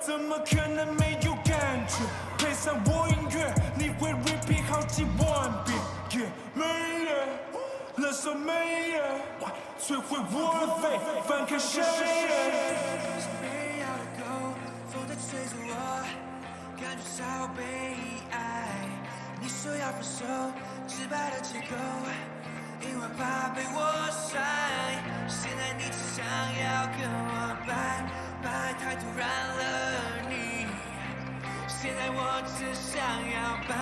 怎么可能没有感觉？配上我音乐，你会 repeat 好几万遍。Yeah， 没人，那首没人，摧毁我的肺，翻开谁人？是没要的狗，风在吹着我，感觉超被爱。你说要分手，直白的借口，因为怕被我甩。现在你只想要跟我拜拜，太突然了你。现在我只想要搬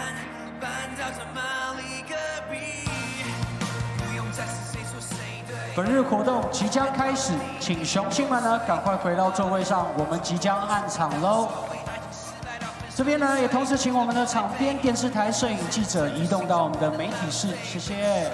到这马里隔壁，不用再是谁说谁对。本日活动即将开始，请雄性们呢赶快回到座位上，我们即将按场喽。这边呢也同时请我们的场边电视台摄影记者移动到我们的媒体室，谢谢。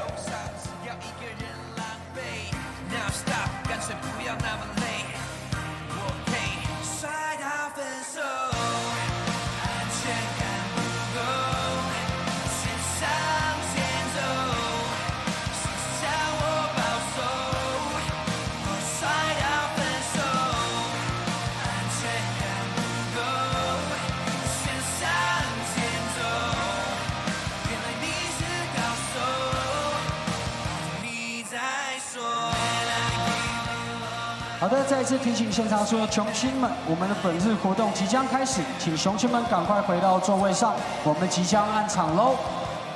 好的，再次提醒现场所有雄亲们，我们的本日活动即将开始，请雄亲们赶快回到座位上，我们即将按场喽。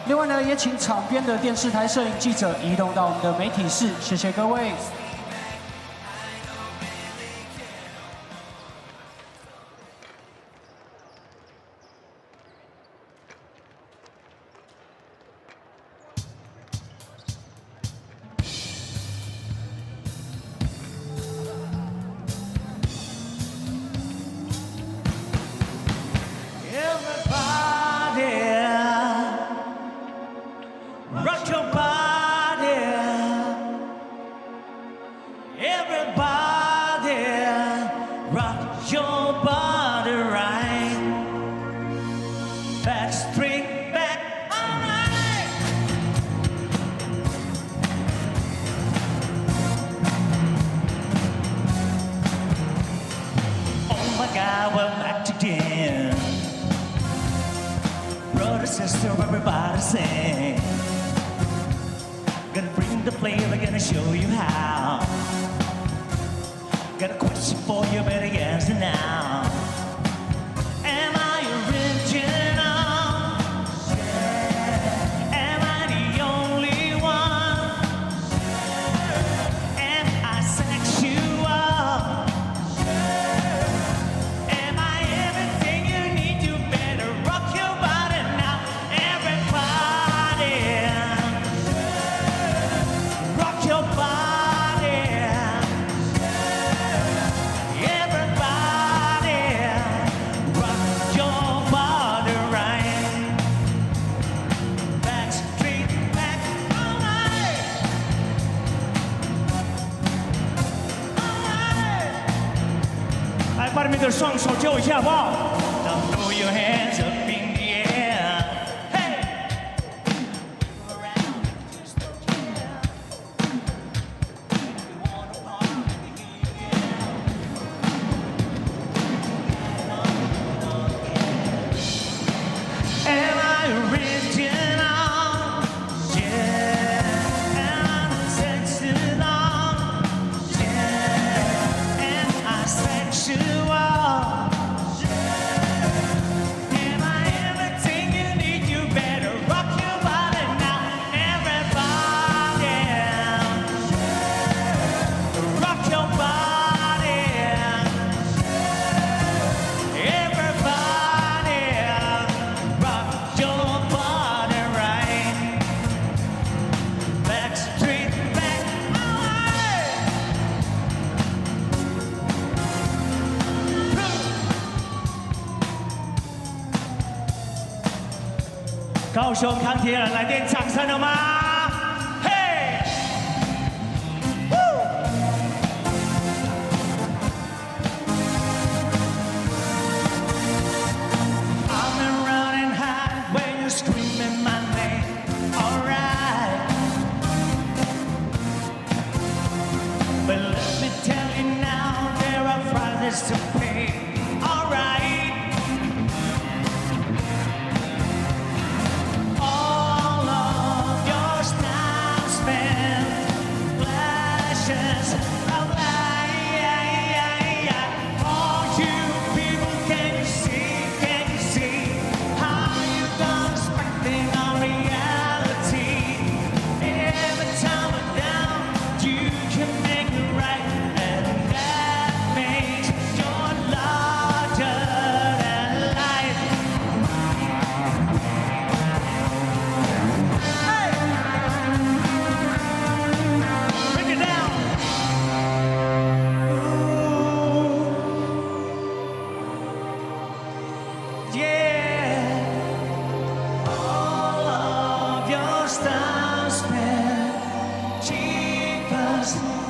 另外呢，也请场边的电视台摄影记者移动到我们的媒体室，谢谢各位。Sister, everybody sing. Gonna bring the flavor, gonna show you how. Got a question for you, better answer now. Am I original? Yeah. Am I the only one? Yeah. Am I sexual? Yeah. Am I everything you need? You better rock your body now. Everybody, rock your body. Everybody, rock your body right. Back straight, back all right. All right. 来，把你们的双手交一下，好不好？ Now throw your hands up in the air. Hey. Am I original? Yeah. Am I sensual? Yeah. Am I sexual? Am I everything you need? You better rock your body now. Everybody, rock your body. Everybody, rock your body right. Back straight, back away. 高雄康铁人，来点掌声好吗？嘿！ I'm around and hide when you're screaming my name. Alright. But let me tell you now, there are prices to pay. Alright. Yes.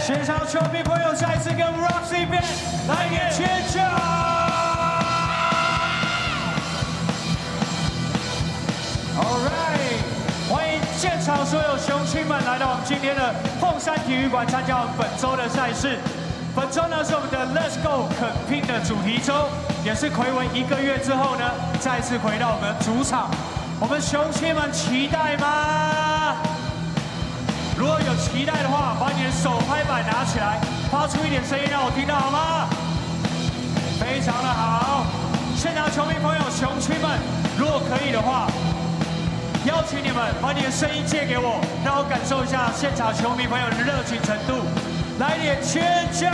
现场球迷朋友再次跟 Roxy Band 来点尖叫 ！All right， 欢迎现场所有雄青们来到我们今天的凤山体育馆参加我们本周的赛事。本周呢是我们的 Let's Go 肯拼的主题周，也是睽违1个月之后呢，再次回到我们的主场。我们雄青们期待吗？ 如果有期待的话，把你的手拍板拿起来，发出一点声音让我听到好吗？非常的好，现场球迷朋友、雄青们，如果可以的话，邀请你们把你的声音借给我，让我感受一下现场球迷朋友的热情程度，来点尖叫！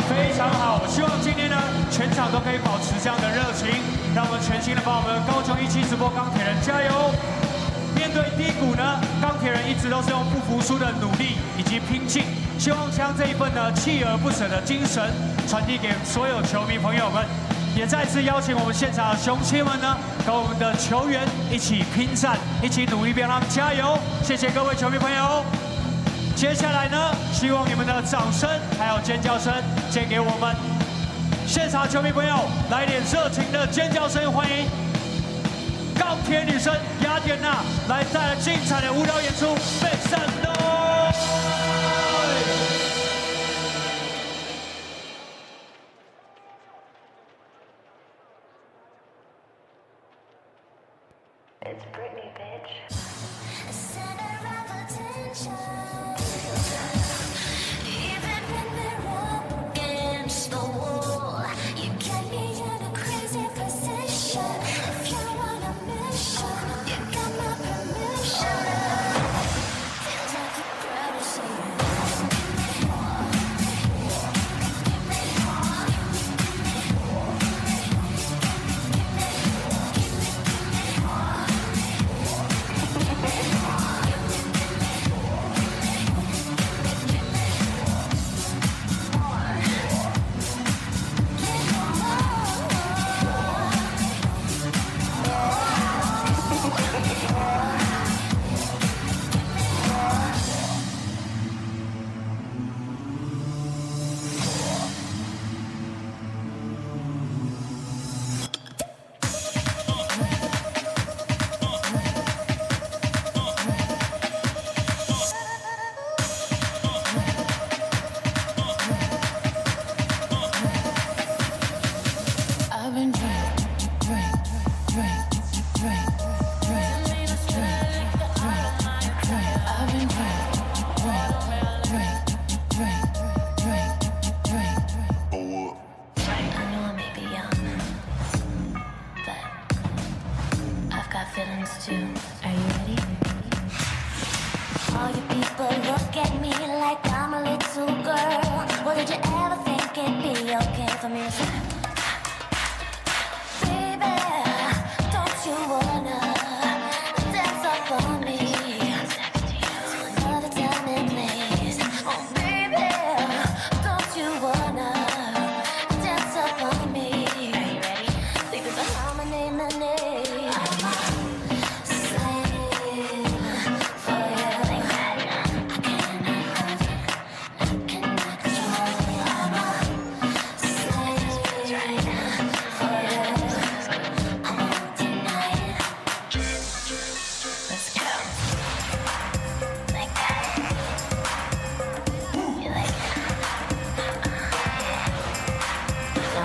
非常好，希望今天呢全场都可以保持这样的热情，让我们全心的帮我们高雄17直播钢铁人加油！ 面对低谷呢，钢铁人一直都是用不服输的努力以及拼劲，希望将这一份呢锲而不舍的精神传递给所有球迷朋友们。也再次邀请我们现场的雄青们呢，跟我们的球员一起拼战，一起努力，让他们加油！谢谢各位球迷朋友。接下来呢，希望你们的掌声还有尖叫声借给我们现场球迷朋友，来点热情的尖叫声，欢迎！ 钢铁女神雅典娜来带来精彩的舞蹈演出，备战喽！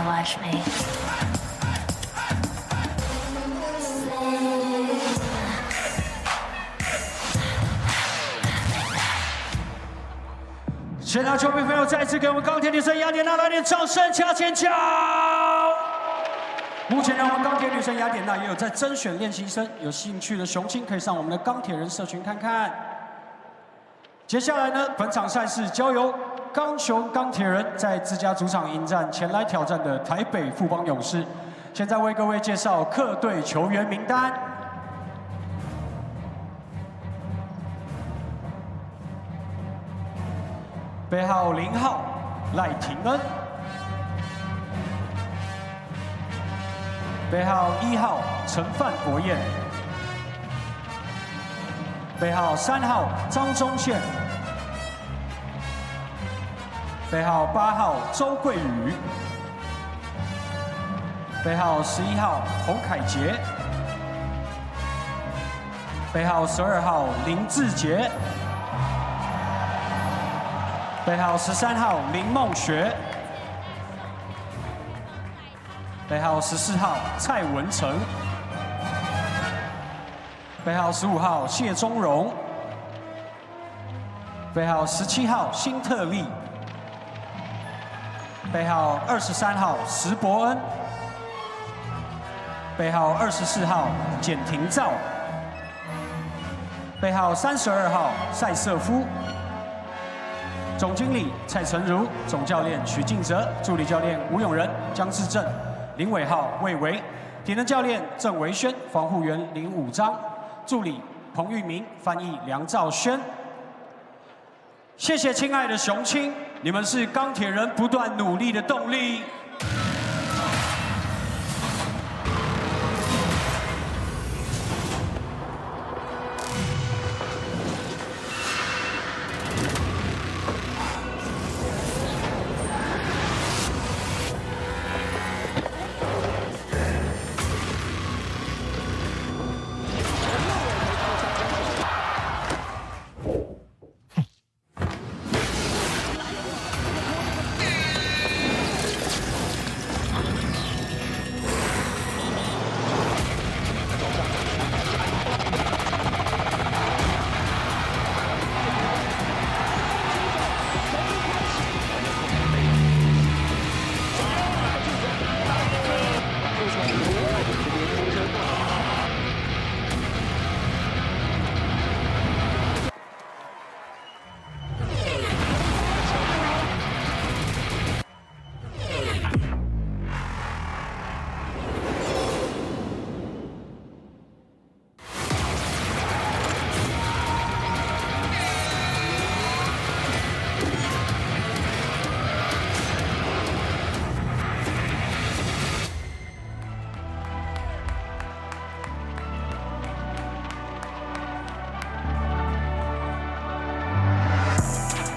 watch me. 现场球迷朋友，再次给我们钢铁女神雅典娜来点掌声加尖叫！目前呢，我们钢铁女神雅典娜也有在甄选练习生，有兴趣的雄青可以上我们的钢铁人社群看看。接下来呢，本场赛事交由高雄钢铁人在自家主场迎战前来挑战的台北富邦勇士。现在为各位介绍客队球员名单。 背号0号赖廷恩，背号1号陈范国彦，背号3号张忠宪，背号8号周桂宇，背号11号洪凯杰，背号12号林志杰。 背号13号林梦学，背号14号蔡文成，背号15号谢宗荣，背号17号辛特利，背号23号石伯恩，背号24号简廷照，背号32号塞瑟夫。 总经理蔡成儒，总教练许敬哲，助理教练吴永仁、江志正、林伟浩、魏维，体能教练郑维轩，防护员林武章，助理彭玉明，翻译梁兆轩。谢谢亲爱的雄青，你们是钢铁人不断努力的动力。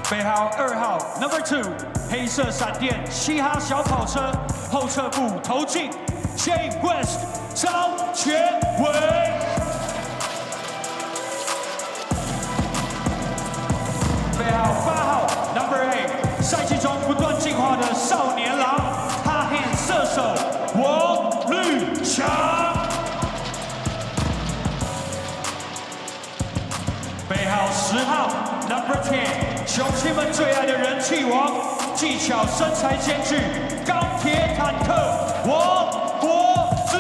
背号2号 Number 2， 黑色闪电嘻哈小跑车，后侧部投进 Shane West 张全伟。背号8号 Number 8， 赛季中不断进化的少年郎，哈汉射手王绿强。 背号10号 Number 10， 雄青们最爱的人气王，技巧身材兼具，钢铁坦克王国志。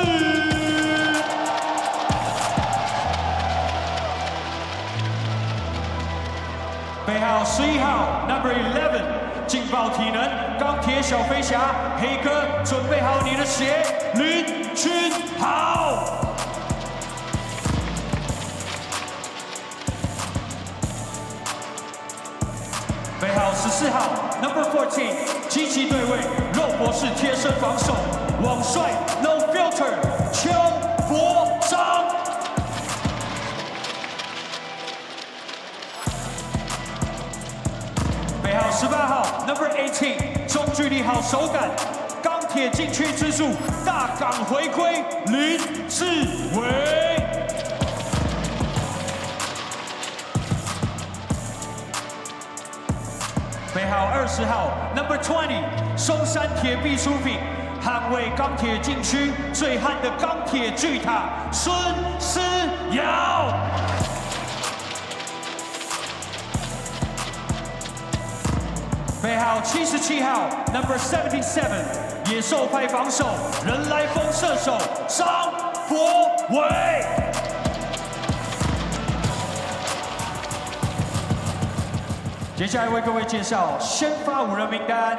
背号11号 Number 11， 劲爆体能，钢铁小飞侠，黑哥准备好你的鞋，林君豪。 背号14号 Number 14， 积极对位，肉搏式贴身防守，网帅 No Filter 邱国章。背号18号 Number 18， 中距离好手感，钢铁禁区之术，大港回归林志伟。 背号20号 Number 20，松山铁壁出品，捍卫钢铁禁区最悍的钢铁巨塔孙思尧。背号77号 Number 77，野兽派防守，人来疯射手张博伟。接下来为各位介绍先发5人名单。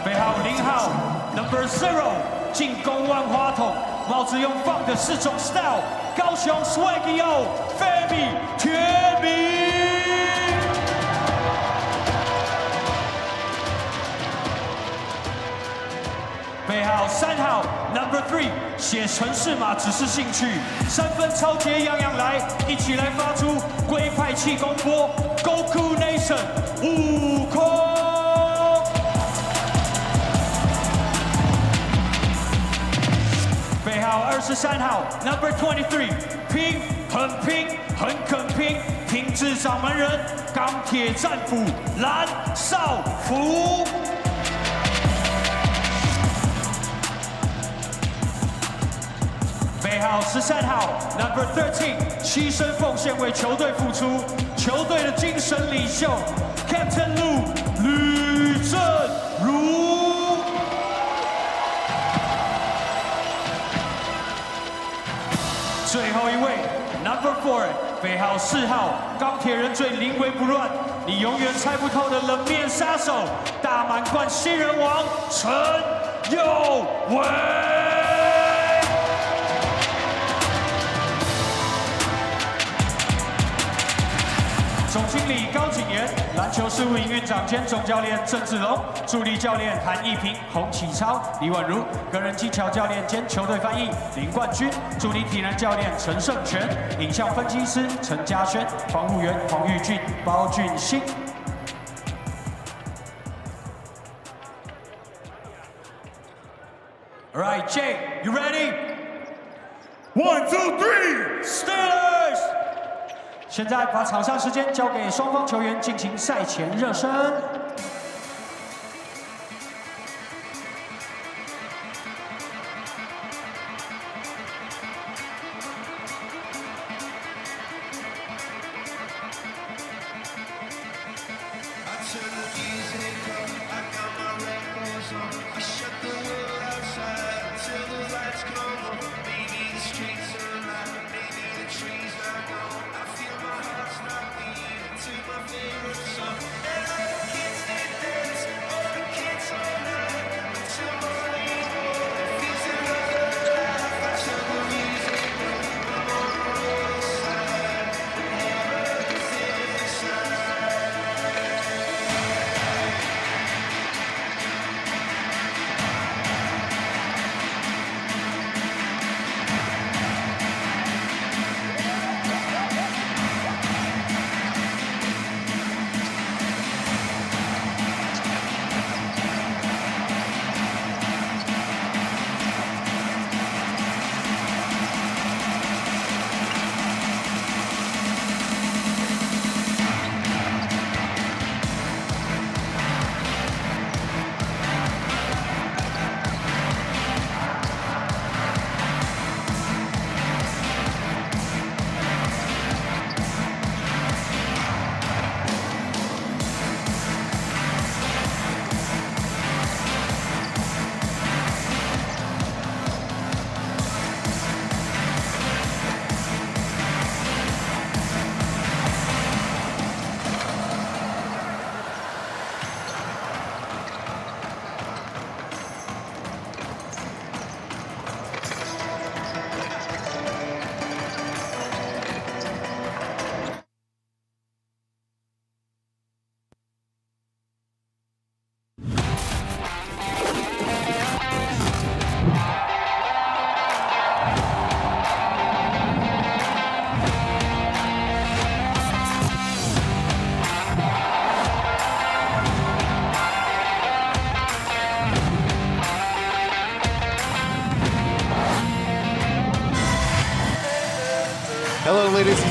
背号0号 Number 0，进攻万花筒，帽子用放的4种 style， 高雄 Swaggy Femi 铁米。背号3号 Number 3，写程式码只是兴趣，3分超节样样来，一起来发出龟派气功波 ，Goku Nation 悟空。背号23号 Number 23，拼很拼很肯拼，品质掌门人钢铁战斧蓝少福。背号13号 Number 13，牺牲奉献为球队付出，球队的精神领袖 Captain Lu 吕正如。最后一位 Number 4，背号4号，钢铁人最临危不乱，你永远猜不透的冷面杀手，大满贯新人王陈佑伟。总经理高景言，篮球事务营运长兼总教练郑志龙，助理教练韩一平、洪启超、李婉如，个人技巧教练兼球队翻译林冠军，助理体能教练陈胜全，影像分析师陈嘉轩，防护员黄玉俊、包俊兴。All right, Jay, you ready? 1, 2, 3 Steelers! 现在把场上时间交给双方球员进行赛前热身。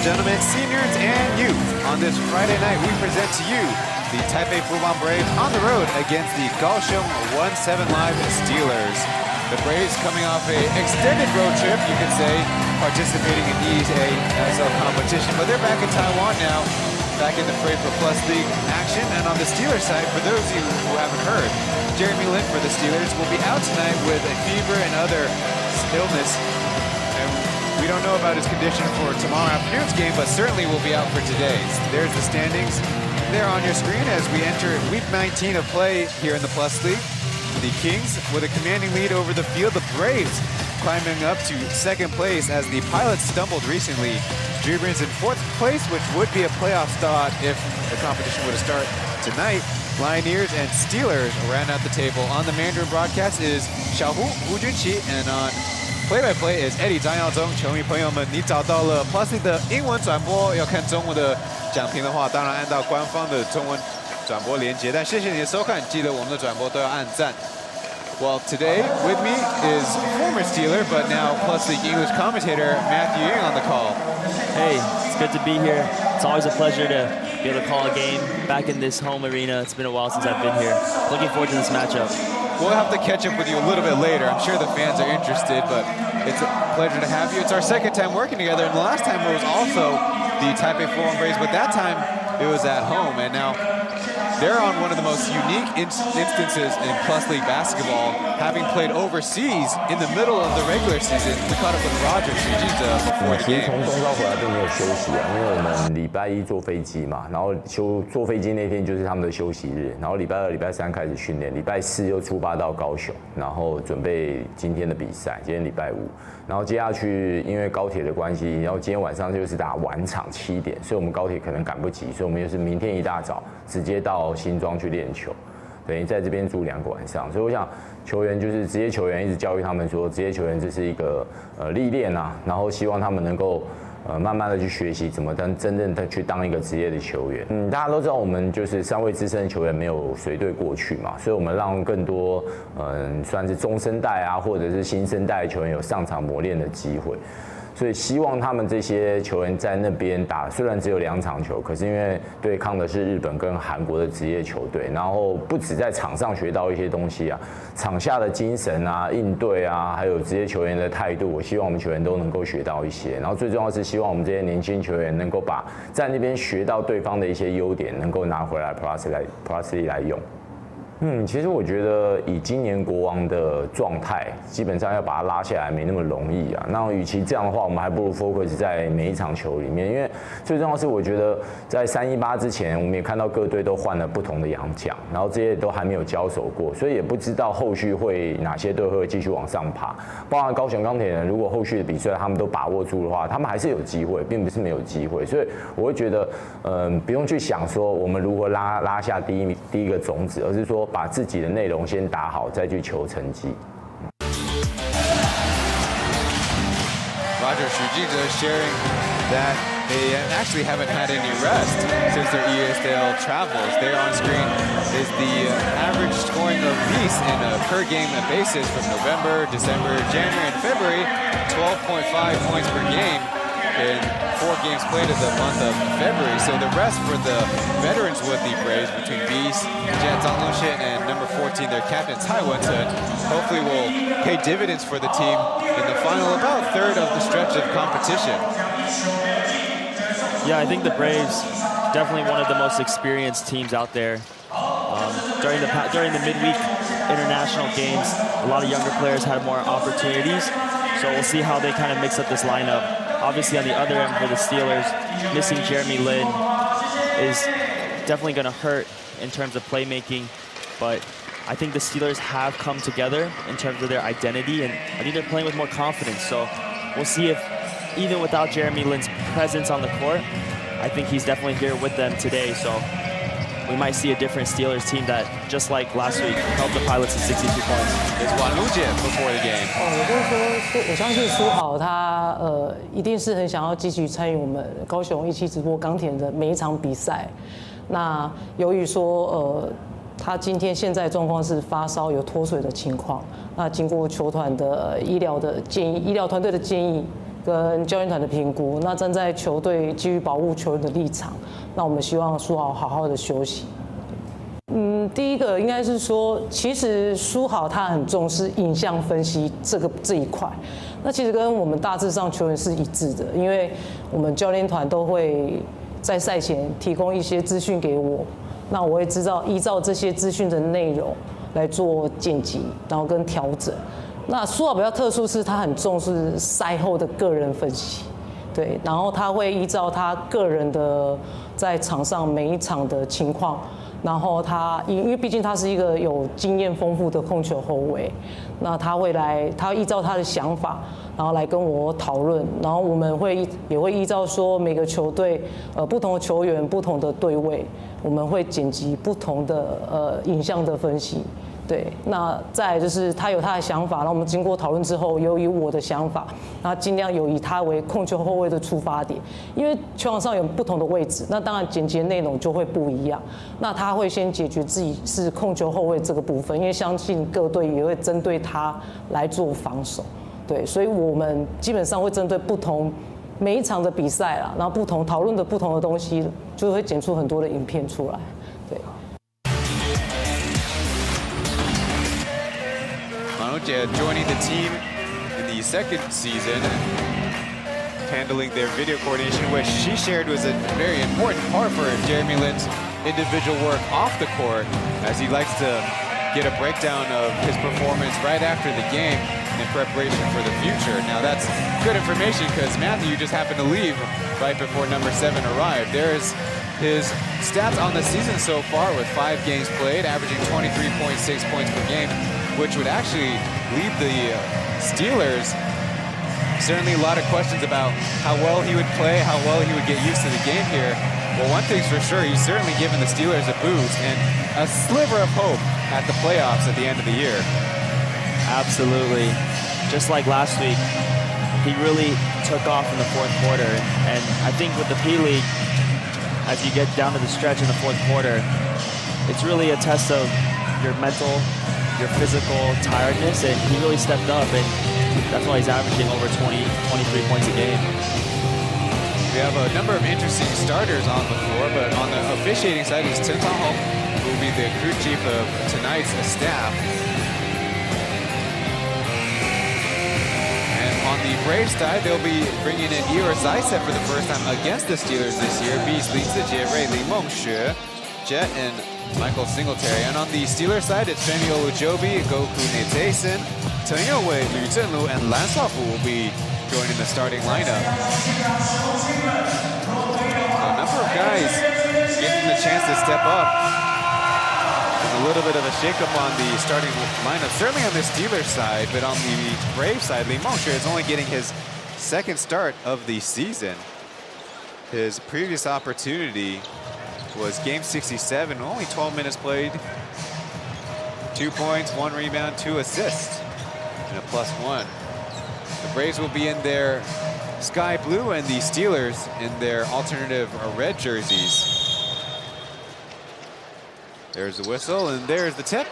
gentlemen, seniors and youth, on this Friday night we present to you the Taipei Fubon Braves on the road against the Kaohsiung 1-7 Live Steelers. The Braves coming off an extended road trip, you could say, participating in the ESL competition, but they're back in Taiwan now, back in the fray for Plus League action. And on the Steelers side, for those of you who haven't heard, Jeremy Lin for the Steelers will be out tonight with a fever and other illness. And we don't know about his condition for tomorrow afternoon's game, but certainly will be out for today's. There's the standings there on your screen as we enter week 19 of play here in the Plus League. The Kings with a commanding lead over the field. The Braves climbing up to second place as the Pilots stumbled recently. Dribblings in fourth place, which would be a playoff spot if the competition were to start tonight. Lioneers and Steelers round out the table. On the Mandarin broadcast is Xiaohu Wu Junqi, and on play-by-play is Eddie 张耀宗。球迷朋友们，你找到了 Plus League 的英文转播，要看中文的讲评的话，当然按照官方的中文转播连接。但谢谢你的收看，记得我们的转播都要按赞。Well, today with me is former Steeler, but now Plus League English commentator Matthew Ying on the call. Hey, it's good to be here. It's always a pleasure to be able to call a game back in this home arena. It's been a while since I've been here. Looking forward to this matchup. We'll have to catch up with you a little bit later. I'm sure the fans are interested, but it's a pleasure to have you. It's our second time working together, and the last time it was also the Taipei Fubon Braves, but that time it was at home, and now they're on one of the most unique instances in Plus League basketball, having played overseas in the middle of the regular season. We caught up with Roger Shujita before the 其实 game. 从东高回来并没有休息啊，因为我们礼拜一坐飞机嘛，然后坐飞机那天就是他们的休息日，然后礼拜二、礼拜三开始训练，礼拜四又出发到高雄，然后准备今天的比赛，今天礼拜五，然后接下去因为高铁的关系，然后今天晚上就是打晚场7点，所以我们高铁可能赶不及，所以我们又是明天一大早直接到新庄去练球，等于在这边住2个晚上。所以我想，球员就是职业球员，一直教育他们说，职业球员这是一个历练啊，然后希望他们能够慢慢的去学习怎么真正的去当一个职业的球员。大家都知道我们就是3位资深的球员没有随队过去嘛，所以我们让更多算是中生代啊，或者是新生代的球员有上场磨练的机会。所以希望他们这些球员在那边打，虽然只有2场球，可是因为对抗的是日本跟韩国的职业球队，然后不止在场上学到一些东西啊，场下的精神啊、应对啊，还有职业球员的态度，我希望我们球员都能够学到一些。然后最重要的是，希望我们这些年轻球员能够把在那边学到对方的一些优点，能够拿回来 Plus 来用。其实我觉得以今年国王的状态，基本上要把它拉下来没那么容易啊。那与其这样的话，我们还不如 focus 在每一场球里面，因为最重要的是，我觉得在318之前，我们也看到各队都换了不同的洋将，然后这些都还没有交手过，所以也不知道后续会哪些队会继续往上爬。包含高雄钢铁人，如果后续的比赛他们都把握住的话，他们还是有机会，并不是没有机会。所以我会觉得，不用去想说我们如何拉下第一个种子，而是说把自己的内容先打好，再去求成绩。Roger Shujita sharing that they actually haven't had any rest since their ESL travels. There on screen is the average scoring of Beast in a per game basis from November, December, January, and February. 12.5 points per game in 4 games played in the month of February. So the rest for the veterans with the Braves between Beast, Jan Zhanglongshin, and number 14, their captain Cai Wen-Chen, hopefully will pay dividends for the team in the final about third of the stretch of competition. Yeah, I think the Braves definitely one of the most experienced teams out there. During the midweek international games, a lot of younger players had more opportunities. So we'll see how they kind of mix up this lineup. Obviously, on the other end for the Steelers, missing Jeremy Lin is definitely going to hurt in terms of playmaking. But I think the Steelers have come together in terms of their identity, and I think they're playing with more confidence. So we'll see if, even without Jeremy Lin's presence on the court, I think he's definitely here with them today. So we might see a different Steelers team that, just like last week, held the Pilots to 62 points. Is Wan Lujie before the game. 我就是说，我相信苏豪他一定是很想要积极参与我们高雄一期直播钢铁的每一场比赛。那由于说他今天现在状况是发烧有脱水的情况，那经过球团的医疗团队的建议跟教练团的评估。那站在球队基于保护球员的立场，那我们希望书豪好好的休息。第一个应该是说，其实书豪他很重视影像分析这一块，那其实跟我们大致上球员是一致的，因为我们教练团都会在赛前提供一些资讯给我，那我会依照这些资讯的内容来做剪辑，然后跟调整。那书豪比较特殊是，他很重视赛后的个人分析，对，然后他会依照他个人的在场上每一场的情况。然后因为毕竟他是一个有经验丰富的控球后卫，那他会依照他的想法，然后来跟我讨论，然后我们也会依照说每个球队不同的球员不同的队位，我们会剪辑不同的影像的分析。对，那再来就是他有他的想法，然后我们经过讨论之后，有以我的想法，然后尽量有以他为控球后卫的出发点，因为球场上有不同的位置，那当然剪辑内容就会不一样。那他会先解决自己是控球后卫这个部分，因为相信各队也会针对他来做防守。对，所以我们基本上会针对每一场的比赛啦，然后讨论的不同的东西，就会剪出很多的影片出来。对。Joining the team in the second season, handling their video coordination, which she shared was a very important part for Jeremy Lin's individual work off the court, as he likes to get a breakdown of his performance right after the game in preparation for the future. Now that's good information because Matthew just happened to leave right before number 7 arrived. There's his stats on the season so far with 5 games played, averaging 23.6 points per game, which would actually lead the Steelers. Certainly a lot of questions about how well he would play, how well he would get used to the game here. Well, one thing's for sure, he's certainly given the Steelers a boost and a sliver of hope at the playoffs at the end of the year. Absolutely. Just like last week, he really took off in the fourth quarter. And I think with the P.LEAGUE, as you get down to the stretch in the fourth quarter, it's really a test of your mental, your physical tiredness, and he really stepped up, and that's why he's averaging over 23 points a game. We have a number of interesting starters on the floor, but on the officiating side is Chen, who will be the crew chief of tonight's staff. And on the Braves side, they'll be bringing in Igor Zaisev for the first time against the Steelers this year. Beasley, Zijie, Li Mengxue, Jet, and Michael Singletary. And on the Steelers side, it's Femi Olujobi, Goku Neteisen, Chen Youwei, Liu Zhenlu, and Lan Shaofu will be joining the starting lineup. A number of guys getting the chance to step up. And a little bit of a shakeup on the starting lineup, certainly on the Steelers side, but on the Braves side, Li Mengxue is only getting his second start of the season. His previous opportunity was game 67, only 12 minutes played, 2 points, 1 rebound, 2 assists, and a +1. The Braves will be in their sky blue and the Steelers in their alternative red jerseys. There's the whistle, and there's the tip,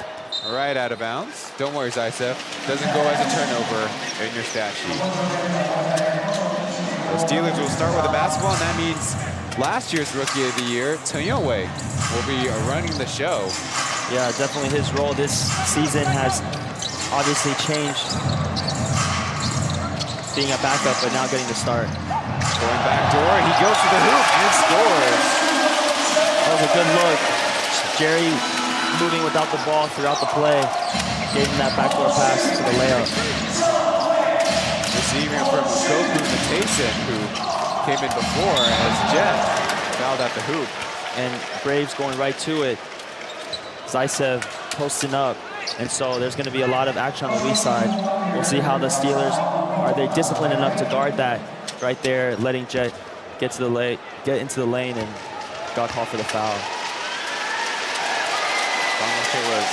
right out of bounds. Don't worry, Zaisev, doesn't go as a turnover in your stat sheet. The Steelers will start with the basketball, and that means last year's Rookie of the Year, Chen Youwei, will be running the show. Yeah, definitely his role this season has obviously changed, being a backup, but now getting the start. Going back door, he goes to the hoop and scores. That was a good look. Jerry moving without the ball throughout the play, gave him that backdoor pass to the layup. Receiving from Goku Neteisen, who came in before as Jet fouled at the hoop. And Braves going right to it. Zaisev posting up. And so there's going to be a lot of action on the weak side. We'll see how the Steelers, are they disciplined enough to guard that right there, letting Jet get into the lane and got called for the foul. Was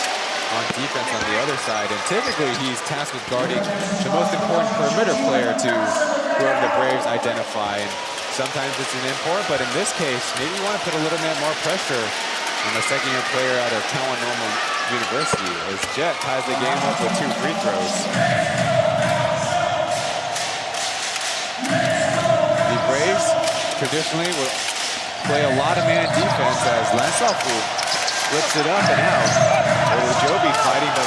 on defense on the other side, and typically he's tasked with guarding the most important perimeter player to whoever the Braves identify. And sometimes it's an import, but in this case, maybe you want to put a little bit more pressure on the second-year player out of Taiwan Normal University, as Jet ties the game up with 2 free throws. traditionally will play a lot of man defense as Lansafu flips it up and out. Ojobi fighting the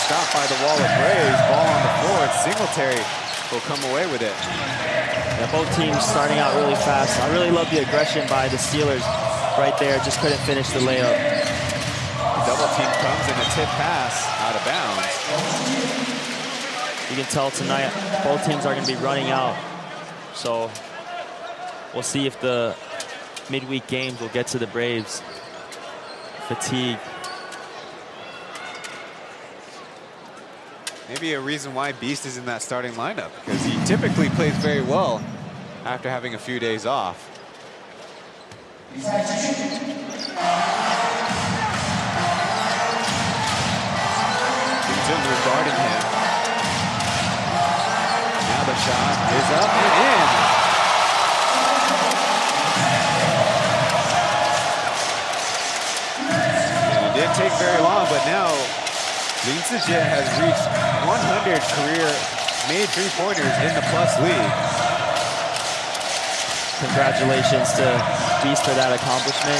stop by the wall of Braves. Ball on the floor. Singletary will come away with it. Yeah, both teams starting out really fast. I really love the aggression by the Steelers right there. Just couldn't finish the layup. The double team comes in a tip pass out of bounds. You can tell tonight both teams are going to be running out. So we'll see if the midweek games will get to the Braves. Fatigue. Maybe a reason why Beast is in that starting lineup, because he typically plays very well after having a few days off. Zimmer guarding him. Now the shot is up and in. And it didn't take very long, but now Lin Zijie has reached 100 career made three-pointers in the Plus League. Congratulations to Beast for that accomplishment.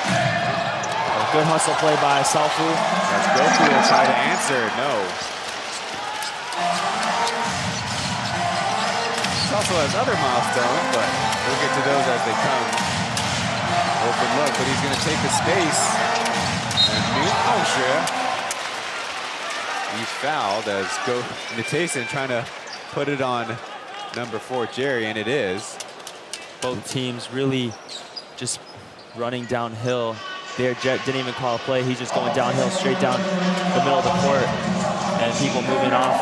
A good hustle play by Salfu. As Goku will try to answer, no. He also has other milestones, but we'll get to those as they come. Open look, but he's going to take the space. And he's fouled as Nitasen trying to put it on number 4, Jerry, and it is. Both teams really just running downhill. There, Jet didn't even call a play. He's just going downhill, straight down the middle of the court. And people moving off.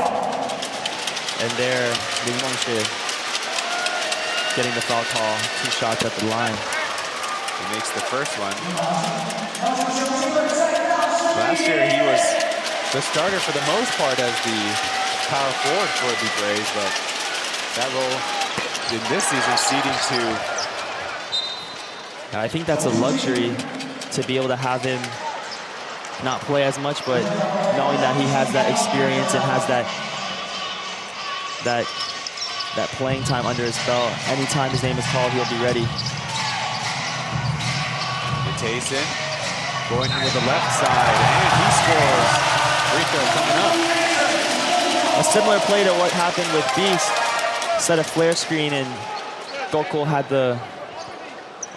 And there, Lin Mengshi getting the foul call. 2 shots at the line. He makes the first one. Last year, he was the starter for the most part as the power forward for the Braves, but that role in this season ceding to. I think that's a luxury to be able to have him not play as much, but knowing that he has that experience and has that playing time under his belt. Anytime his name is called, he'll be ready. Nitasen going with the left side, and he scores. Free throw coming up. A similar play to what happened with Beast. Set a flare screen and Gokul had the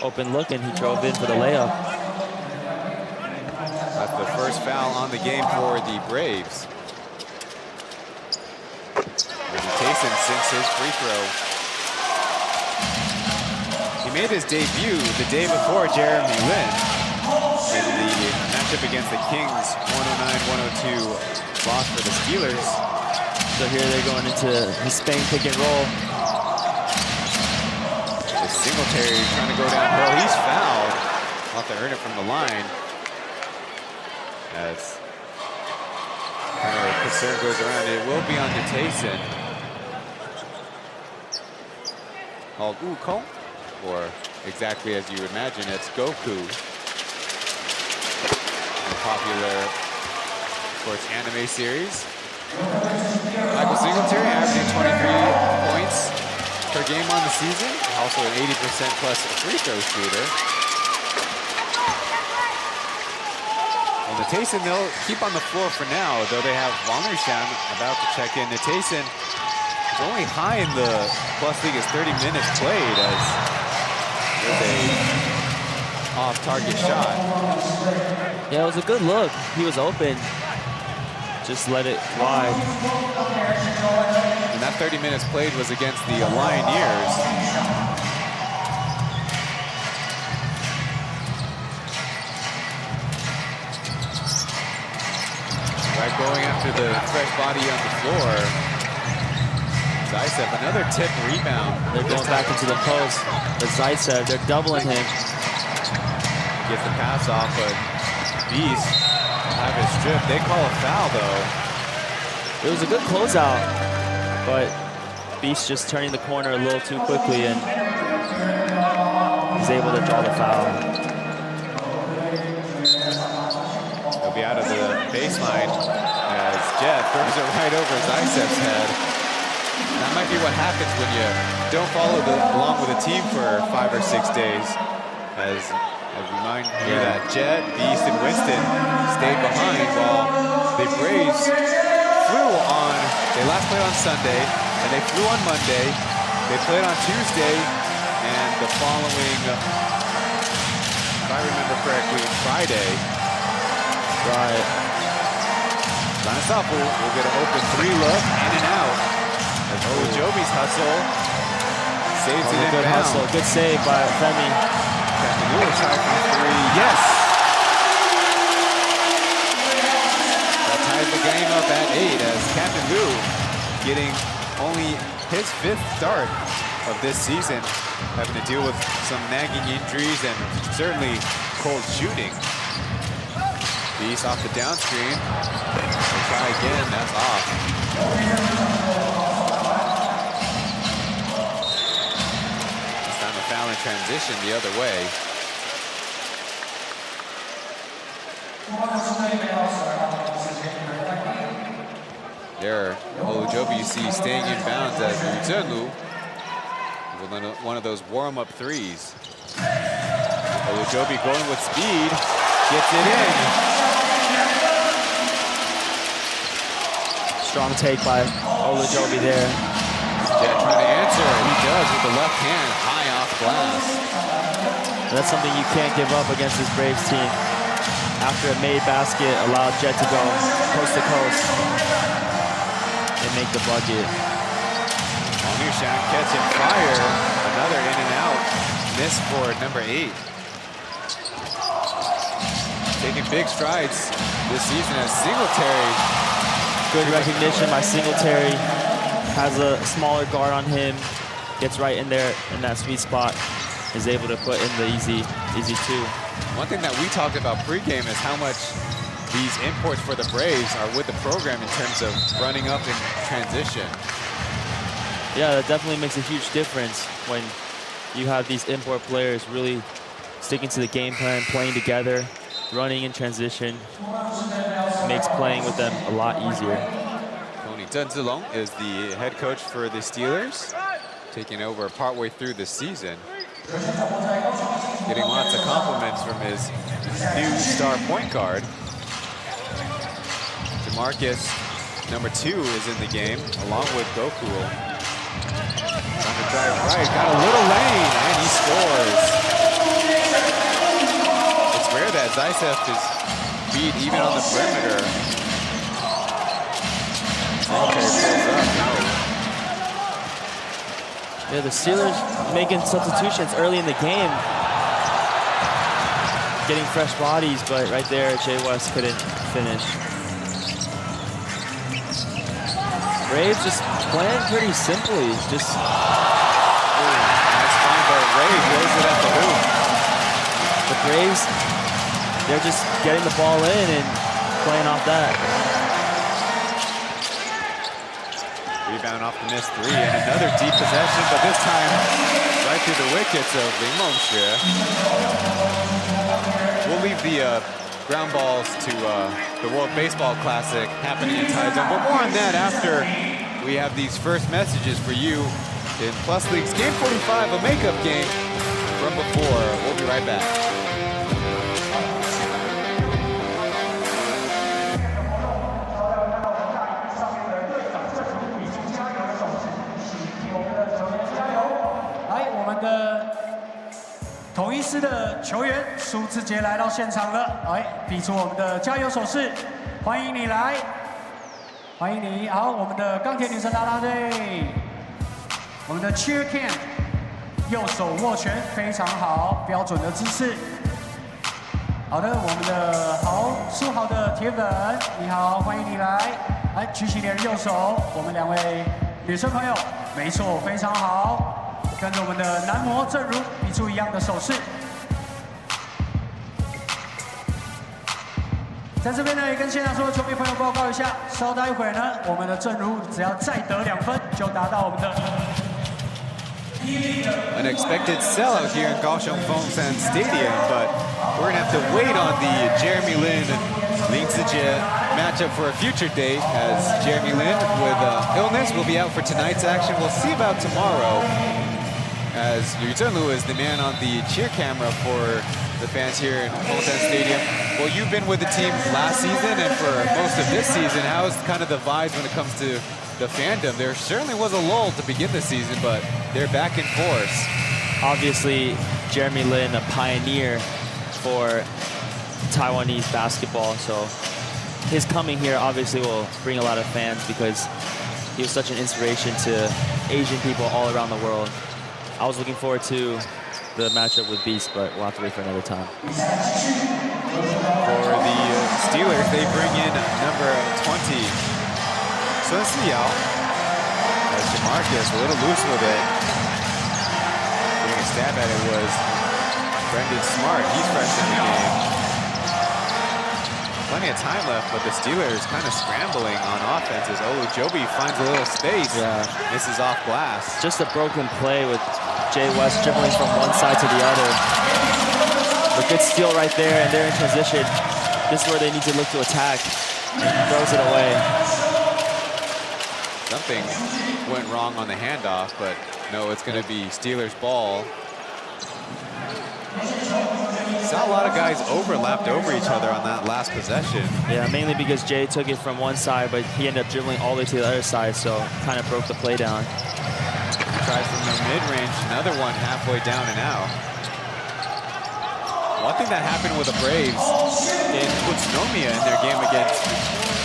open look and he drove in for the layup. That's the first foul on the game for the Braves. Nitasen sinks his free throw. He made his debut the day before Jeremy Lin in the matchup against the Kings, 109-102 loss for the Steelers. So here they're going into his Spain pick and roll. The Singletary trying to go downhill. He's fouled. I'll have to earn it from the line. As kind of a concern goes around, it will be on Nitasen. Called Wukong, or exactly as you imagine, it's Goku. The popular, of course, anime series. Michael Singletary averaging 23 points per game on the season. Also an 80% plus free throw shooter. Well, Nitasen, they'll keep on the floor for now, though they have Wangrishan about to check in. Nitasen is only high in the Plus League as 30 minutes played, as with a off-target shot. Yeah, it was a good look. He was open. Just let it wide. And that 30 minutes played was against the Lioneers. Right, going after the fresh body on the floor. Zaitsev, another tip rebound. They're going back into the post. But Zaitsev, they're doubling him. Gets the pass off, but Beast have it stripped. They call a foul, though. It was a good closeout, but Beast just turning the corner a little too quickly and he's able to draw the foul. He'll be out of the baseline as Jeff throws it right over Zaitsev's head. That might be what happens when you don't follow along with the team for 5 or 6 days. As I remind you that Jet, Beast, and Winston stayed behind while the Braves flew on. They last played on Sunday, and they flew on Monday. They played on Tuesday, and the following, if I remember correctly, Friday. Right. Lanasapu will get an open 3 look, in and out. As Olajobi's hustle saves it in Good bounds. hustle, good save by Femi. Captain Wu will try for 3. Yes! That ties the game up at 8 as Captain Wu getting only his 5th start of this season, having to deal with some nagging injuries and certainly cold shooting. Beast off the down screen. We'll try again, that's off. This time a foul in transition the other way. There, Olajobi you see staying in bounds as Wu with one of those warm-up threes. Olajobi going with speed, gets it in. Strong take by Olajobi there. Yeah, trying to answer. He does with the left hand, high off glass. That's something you can't give up against this Braves team. After a made basket, allowed Jet to go coast to coast and make the bucket. Kaohsiung catching fire. Another in and out. Miss for number 8. Taking big strides this season as Singletary. Good recognition by Singletary. Has a smaller guard on him. Gets right in there in that sweet spot. Is able to put in the easy 2. One thing that we talked about pregame is how much these imports for the Braves are with the program in terms of running up in transition. Yeah, that definitely makes a huge difference when you have these import players really sticking to the game plan, playing together, running in transition. Makes playing with them a lot easier. Chen Zilong is the head coach for the Steelers, taking over partway through the season. Getting lots of compliments from his new star point guard. DeMarcus, number 2, is in the game, along with Goku. Trying to drive right, got a little lane, and he scores. It's rare that Zaitsev is beat even on the perimeter. Yeah, the Steelers making substitutions early in the game. Getting fresh bodies, but right there, Jay West couldn't finish. Braves just playing pretty simply. Just nice find by Ray, blows it at the hoop. The Braves, they're just getting the ball in and playing off that. Rebound off the missed 3 and another deep possession, but this time right through the wickets of Lee Mengxue. We'll leave the ground balls to the World Baseball Classic happening in Taichung, but more on that after we have these first messages for you in Plus League's Game 45, a makeup game from before. We'll be right back.统一狮的球员苏志杰来到现场了，比出我们的加油手势，欢迎你来，欢迎你。好，我们的钢铁女神啦啦队，我们的 Cheer Cam， 右手握拳非常好，标准的姿势。好的，我们的苏豪的铁粉，你好，欢迎你来，来举起你的右手，我们2位女生朋友，没错，非常好。跟着我们的男模正如比出一样的手势。在这边呢，也跟现场所有球迷朋友报告一下，稍待一会儿呢，我们的正如只要再得2分，就达到我们的 unexpected sellout here in Kaohsiung Fengshan Stadium, but we're gonna have to wait on the Jeremy Lin Lin Zijie matchup for a future date, as Jeremy Lin with illness will be out for tonight's action. We'll see about tomorrow, as Yu Zhenlu is the man on the cheer camera for the fans here in Fengshan Stadium. Well, you've been with the team last season and for most of this season. How's kind of the vibes when it comes to the fandom? There certainly was a lull to begin the season, but they're back in force. Obviously, Jeremy Lin, a pioneer for Taiwanese basketball, so his coming here obviously will bring a lot of fans because he was such an inspiration to Asian people all around the world. I was looking forward to the matchup with Beast, but we'll have to wait for another time. For the Steelers, they bring in number 20, Sun Siyao. As Jamarcus a little loose with it. Getting a stab at it was Brendan Smart. He's fresh in the game. Plenty of time left, but the Steelers kind of scrambling on offense as Joby finds a little space. Yeah. Misses off glass. Just a broken play with Jay West dribbling from one side to the other. A good steal right there, and they're in transition. This is where they need to look to attack. And throws it away. Something went wrong on the handoff, but no, it's going to be Steelers ball. Saw a lot of guys overlapped over each other on that last possession. Yeah, mainly because Jay took it from one side, but he ended up dribbling all the way to the other side, so kind of broke the play down. Tries from the mid-range, another one halfway down and out. One thing that happened with the Braves in Utsunomiya in their game against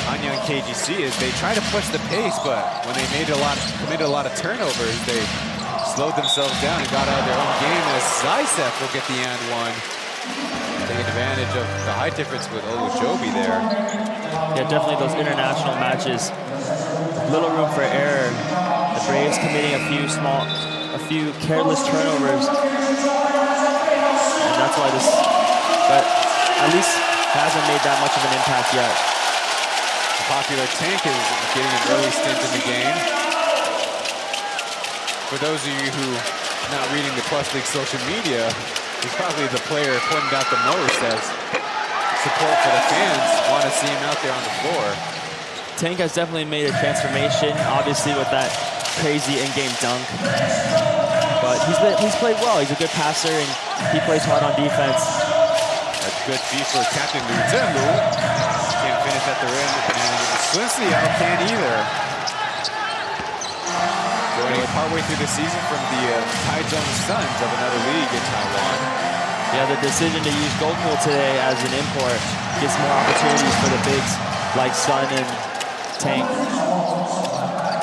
Anyang KGC is they tried to push the pace, but when they committed a lot of turnovers, they slowed themselves down and got out of their own game, as Zaisef will get the and one. Taking advantage of the height difference with Joby there. Yeah, definitely those international matches. Little room for error. The Braves committing a few careless turnovers. And that's why this, but at least hasn't made that much of an impact yet. The popular Tank is getting an early stint in the game. For those of you who are not reading the Plus League social media, he's probably the player pointed out the most as support for the fans want to see him out there on the floor. Tank has definitely made a transformation, obviously with that crazy in-game dunk. But he's played well. He's a good passer and he plays hard on defense. A good feed for Captain Liu Zhenlu. Can't finish at the rim, and Sun Siyao can't either. Joining partway through the season from the Taichung Suns of another league in Taiwan. Yeah, the decision to use Goldpool today as an import gives more opportunities for the bigs like Sun and Tank.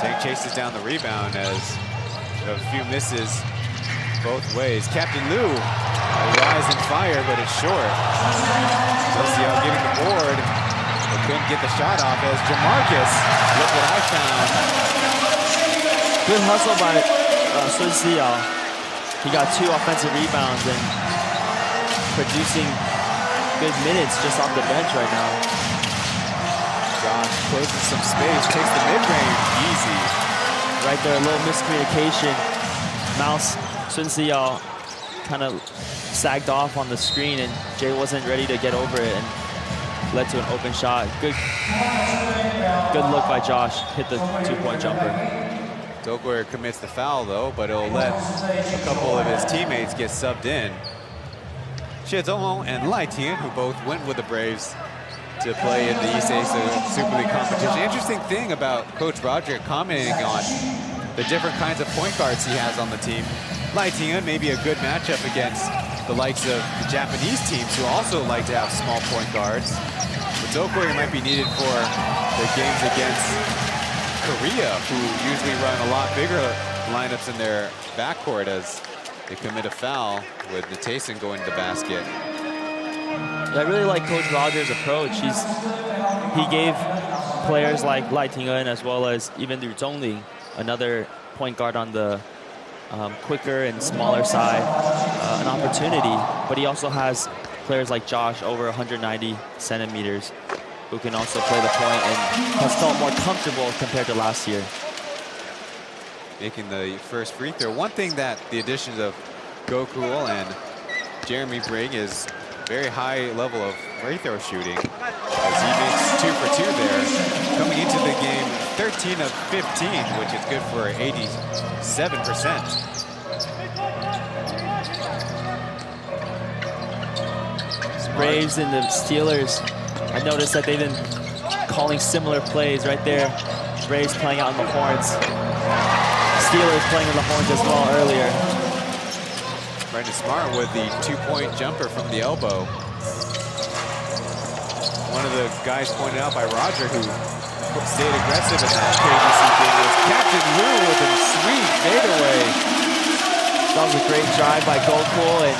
Tank chases down the rebound as a few misses both ways. Captain Liu, a rise and fire, but it's short. Sun Siyao getting the board, but couldn't get the shot off as Jamarcus. Look what I found. Good hustle by Sun Siyao. He got 2 offensive rebounds and producing good minutes just off the bench right now. Josh closes some space, takes the mid-range, easy. Right there, a little miscommunication. Mouse, Sun Siyao kind of sagged off on the screen and Jay wasn't ready to get over it and led to an open shot. Good look by Josh, hit the 2-point jumper. Dokwer commits the foul though, but it'll let a couple of his teammates get subbed in. Xie Zonghong and Lai Tian, who both went with the Braves to play in the East Asia Super League competition. Interesting thing about Coach Roger commenting on the different kinds of point guards he has on the team. Lai Tian may be a good matchup against the likes of the Japanese teams who also like to have small point guards. But Dokwer might be needed for their games against Korea, who usually run a lot bigger lineups in their backcourt as they commit a foul with Natason going to the basket. I really like Coach Rogers' approach. He gave players like Lai Tingyun as well as even Liu Zhongli, another point guard on the quicker and smaller side, an opportunity. But he also has players like Josh, over 190 centimeters, who can also play the point and has felt more comfortable compared to last year. making the first free throw. One thing that the additions of Gokul and Jeremy bring is very high level of free throw shooting, as he makes 2 for 2 there. Coming into the game, 13 of 15, which is good for 87%. Braves and the Steelers, I noticed that they've been calling similar plays right there. Braves playing out on the horns. Steelers playing on the horns as well earlier. Brendan Smart with the 2-point jumper from the elbow. One of the guys pointed out by Roger, who stayed aggressive in that KBC game, was Captain Lou with a sweet fadeaway. That was a great drive by Gokul, and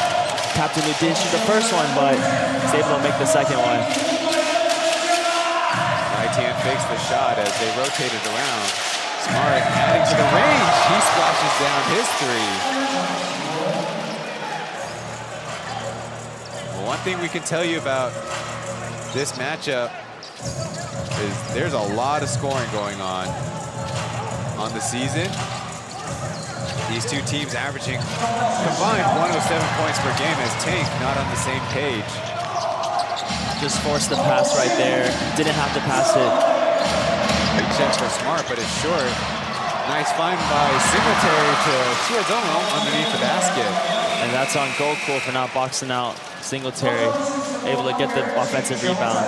Captain Lou didn't shoot the first one, but he's able to make the second one. ITN fakes the shot as they rotated around. Smart adding to the range. He splashes down his 3. Well, one thing we can tell you about this matchup is there's a lot of scoring going on the season. These two teams averaging combined 107 points per game as Tank not on the same page. Just forced the pass right there. Didn't have to pass it. Big check for Smart, but it's short. Nice find by Singletary to Chiodomo underneath the basket. And that's on Gokul for not boxing out Singletary. Able to get the offensive rebound.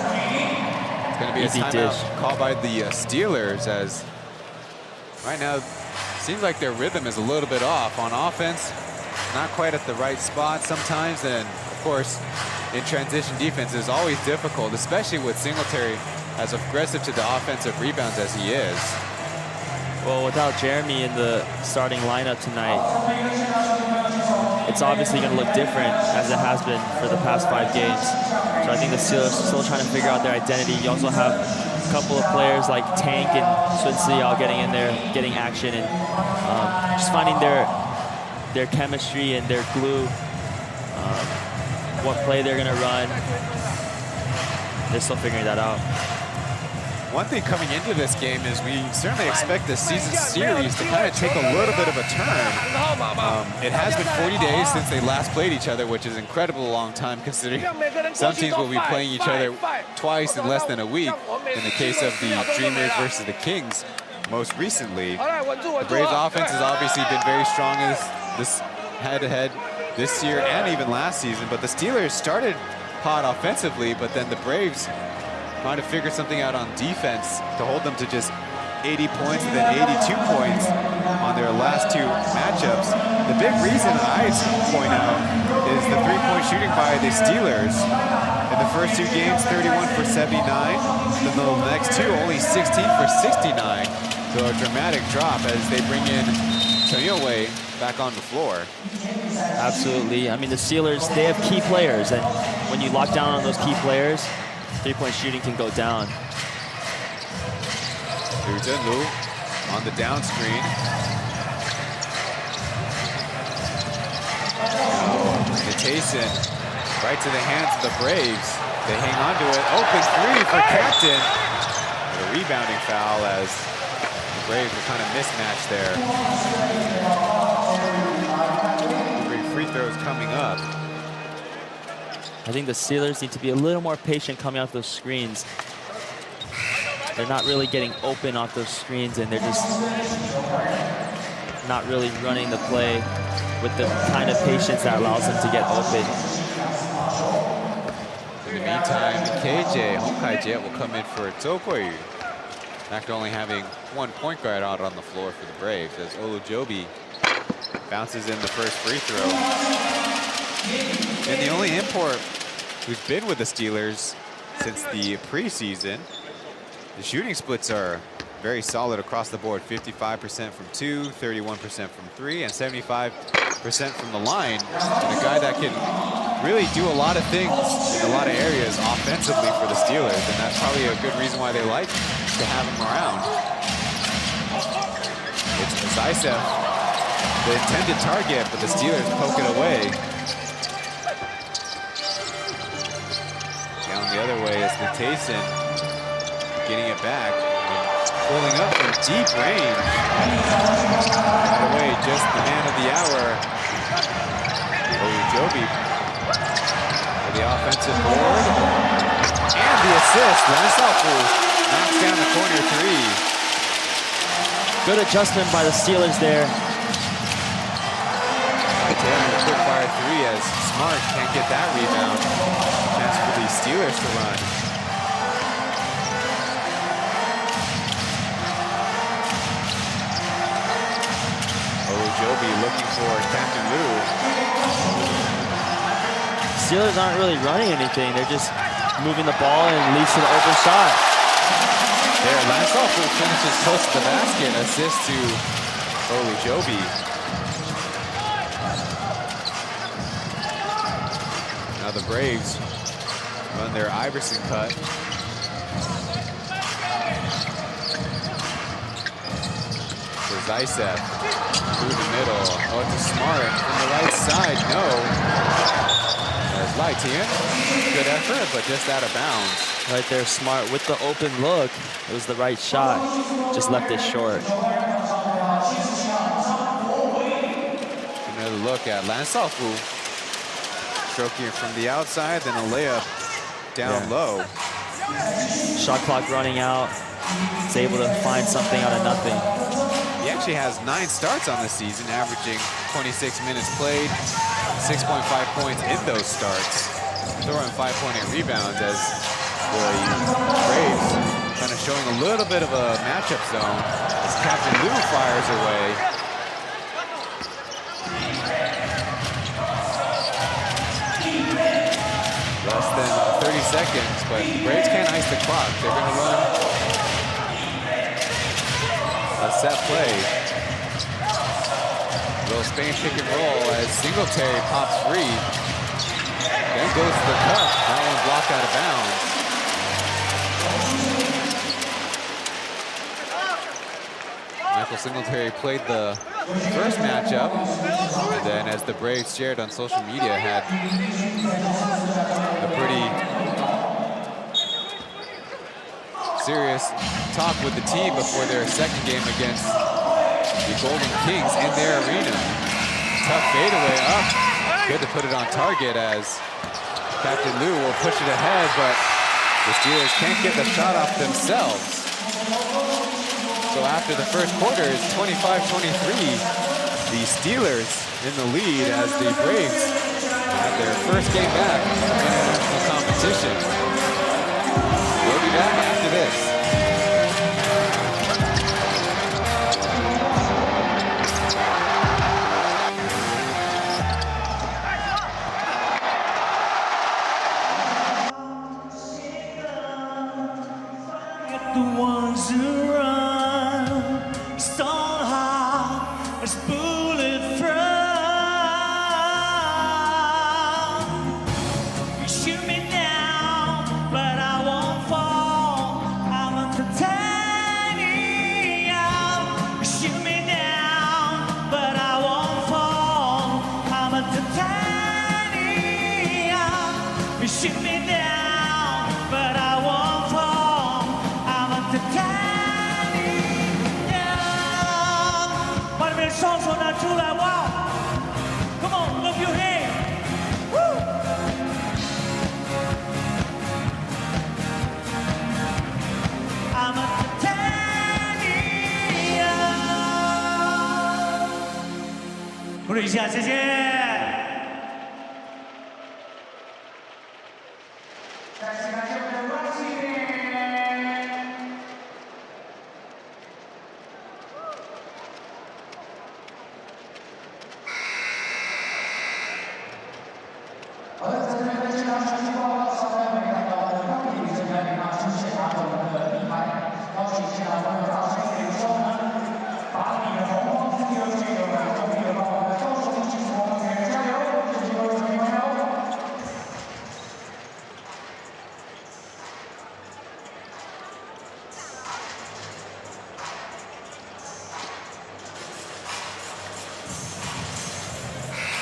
It's going to be Easy a timeout dish. called by the Steelers, as right now seems like their rhythm is a little bit off on offense. Not quite at the right spot sometimes, and of course in transition defense is always difficult, especially with Singletary as aggressive to the offensive rebounds as he is. Well, without Jeremy in the starting lineup tonight, it's obviously going to look different as it has been for the past 5 games. So I think the Steelers are still trying to figure out their identity. You also have a couple of players like Tank and Swinsley all getting in there, getting action, and just finding their chemistry and their glue. What play they're going to run. They're still figuring that out. One thing coming into this game is we certainly expect the season series to kind of take a little bit of a turn. It has been 40 days since they last played each other, which is an incredibly long time considering some teams will be playing each other twice in less than a week. In the case of the Dreamers versus the Kings most recently. The Braves offense has obviously been very strong in this head-to-head this year and even last season, but the Steelers started hot offensively, but then the Braves trying to figure something out on defense to hold them to just 80 points and then 82 points on their last 2 matchups. The big reason I point out is the 3-point shooting by the Steelers. In the first 2 games, 31 for 79. Then the next 2, only 16 for 69. So a dramatic drop as they bring in Toyoe back on the floor. Absolutely. I mean, the Steelers, they have key players, and when you lock down on those key players, 3-point shooting can go down. Lu on the down screen. Tayson right to the hands of the Braves. They hang on to it. Open 3 for Captain. A rebounding foul as the Braves were kind of mismatched there. 3 free throws coming up. I think the Steelers need to be a little more patient coming off those screens. They're not really getting open off those screens, and they're just not really running the play with the kind of patience that allows them to get open. In the meantime, KJ, Honkai Jet will come in for Zhou Guoyu, after only having 1 point guard out on the floor for the Braves, as Olujobi bounces in the first free throw. And the only import who's been with the Steelers since the preseason, the shooting splits are very solid across the board. 55% from 2, 31% from 3, and 75% from the line. And a guy that can really do a lot of things in a lot of areas offensively for the Steelers, and that's probably a good reason why they like to have him around. It's Zaitsev, the intended target, but the Steelers poke it away. Down the other way is the Tayson getting it back. And Pulling up from deep range. Right away, just the man of the hour. Ojobi for the offensive board. And the assist. Lansalfu knocks down the corner three. Good adjustment by the Steelers there. Taylor, a quick fire three as Smart can't get that rebound. Chance for the Steelers to run. Ojobi looking for Captain Lou. Steelers aren't really running anything. They're just moving the ball and leads to the open shot. There, Lansalfu finishes close to the basket. Assist to Ojobi. Now the Braves run their Iverson cut. For Zaitsev through the middle. Oh, it's Smart from the right side. No. There's Laitien. Good effort, but just out of bounds. Right there, Smart with the open look. It was the right shot. Just left it short. Another look at Lansalfu. Stroking it from the outside, then a layup down low. Shot clock running out. He's able to find something out of nothing. He actually has 9 starts on the season, averaging 26 minutes played, 6.5 points in those starts. Throwing 5.8 rebounds as the Braves kind of showing a little bit of a matchup zone as Captain Lou fires away. Less than 30 seconds, but the Braves can't ice the clock. They're going to run a set play. Little Spain pick and roll as Singletary pops free. Then goes to the cup. That one blocked out of bounds. Michael Singletary played the first matchup, and then as the Braves shared on social media, had a pretty serious talk with the team before their second game against the Golden Kings in their arena. Tough fadeaway up. Good to put it on target as Captain Lou will push it ahead, but the Steelers can't get the shot off themselves. So after the first quarter, it's 25-23. The Steelers in the lead as the Braves have their first game back in international competition. We'll be back after this. The ones who run so hard as bullet from. You shoot me down, but I won't fall. I'm a titanium. You shoot me down, but I won't fall. I'm a titanium. You shoot me down, but I won't fall. Come on, lift your hand. Woo! I'm a titanium. 鼓励一下，谢谢。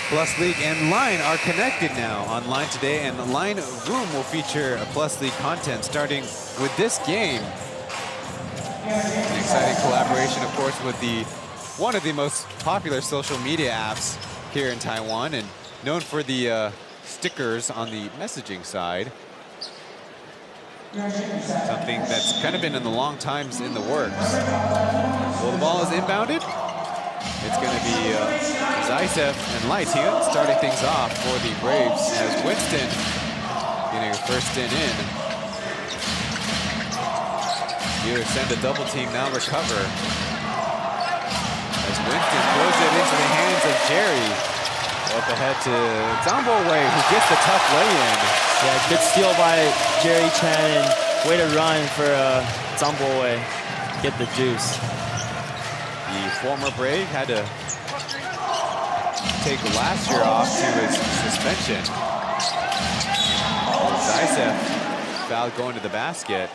Plus League and Line are connected now online today, and the Line Room will feature a Plus League content starting with this game. An exciting collaboration, of course, with one of the most popular social media apps here in Taiwan, and known for the stickers on the messaging side. Something that's kind of been in the long times in the works. Well, the ball is inbounded. It's going to be Zaitsev and Lai Ting starting things off for the Braves as Winston getting her first in. Either send a double team, now recover. As Winston throws it into the hands of Jerry. Up ahead to Zhangbo-Wei, who gets the tough lay-in. Yeah, good steal by Jerry Chen, and way to run for Zhangbo-Wei. Get the juice. The former Brave had to take last year off to his suspension. Zaitsev foul going to the basket.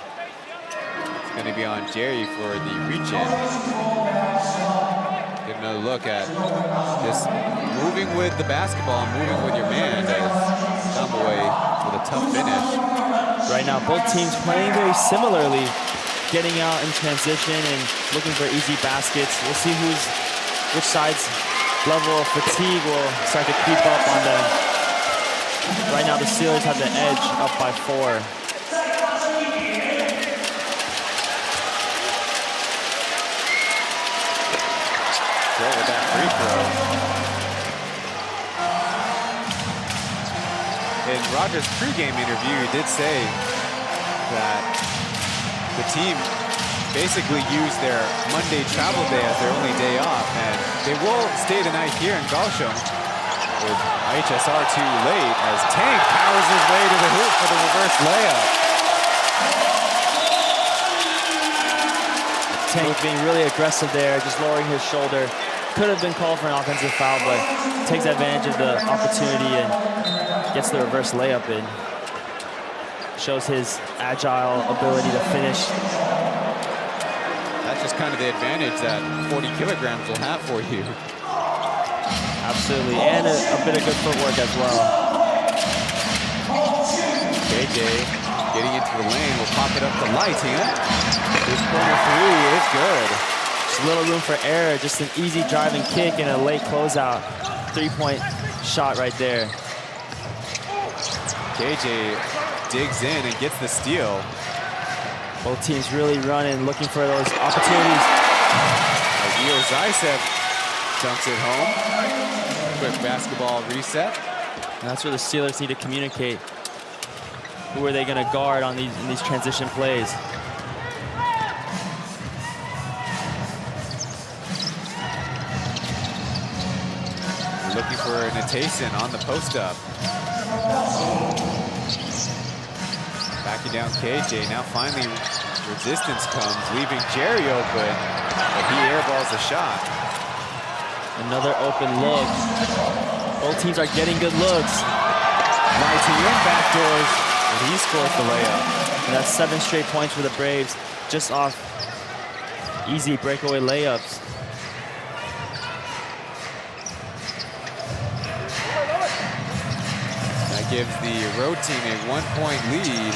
It's going to be on Jerry for the reach-in. Get another look at just moving with the basketball, moving with your man as Zhangbo-Wei with a tough finish. Right now, both teams playing very similarly, getting out in transition and looking for easy baskets. We'll see which side's level of fatigue will start to creep up on them. Right now, the Steelers have the edge, up by 4. With that free throw. In Roger's pregame interview, he did say that the team basically used their Monday travel day as their only day off, and they will stay the night here in Kaohsiung with IHSR too late as Tang powers his way to the hoop for the reverse layup. Tang being really aggressive there, just lowering his shoulder. Could have been called for an offensive foul, but takes advantage of the opportunity and gets the reverse layup in. Shows his agile ability to finish. That's just kind of the advantage that 40 kilograms will have for you. Absolutely, and a bit of good footwork as well. JJ getting into the lane, will pop it up to Lai Ting. His corner three is good. Just a little room for error, just an easy driving kick and a late closeout. 3-point shot right there. JJ digs in and gets the steal. Both teams really running, looking for those opportunities. Leo Zaitsev dunks it home. Quick basketball reset. And that's where the Steelers need to communicate. Who are they going to guard on in these transition plays? Looking for Natason on the post-up. Backing down KJ. Now finally resistance comes, leaving Jerry open, but he airballs a shot. Another open look. Both teams are getting good looks. Lai Ting backdoors, and he scores the layup. And that's 7 straight points for the Braves, just off easy breakaway layups. Gives the road team a 1-point lead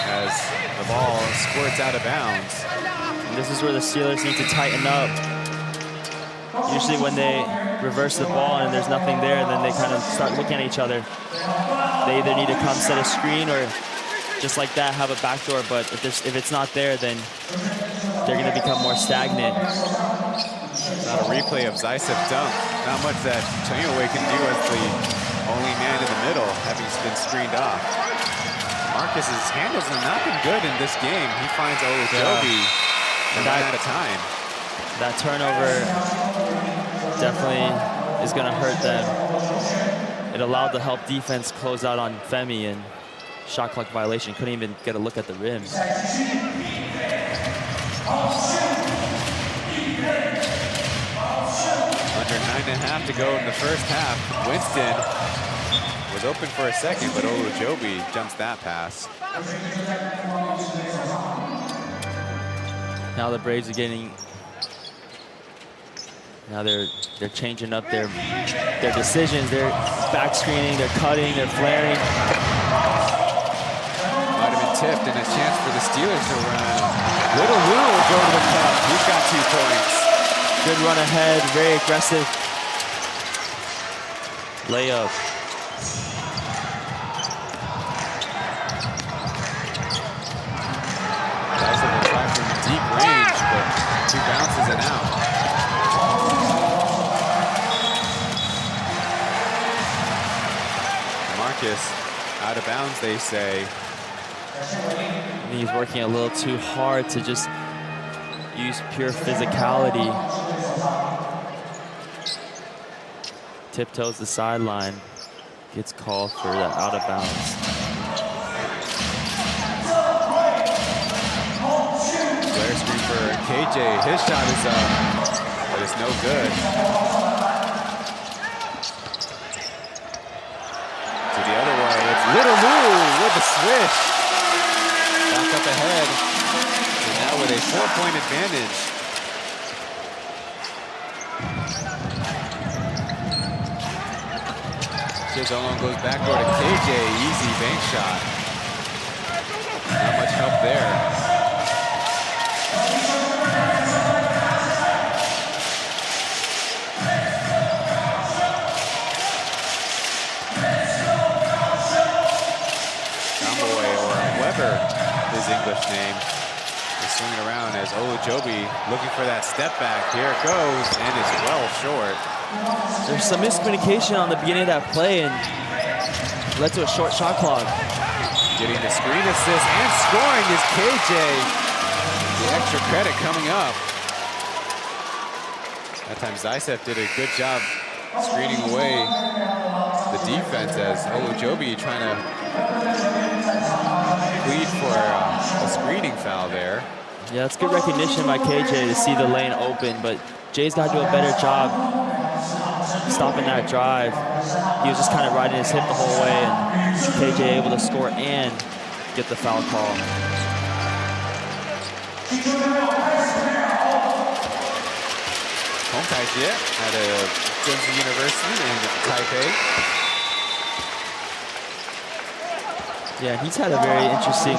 as the ball squirts out of bounds. And this is where the Steelers need to tighten up. Usually when they reverse the ball and there's nothing there, then they kind of start looking at each other. They either need to come set a screen or just like that have a backdoor, but if it's not there, then they're going to become more stagnant. Not a replay of Zaitsev's dunk. Not much that Chen can do as the only man in the middle, having been screened off. Marcus's handles have not been good in this game. He finds Olajobi and ran out of time. That turnover definitely is going to hurt them. It allowed the help defense close out on Femi, and shot clock violation. Couldn't even get a look at the rim. Under 9.5 to go in the first half. Winston was open for a second, but Olajobi jumps that pass. Now the Braves are getting. Now they're changing up their decisions. They're back screening, they're cutting, they're flaring. Might have been tipped and a chance for the Steelers to run. Little Lou will go to the cup. He's got 2 points. Good run ahead, very aggressive layup. Dyson will try from deep range, but 2 bounces and out. Marcus out of bounds, they say. And he's working a little too hard to just use pure physicality. Tiptoes the sideline, gets called for the out of bounds. Flare screen for KJ. His shot is up, but it's no good. To the other way, it's Little Lou with the switch. Back up ahead, and now with a 4-point advantage. Chizolong goes backdoor to KJ, easy bank shot. Not much help there. His English name is swinging around as Olujobi looking for that step back. Here it goes, and it's well short. There's some miscommunication on the beginning of that play and led to a short shot clock. Getting the screen assist and scoring is KJ. The extra credit coming up. That time Zaitsev did a good job screening away the defense as Olujobi trying to plead for a screening foul there. Yeah, it's good recognition by KJ to see the lane open, but Jay's got to do a better job stopping that drive. He was just kind of riding his hip the whole way, and KJ able to score and get the foul call. Hong Taijie at a Zhengzhou University in Taipei. Yeah, he's had a very interesting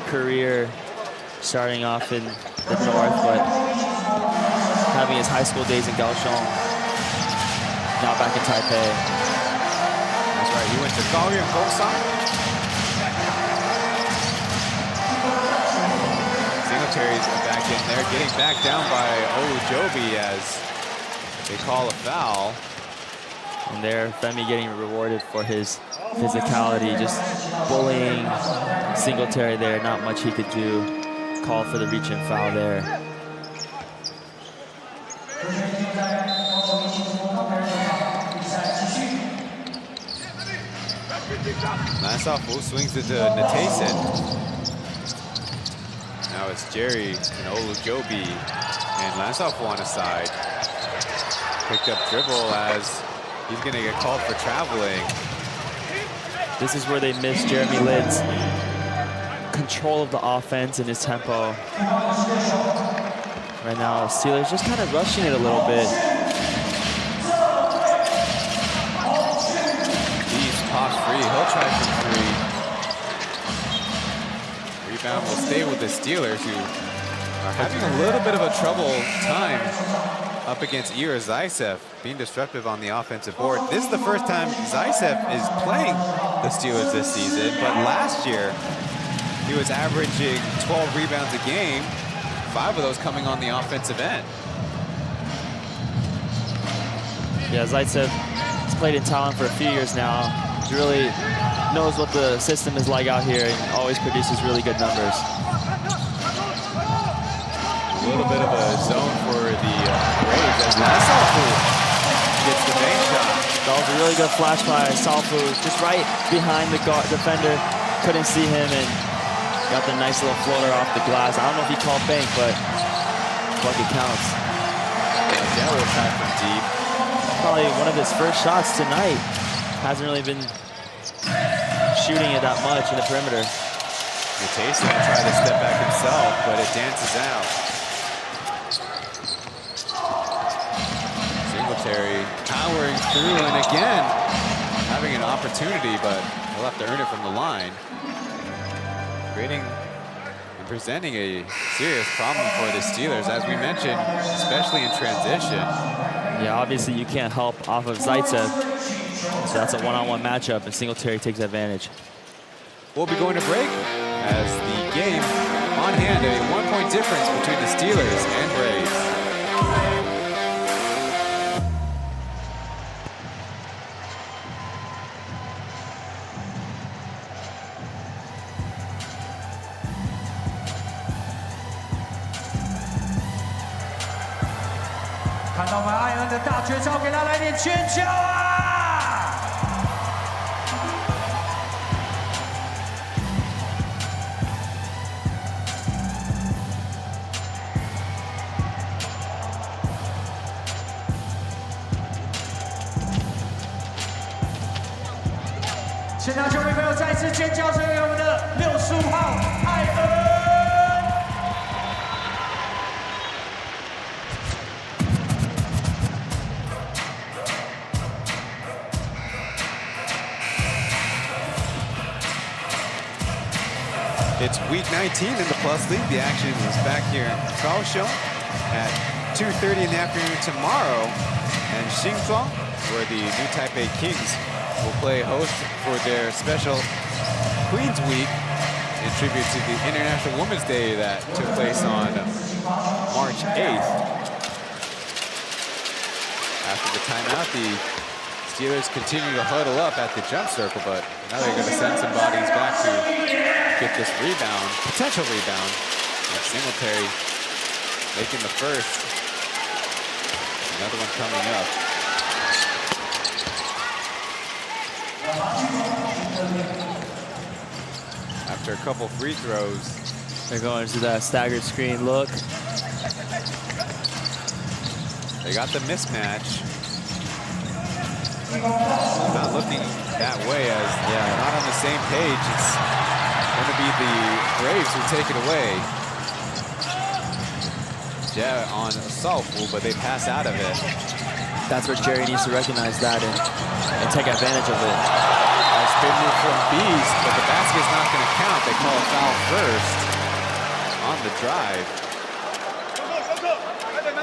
career starting off in the north, but having his high school days in Kaohsiung, now back in Taipei. That's right, he went to Kaohsiung. Singletary's back in there, getting back down by Olujobi as they call a foul. And there, Femi getting rewarded for his physicality, just bullying Singletary there. Not much he could do. Call for the reach-in foul there. Nice off full swings it to Natason. Now it's Jerry and Olujobi and Lansoff on his side. Picked up dribble as he's going to get called for traveling. This is where they miss Jeremy Lid's control of the offense and his tempo. Right now, Steelers just kind of rushing it a little bit. He's pops free. He'll try from 3. Rebound will stay with the Steelers, who are having a little bit of a trouble time up against Ira Zaitsev, being disruptive on the offensive board. This is the first time Zaitsev is playing the Steelers this season, but last year he was averaging 12 rebounds a game, 5 of those coming on the offensive end. Yeah, Zaitsev has played in Thailand for a few years now. He really knows what the system is like out here and always produces really good numbers. A little bit of a zone for the Braves as Salfu gets the bank shot. That was a really good flash by Salfu, just right behind the guard defender. Couldn't see him and got the nice little floater off the glass. I don't know if he called bank, but bucket counts. That will try from deep. Probably one of his first shots tonight. Hasn't really been shooting it that much in the perimeter. Natason will try to step back himself, but it dances out. Singletary powering through, and again, having an opportunity, but he'll have to earn it from the line. creating and presenting a serious problem for the Steelers, as we mentioned, especially in transition. Yeah, obviously you can't help off of Zaitsev. So that's a one-on-one matchup, and Singletary takes advantage. We'll be going to break as the game on hand, a 1-point difference between the Steelers and Braves.看到我们艾恩的大绝招，给他来点尖叫啊！现场球迷朋友再次尖叫声给我们的65号艾恩。It's week 19 in the Plus League. The action is back here in Kaohsiung at 2:30 in the afternoon tomorrow. And Xingzhuang, where the new Taipei Kings will play host for their special Queens Week in tribute to the International Women's Day that took place on March 8th. After the timeout, the Steelers continue to huddle up at the jump circle, but now they're going to send some bodies back to get this rebound, potential rebound. And Singletary making the first. Another one coming up. After a couple free throws. They're going to that staggered screen look. They got the mismatch. Not looking that way as, yeah, not on the same page. It's going to be the Braves who take it away. Yeah, on assault, but they pass out of it. That's where Jerry needs to recognize that and take advantage of it. A spin move from Beast, but the basket's not going to count. They call a foul first on the drive.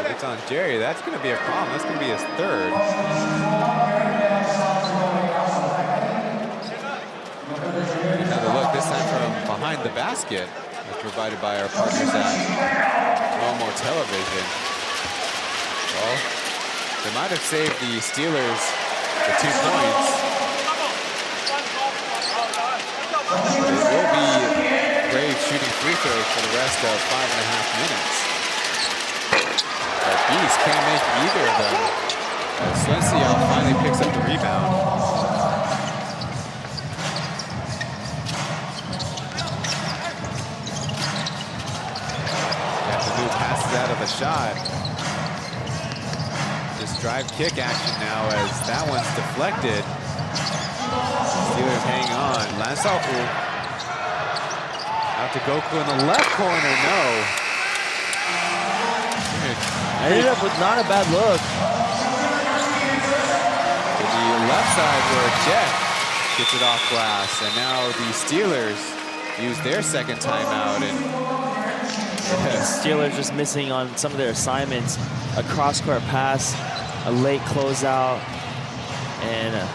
If it's on Jerry, that's going to be a problem. That's going to be his third. Another look, this time from behind the basket, as provided by our partners at Momo Television. Well, they might have saved the Steelers the 2 points. It will be Braves shooting free throws for the rest of 5.5 minutes. But Beast can't make either of them. Silencio finally picks up the rebound. Passes out of the shot. This drive kick action now as that one's deflected. Steelers hang on. Lansalfu out to Goku in the left corner. No. Ended up with not a bad look. To the left side where Jet gets it off glass. And now the Steelers use their second timeout. And the Steelers just missing on some of their assignments. A cross-court pass, a late closeout, and a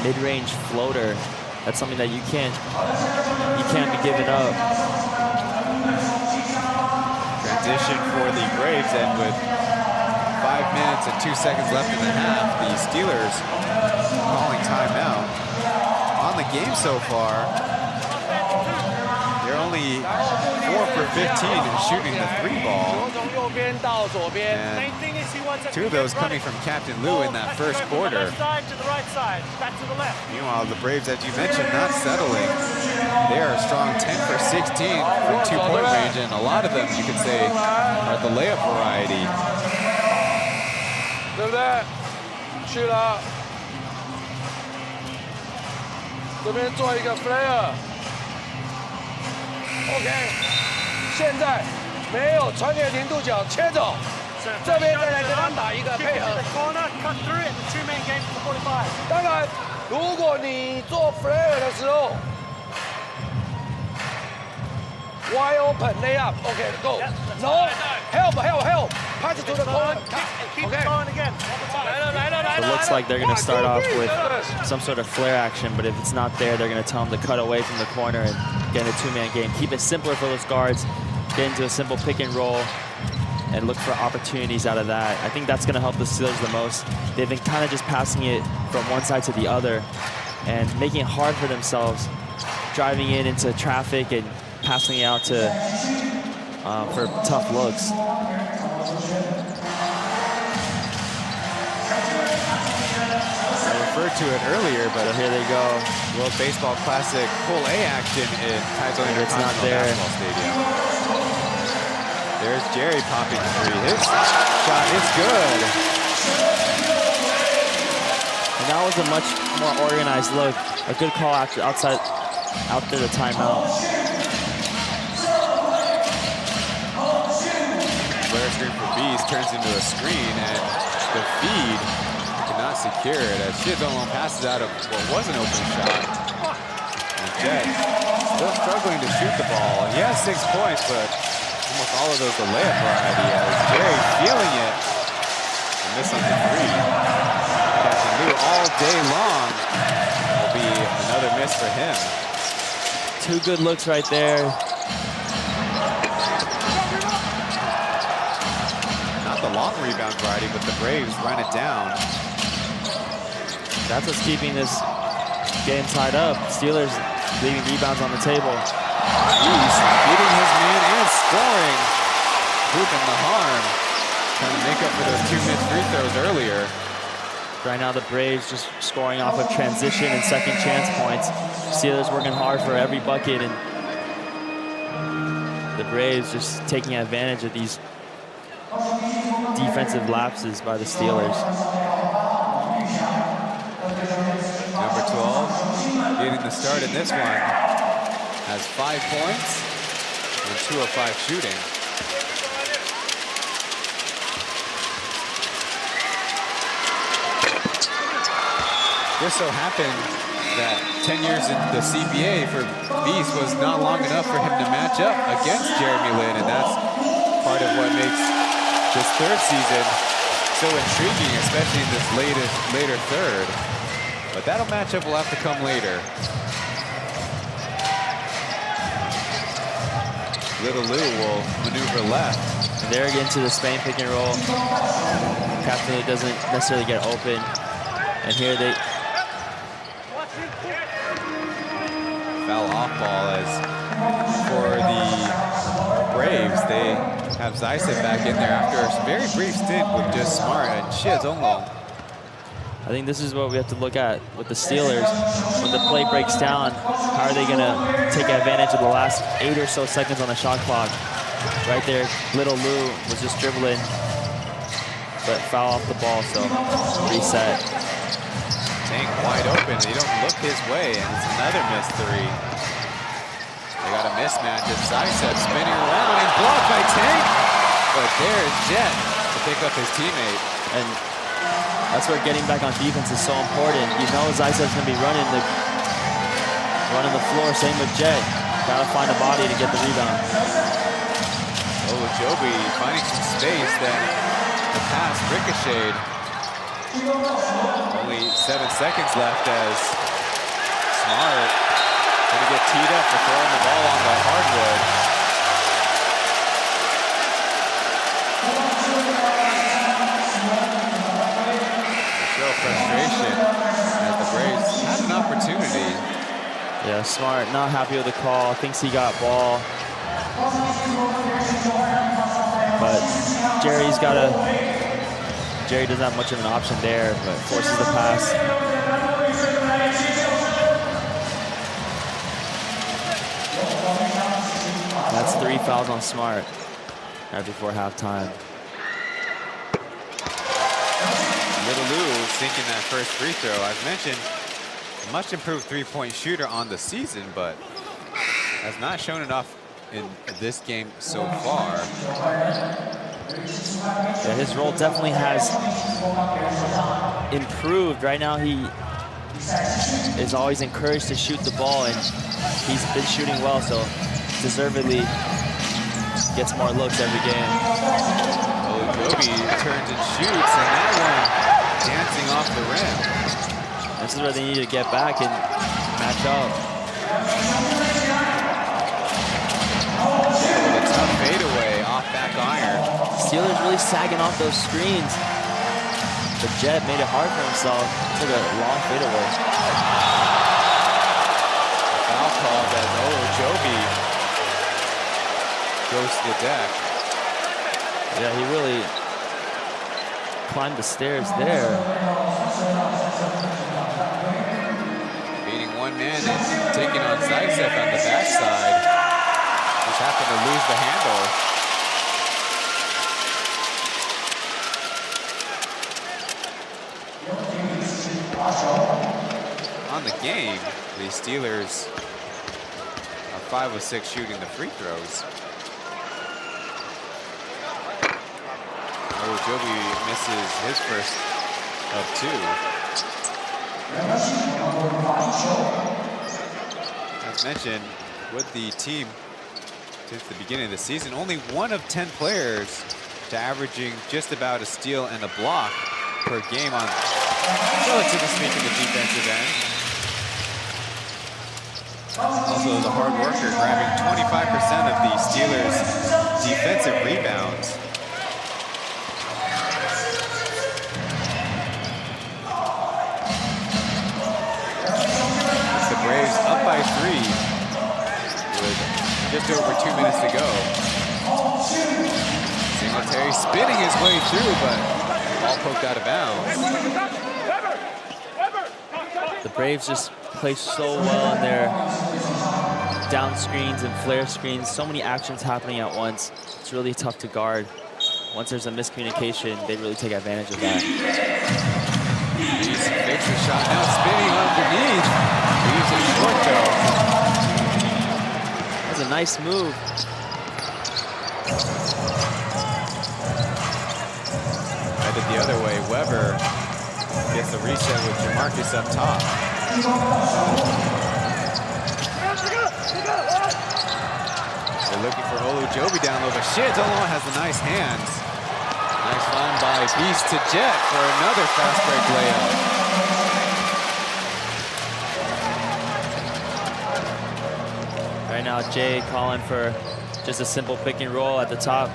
mid-range floater. That's something that you can't be giving up. Transition for the Braves, and with 5 minutes and 2 seconds left in the half, the Steelers calling timeout. On the game so far, they're only 4 for 15 in shooting the 3 ball. And 2 of those coming from Captain Liu in that first quarter. Meanwhile, the Braves, as you mentioned, not settling. They are a strong 10 for 16 from 2-point range, and a lot of them, you could say, are the layup variety. 对不对？去了，这边做一个 flare。OK， 现在没有穿越零度角切走，这边再来跟他打一个配合。当然，如果你做 flare 的时候， Wide open layup. Okay, go. No, help. Pass it to the corner. Okay. It looks like they're going to start off with some sort of flare action, but if it's not there, they're going to tell them to cut away from the corner and get in a two-man game. Keep it simpler for those guards. Get into a simple pick and roll and look for opportunities out of that. I think that's going to help the Steelers the most. They've been kind of just passing it from one side to the other and making it hard for themselves, driving it into traffic and passing it out to for tough looks. I referred to it earlier, but here they go. World Baseball Classic Pool A action in Taipei International Basketball Stadium. There's Jerry popping three. His shot is good. And that was a much more organized look. A good call after the timeout. Flare screen for Bees turns into a screen, and the feed cannot secure it as Shizong passes out of what was an open shot. And Jet still struggling to shoot the ball. He has 6 points, but almost all of those the layup variety as Jerry feeling it and miss on the three. Catching Liu all day long will be another miss for him. 2 good looks right there. Not the long rebound variety, but the Braves run it down. That's what's keeping this game tied up. Steelers leaving rebounds on the table. He's beating his man and scoring. Hooping the harm. Trying to make up for those 2 missed free throws earlier. Right now the Braves just scoring off of transition and second chance points. Steelers working hard for every bucket, and the Braves just taking advantage of these defensive lapses by the Steelers. Number 12 getting the start in this one. Has 5 points and 2 of 5 shooting. Just so happened that 10 years in the CBA for Beast was not long enough for him to match up against Jeremy Lin, and that's part of what makes this third season so intriguing, especially in this later third. But that'll match up will have to come later. Little Lou will maneuver left. And there again to the Spain pick and roll. Captain doesn't necessarily get open. And here they foul off ball as for the Braves, they have Zaitsev back in there after a very brief stint with just Smart and Shizong. I think this is what we have to look at with the Steelers. When the play breaks down, how are they going to take advantage of the last 8 or so seconds on the shot clock? Right there, Little Lou was just dribbling, but foul off the ball, so reset. Tank wide open, they don't look his way, and it's another missed three. They got a mismatch of Zaitsev spinning around and blocked by Tank, but there's Jet to pick up his teammate. And that's where getting back on defense is so important. You know Zaitsev's going to be running the floor. Same with Jet. Got to find a body to get the rebound. Joby finding some space, then the pass ricocheted. Only 7 seconds left as Smart going to get teed up for throwing the ball on the hardwood. Frustration as the Braves had an opportunity. Yeah, Smart not happy with the call. Thinks he got ball. But Jerry doesn't have much of an option there, but forces the pass. That's 3 fouls on Smart right before halftime. Little Lou sinking that first free throw. I've mentioned a much improved three-point shooter on the season, but has not shown enough in this game so far. Yeah, his role definitely has improved. Right now he is always encouraged to shoot the ball, and he's been shooting well, so it's deservedly gets more looks every game. Ojobi turns and shoots, and that one dancing off the rim. This is where they need to get back and match up. With a tough fadeaway off back iron. Steelers really sagging off those screens. But Jet made it hard for himself. Took a long fadeaway. Foul called as Ojobi goes to the deck. Yeah, he really climbed the stairs there. Beating one man and taking on Zaitsev on the backside. Just happened to lose the handle. On the game, the Steelers are 5 of 6 shooting the free throws. Ojobi misses his first of 2. As mentioned, with the team since the beginning of the season, only 1 of 10 players to averaging just about a steal and a block per game on, relatively speaking, the defensive end. Also is a hard worker, grabbing 25% of the Steelers' defensive rebounds. The Braves up by 3 with just over 2 minutes to go. Singletary spinning his way through, but all poked out of bounds. The Braves just play so well in their down screens and flare screens. So many actions happening at once. It's really tough to guard. Once there's a miscommunication, they really take advantage of that. Reese fakes the shot, now spinning underneath. Leaves it short though. That's a nice move. Headed the other way, Weber gets the reset with Jamarcus up top. They're looking for Ojobi down low, but Shedolon has the nice hands. Nice run by Beast to Jet for another fast break layup. Right now, Jay calling for just a simple pick and roll at the top.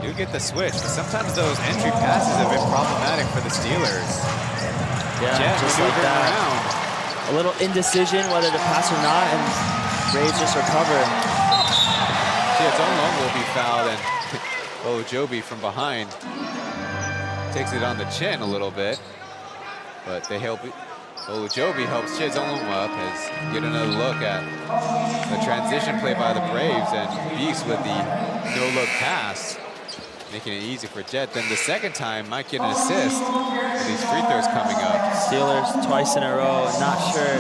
Do get the switch, but sometimes those entry passes have been problematic for the Steelers. Yeah, Jet just like maneuvering that. around. A little indecision whether to pass or not, and Braves just recover. Shedolon will be fouled, and Ojobi from behind takes it on the chin a little bit, but they help it. Ojobi helps Shedolon up as get another look at the transition play by the Braves, and Beast with the no-look pass, making it easy for Jet. Then the second time might get an assist with these free throws coming up. Steelers twice in a row, not sure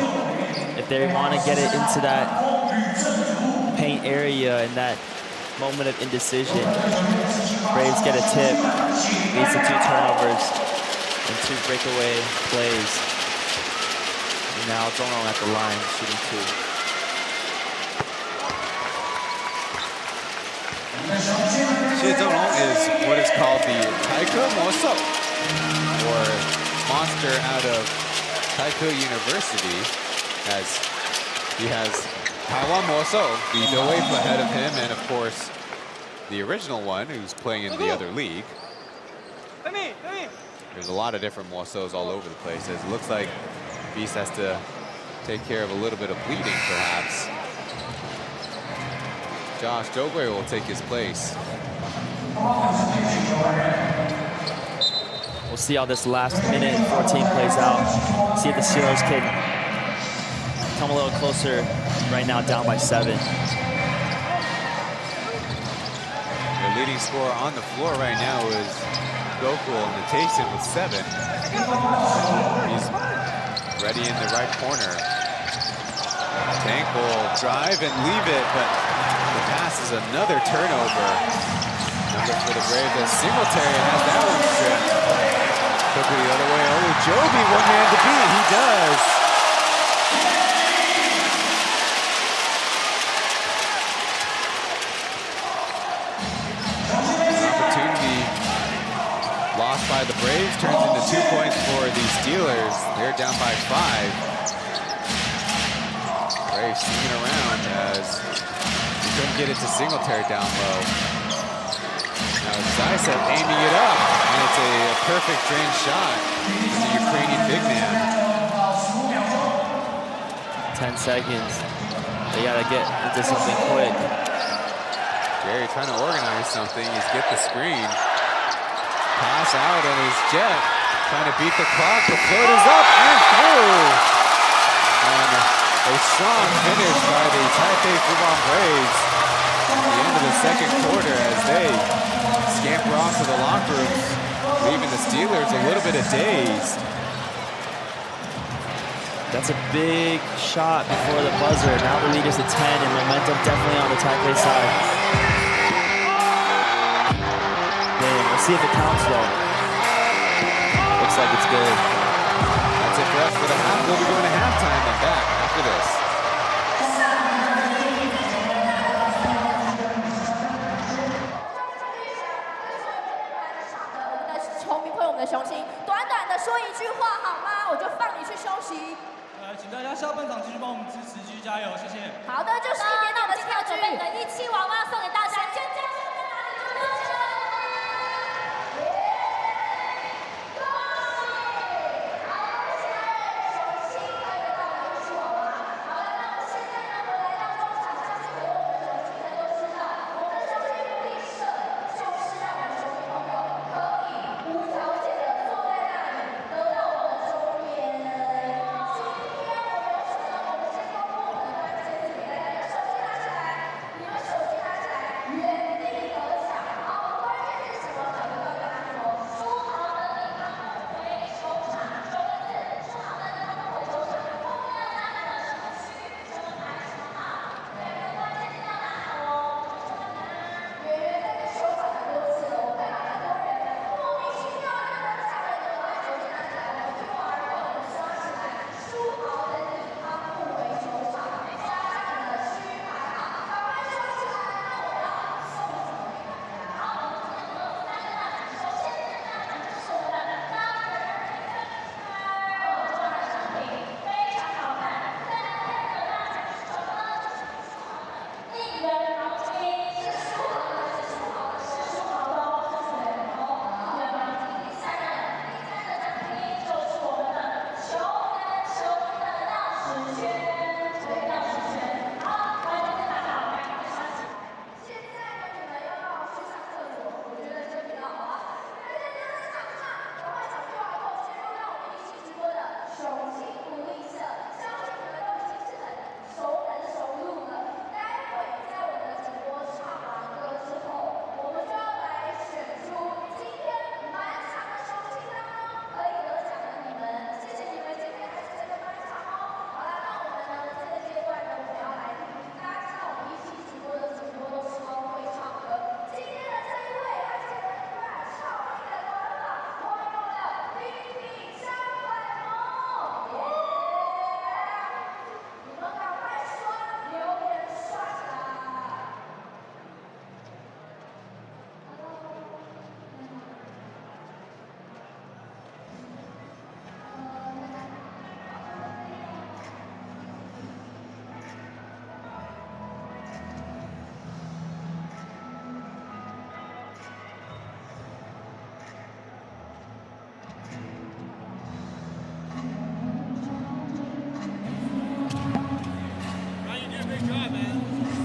if they want to get it into that paint area in that moment of indecision. Braves get a tip, leads to 2 turnovers and 2 breakaway plays. And now Zhongrong at the line, shooting 2. Shedolon is what is called the Taipei Moso, or monster out of Taipei University, as he has Taiwan Moso, the Doep ahead of him, and of course the original one who's playing in the other league. There's a lot of different Mosos all over the place, as it looks like Beast has to take care of a little bit of bleeding, perhaps. Josh Jogway will take his place. We'll see how this last minute and 14 plays out. See if the Steelers can come a little closer. Right now, down by 7. The leading scorer on the floor right now is Gokul Natason with 7. He's ready in the right corner. Tank will drive and leave it, but the pass is another turnover. Number for the Braves as Singletary has that one stripped. Quickly the other way. Ojobi, one man to beat. He does. Braves turns into 2 points for the Steelers. They're down by 5. Braves swinging around as he couldn't get it to Singletary down low. Now Zaitsev aiming it up, and it's a perfect drain shot from the Ukrainian big man. 10 seconds. They gotta get into something quick. Jerry trying to organize something. He's get the screen. Pass out on his jet. Trying to beat the clock. The float is up and through. And a strong finish by the Taipei Fubon Braves at the end of the second quarter as they scamper off to the locker rooms, leaving the Steelers a little bit of dazed. That's a big shot before the buzzer. Now the lead is at 10 and momentum definitely on the Taipei side. Man, we'll see if it counts though. Looks like it's good. That's it for us for the half. We'll be going to halftime and back after this. 请大家下半场继续帮我们支持，继续加油，谢谢。好的，就是一点点的今天要准备的一期娃娃送给大家，尖叫声在哪里就到这。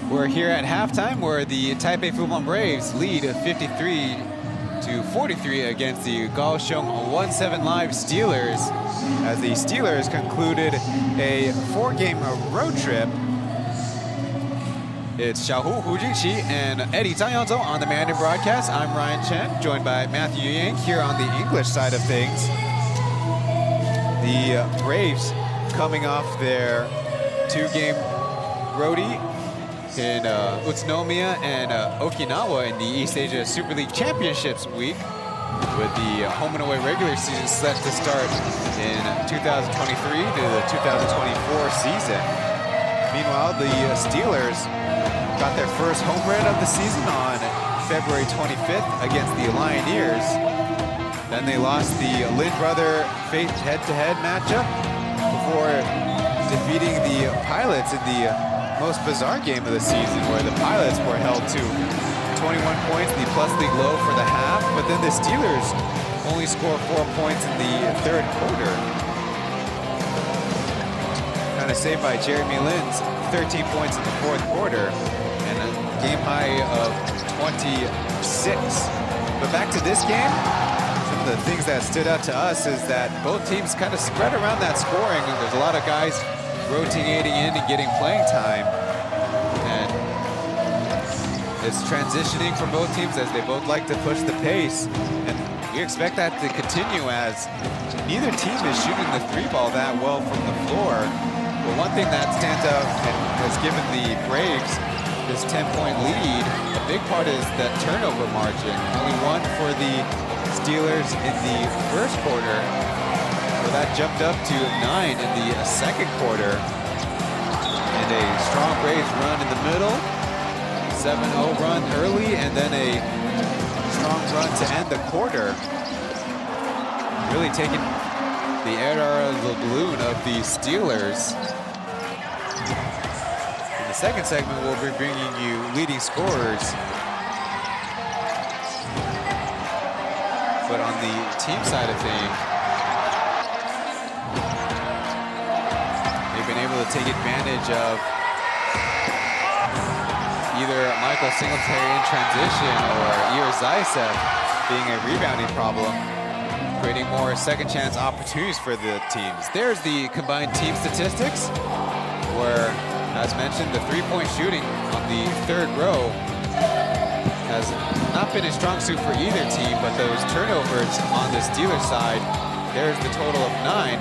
We're here at halftime where the Taipei Fubon Braves lead 53-43 against the Kaohsiung 1-7 Live Steelers as the Steelers concluded a 4-game road trip. It's Xiaohu, Hu Jingqi, and Eddie Zhang Yaozhou on the Mandarin broadcast. I'm Ryan Chen, joined by Matthew Yang here on the English side of things. The Braves coming off their 2-game roadie in Utsunomiya and Okinawa in the East Asia Super League Championships week, with the home and away regular season set to start in 2023 to the 2024 season. Meanwhile, the Steelers got their first home run of the season on February 25th against the Lioneers. Then they lost the Lin brother Faith head-to-head matchup before defeating the Pilots in the most bizarre game of the season, where the Pilots were held to 21 points, the plus league low for the half, but then the Steelers only score 4 points in the third quarter. Kind of saved by Jeremy Lin's 13 points in the fourth quarter and a game high of 26. But back to this game, some of the things that stood out to us is that both teams kind of spread around that scoring. There's a lot of guys rotating in and getting playing time. And it's transitioning from both teams as they both like to push the pace. And we expect that to continue as neither team is shooting the three ball that well from the floor. But one thing that stands out and has given the Braves this 10-point lead, a big part is that turnover margin. Only one for the Steelers in the first quarter. So that jumped up to 9 in the second quarter. And a strong Braves run in the middle. 7-0 run early, and then a strong run to end the quarter. Really taking the air out of the balloon of the Steelers. In the second segment, we'll be bringing you leading scorers. But on the team side of things, they've been able to take advantage of either Michael Singletary in transition or Ior Zaitsev being a rebounding problem, creating more second chance opportunities for the teams. There's the combined team statistics, where, as mentioned, the three-point shooting on the third row has not been a strong suit for either team, but those turnovers on the Steelers side, there's the total of 9.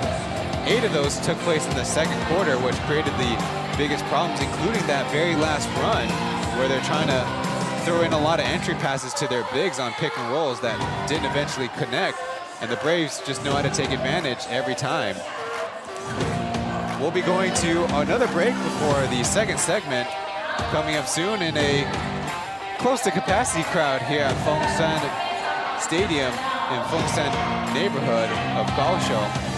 8 of those took place in the second quarter, which created the biggest problems, including that very last run, where they're trying to throw in a lot of entry passes to their bigs on pick and rolls that didn't eventually connect. And the Braves just know how to take advantage every time. We'll be going to another break before the second segment coming up soon in a close to capacity crowd here at Fengshan Stadium in Fengshan neighborhood of Kaohsiung.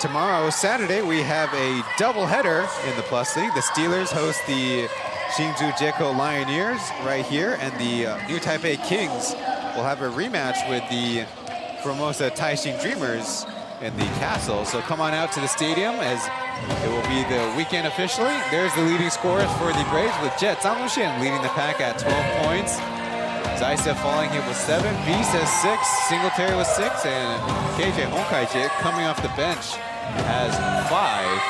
tomorrow, Saturday, we have a doubleheader in the Plus League. The Steelers host the Hsinchu Jeko Lioneers right here, and the New Taipei Kings will have a rematch with the Formosa Taixing Dreamers in the Castle. So come on out to the stadium as it will be the weekend officially. There's the leading scorers for the Braves with Jet Zhang Luxian leading the pack at 12 points. Zaisa falling in with 7, Beast has 6, Singletary with 6, and KJ Honkaijie coming off the bench has 5.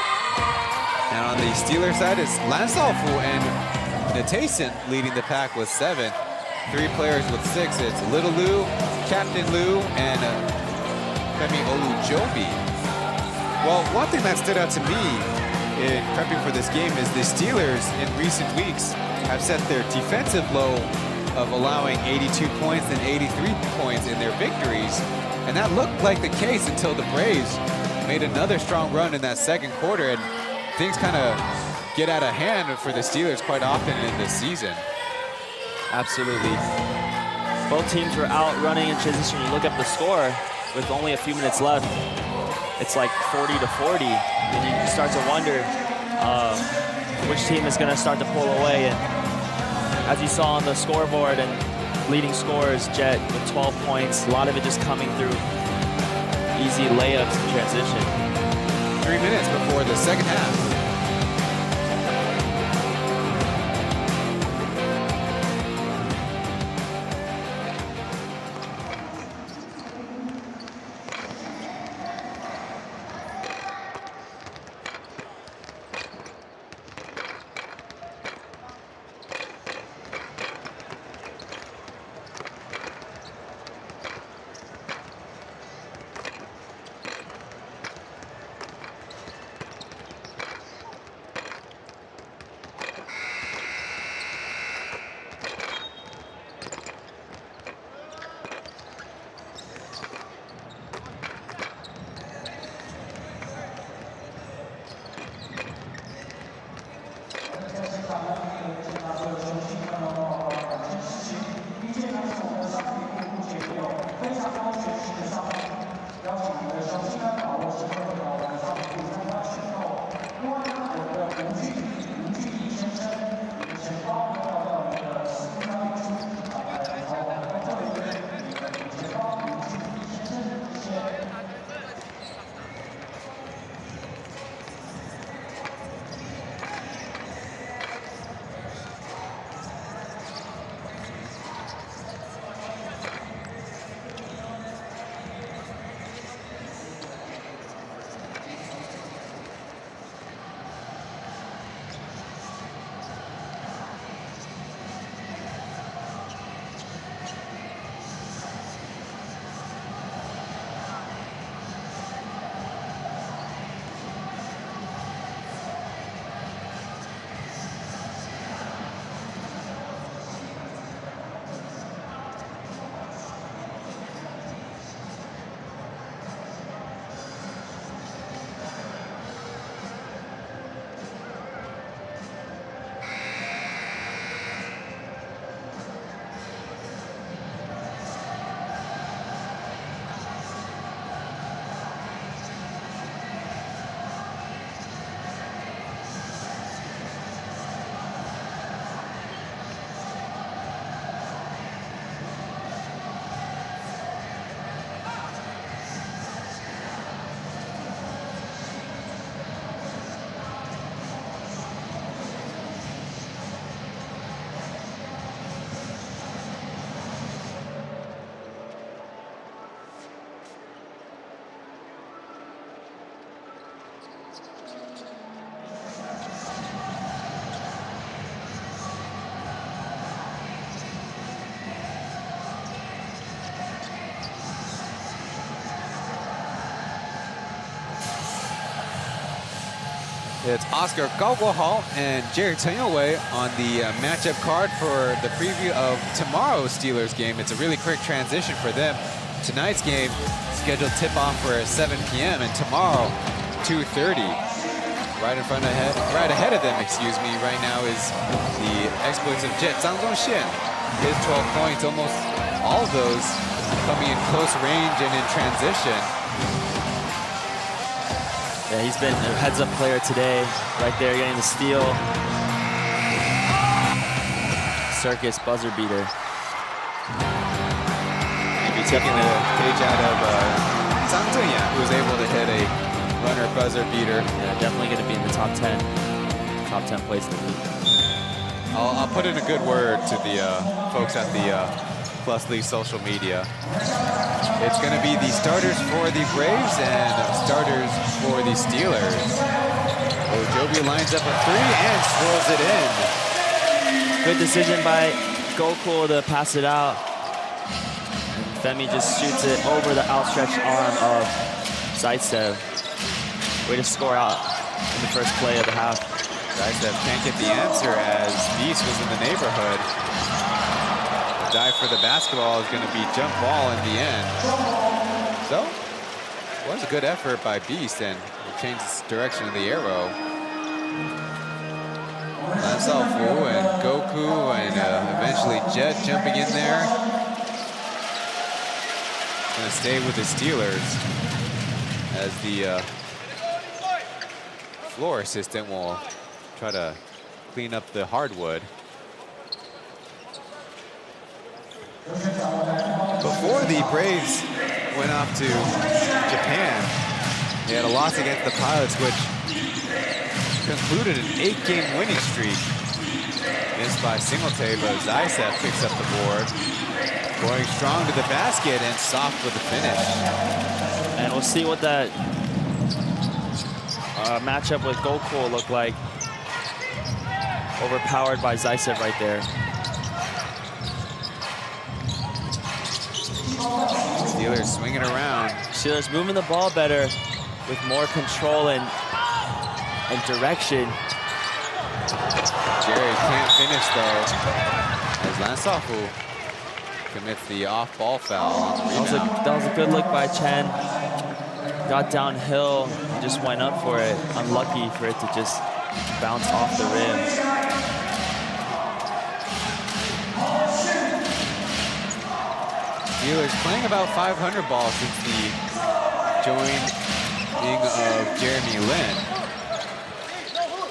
And on the Steelers side, it's Lan Shaofu and Natason leading the pack with 7. 3 players with 6. It's Little Lu, Captain Lu, and Femi Olujobi. Well, one thing that stood out to me in prepping for this game is the Steelers in recent weeks have set their defensive low of allowing 82 points and 83 points in their victories. And that looked like the case until the Braves made another strong run in that second quarter, and things kind of get out of hand for the Steelers quite often in this season. Absolutely. Both teams were out running in transition. You look up the score with only a few minutes left. It's like 40 to 40, and you start to wonder which team is going to start to pull away. And as you saw on the scoreboard, and leading scorers, Jet with 12 points, a lot of it just coming through easy layups in transition. 3 minutes before the second half. It's Oscar Gao Guohao and Jerry Chen Youwei on the matchup card for the preview of tomorrow's Steelers game. It's a really quick transition for them. Tonight's game scheduled tip-off for 7 p.m. and tomorrow 2:30. Right ahead of them, excuse me, right now is the exploits of Jet Zhang Luxian. His 12 points, almost all of those coming in close range and in transition. Yeah, he's been a heads-up player today. Right there, getting the steal. Circus buzzer beater. Maybe taking the page out of Zhang Zhenyan, who was able to hit a runner buzzer beater. Yeah, definitely going to be in the top 10 plays in the league. I'll put in a good word to the folks at the Plus League social media. It's going to be the starters for the Braves and starters for the Steelers. Ojobi lines up a 3 and swirls it in. Good decision by Goku to pass it out. And Femi just shoots it over the outstretched arm of Zaitsev. Way to score out in the first play of the half. Zaitsev can't get the answer as Beast was in the neighborhood. The dive for the basketball is going to be jump ball in the end. So, it was a good effort by Beast and it changed the direction of the arrow. Lansalfu and Goku and eventually Jet jumping in there. Going to stay with the Steelers as the floor assistant will try to clean up the hardwood. Before the Braves went off to Japan, they had a loss against the Pilots, which concluded an 8-game winning streak. Missed by Singletary, but Zaitsev picks up the board. Going strong to the basket and soft with the finish. And we'll see what that matchup with Goku will look like. Overpowered by Zaitsev right there. Steelers swinging around. Steelers moving the ball better with more control and direction. Jerry can't finish though, as Lansalfu commits the off-ball foul on the rebound. That was a good look by Chen. Got downhill, just went up for it. Unlucky for it to just bounce off the rim. Steelers playing about 500 ball since the joining of Jeremy Lin,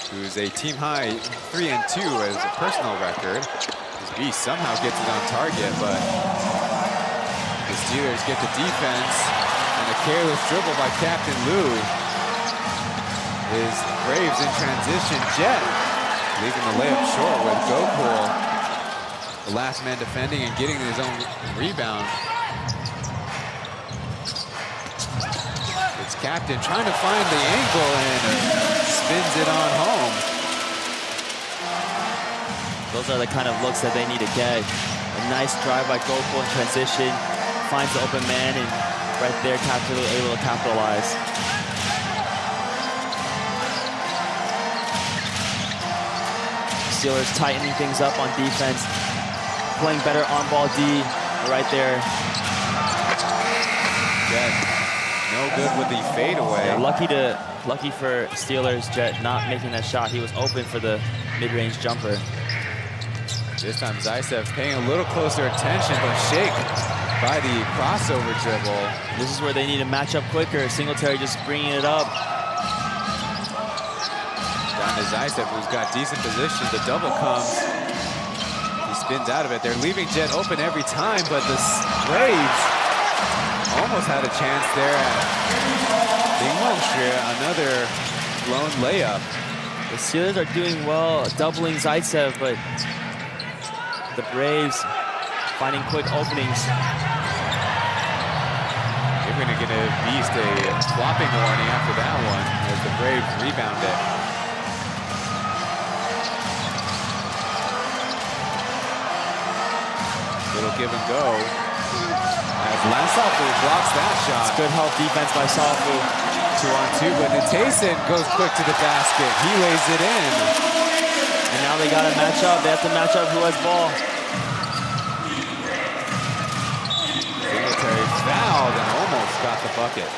who's a team-high 3-2 as a personal record. His Beast somehow gets it on target, but the Steelers get the defense and a careless dribble by Captain Lou. His Braves in transition. Jet leaving the layup short with Goku, the last man defending and getting his own rebound. It's Captain trying to find the angle and spins it on home. Those are the kind of looks that they need to get. A nice drive by Goku in transition, finds the open man, and right there, able to capitalize. Steelers tightening things up on defense, playing better on-ball D right there. Jet, no good with the fadeaway. Yeah, lucky for Steelers, Jet not making that shot. He was open for the mid-range jumper. This time Zaitsev paying a little closer attention, but shake by the crossover dribble. This is where they need to match up quicker. Singletary just bringing it up. Down to Zaitsev, who's got decent position. The double comes. He spins out of it. They're leaving Jet open every time, but the Braves almost had a chance there at another blown layup. The Steelers are doing well, doubling Zaitsev, but the Braves finding quick openings. They're going to get a Beast a flopping warning after that one as the Braves rebound it. Little give and go as Lansalfu blocks that shot. It's good help defense by Salfu. 2-on-2, but Natason goes quick to the basket. He lays it in. And now they got to match up. They have to match up who has ball. Singletary fouled and almost got the bucket.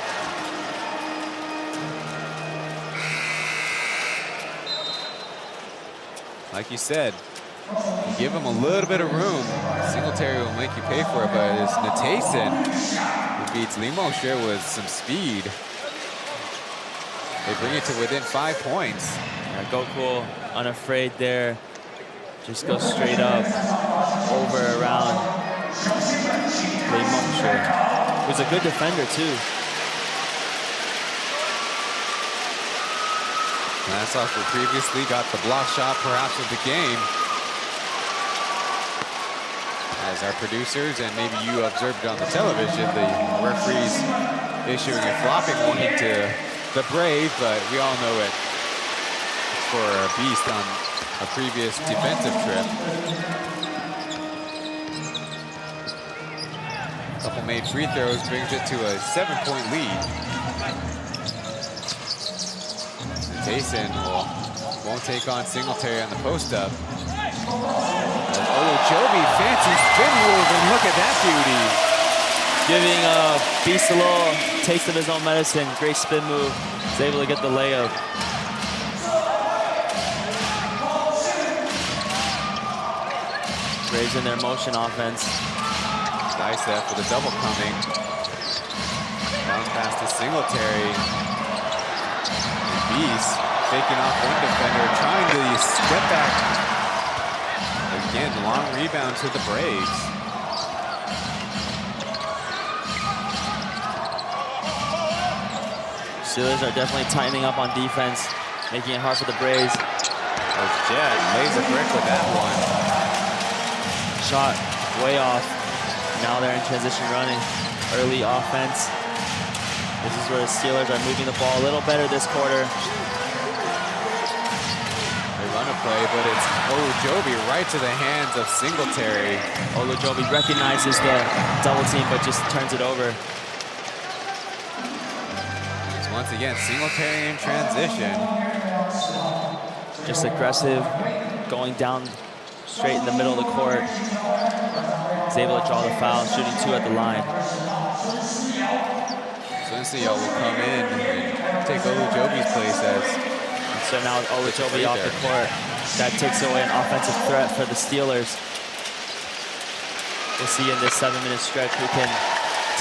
Like you said, you give him a little bit of room, Singletary will make you pay for it, but it's Natason who beats Limon Share with some speed. They bring it to within 5 points. Yeah, Goku unafraid there. Just go straight up, over, around. Who's a good defender too. Nassau, who previously got the block shot perhaps of the game. As our producers, and maybe you observed it on the television, the referees issuing a flopping warning to the Brave, but we all know it for a beast on a previous defensive trip. Couple made free throws brings it to a 7-point lead. Jason won't take on Singletary on the post-up. Joby, fancy spin move, and look at that beauty. Giving Beast a little taste of his own medicine. Great spin move. He's able to get the layup. Braves in their motion offense. Dicep for the double coming. Down pass to Singletary. And Beast faking off one defender, trying to step back. Again, long rebound to the Braves. Steelers are definitely tightening up on defense, making it hard for the Braves. As Jet lays a brick with that one. Shot way off. Now they're in transition running. Early offense. This is where the Steelers are moving the ball a little better this quarter. Run a play, but it's Olujobi right to the hands of Singletary. Olujobi recognizes the double team, but just turns it over. It's once again, Singletary in transition. Just aggressive, going down straight in the middle of the court. He's able to draw the foul, shooting 2 at the line. Sensio will come in and take Olujobi's place as so now Olujobi off the court. That takes away an offensive threat for the Steelers. We'll see in this 7-minute stretch who can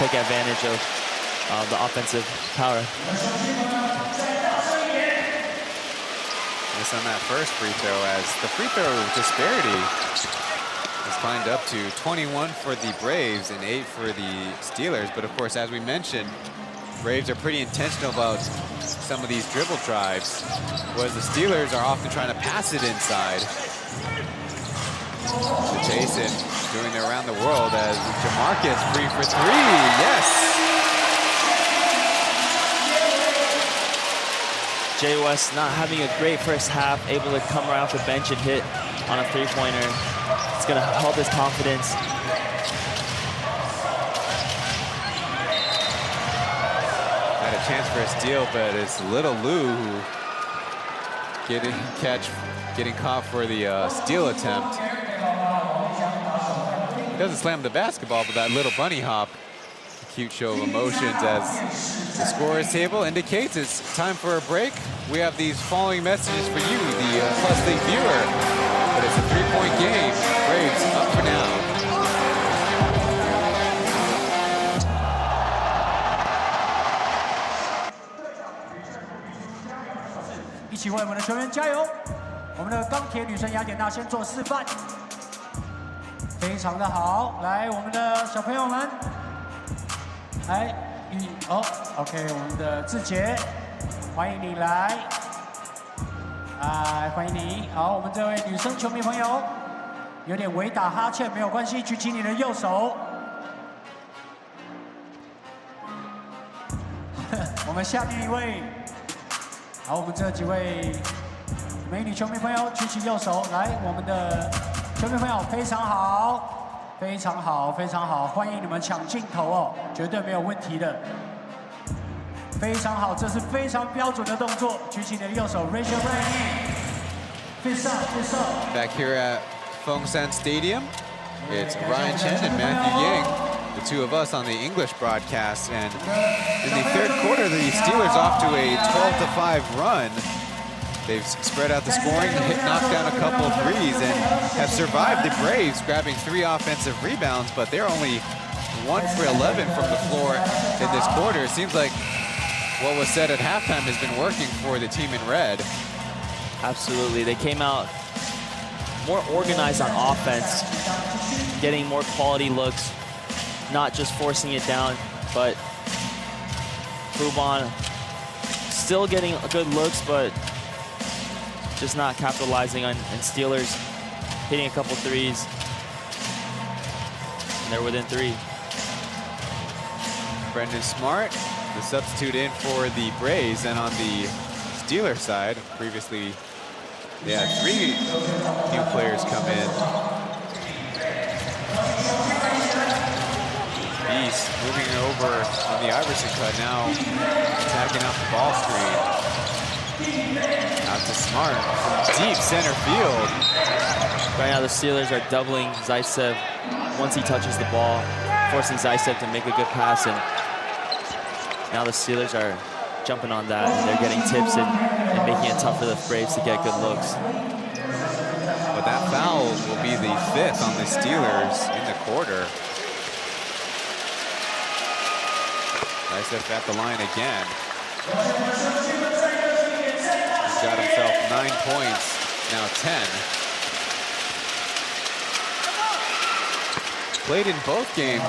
take advantage of the offensive power. Miss on that first free throw as the free throw disparity has climbed up to 21 for the Braves and 8 for the Steelers. But of course, as we mentioned, Braves are pretty intentional about some of these dribble drives, whereas the Steelers are often trying to pass it inside. So Jason doing it around the world as Jamarcus free for 3. Yes! Jay West not having a great first half, able to come right off the bench and hit on a 3-pointer. It's going to help his confidence. Had a chance for a steal, but it's Little Lou who getting caught for the steal attempt. He doesn't slam the basketball, but that little bunny hop. Cute show of emotions as the scorer's table indicates it's time for a break. We have these following messages for you, the Plus League viewer. But it's a 3-point game. Braves up for now. 一起为我们的球员加油！我们的钢铁女神雅典娜先做示范，非常的好。来，我们的小朋友们。 来，OK， 我们的志杰，欢迎你来，欢迎你。好，我们这位女生球迷朋友，有点微打哈欠，没有关系，举起你的右手。我们下面一位，好，我们这几位美女球迷朋友举起右手，来，我们的球迷朋友非常好。 非常好，非常好，欢迎你们抢镜头哦，绝对没有问题的。非常好，这是非常标准的动作，举起你的右手 ，raise your right hand， fist up， fist up。 Back here at Fengsan Stadium, it's Ryan Chen and Matthew Yang, the two of us on the English broadcast. And in the third quarter, the Steelers off to a 12-5 run. They've spread out the scoring, knocked down a couple of threes, and have survived the Braves, grabbing 3 offensive rebounds, but they're only 1 for 11 from the floor in this quarter. It seems like what was said at halftime has been working for the team in red. Absolutely. They came out more organized on offense, getting more quality looks, not just forcing it down, but Fubon still getting good looks, but just not capitalizing on, and Steelers hitting a couple threes. And they're within 3. Brendan Smart, the substitute in for the Braves, and on the Steelers side, previously they had 3 new players come in. Beast moving over on the Iverson cut, now attacking off the ball screen. Out to Smart from deep center field. Right now the Steelers are doubling Zaisev once he touches the ball, forcing Zaisev to make a good pass, and now the Steelers are jumping on that, and they're getting tips and making it tough for the Braves to get good looks. But that foul will be the 5th on the Steelers in the quarter. Zaisev at the line again. He's got himself 9 points, now 10. Played in both games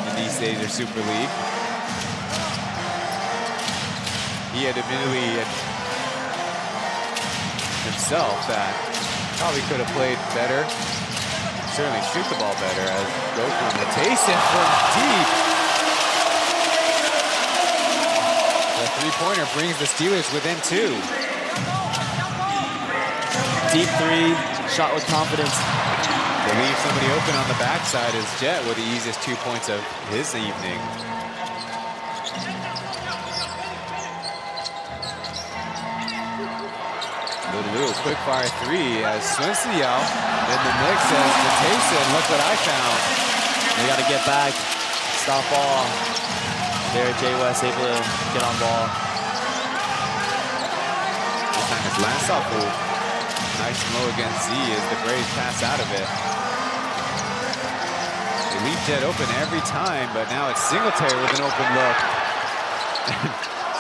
in the East Asia Super League. He had admittedly himself that probably could have played better. Certainly shoot the ball better as Goku Matayson from deep. The three-pointer brings the Steelers within 2. Deep 3, shot with confidence. They leave somebody open on the backside as Jet with the easiest 2 points of his evening. Little quick fire 3 as Swenson in the mix as Matayson, look what I found. They got to get back, stop ball. There, Jay West able to get on ball. This time it's Lansapu. Nice low against Z as the Braves pass out of it. They leave Jet open every time, but now it's Singletary with an open look.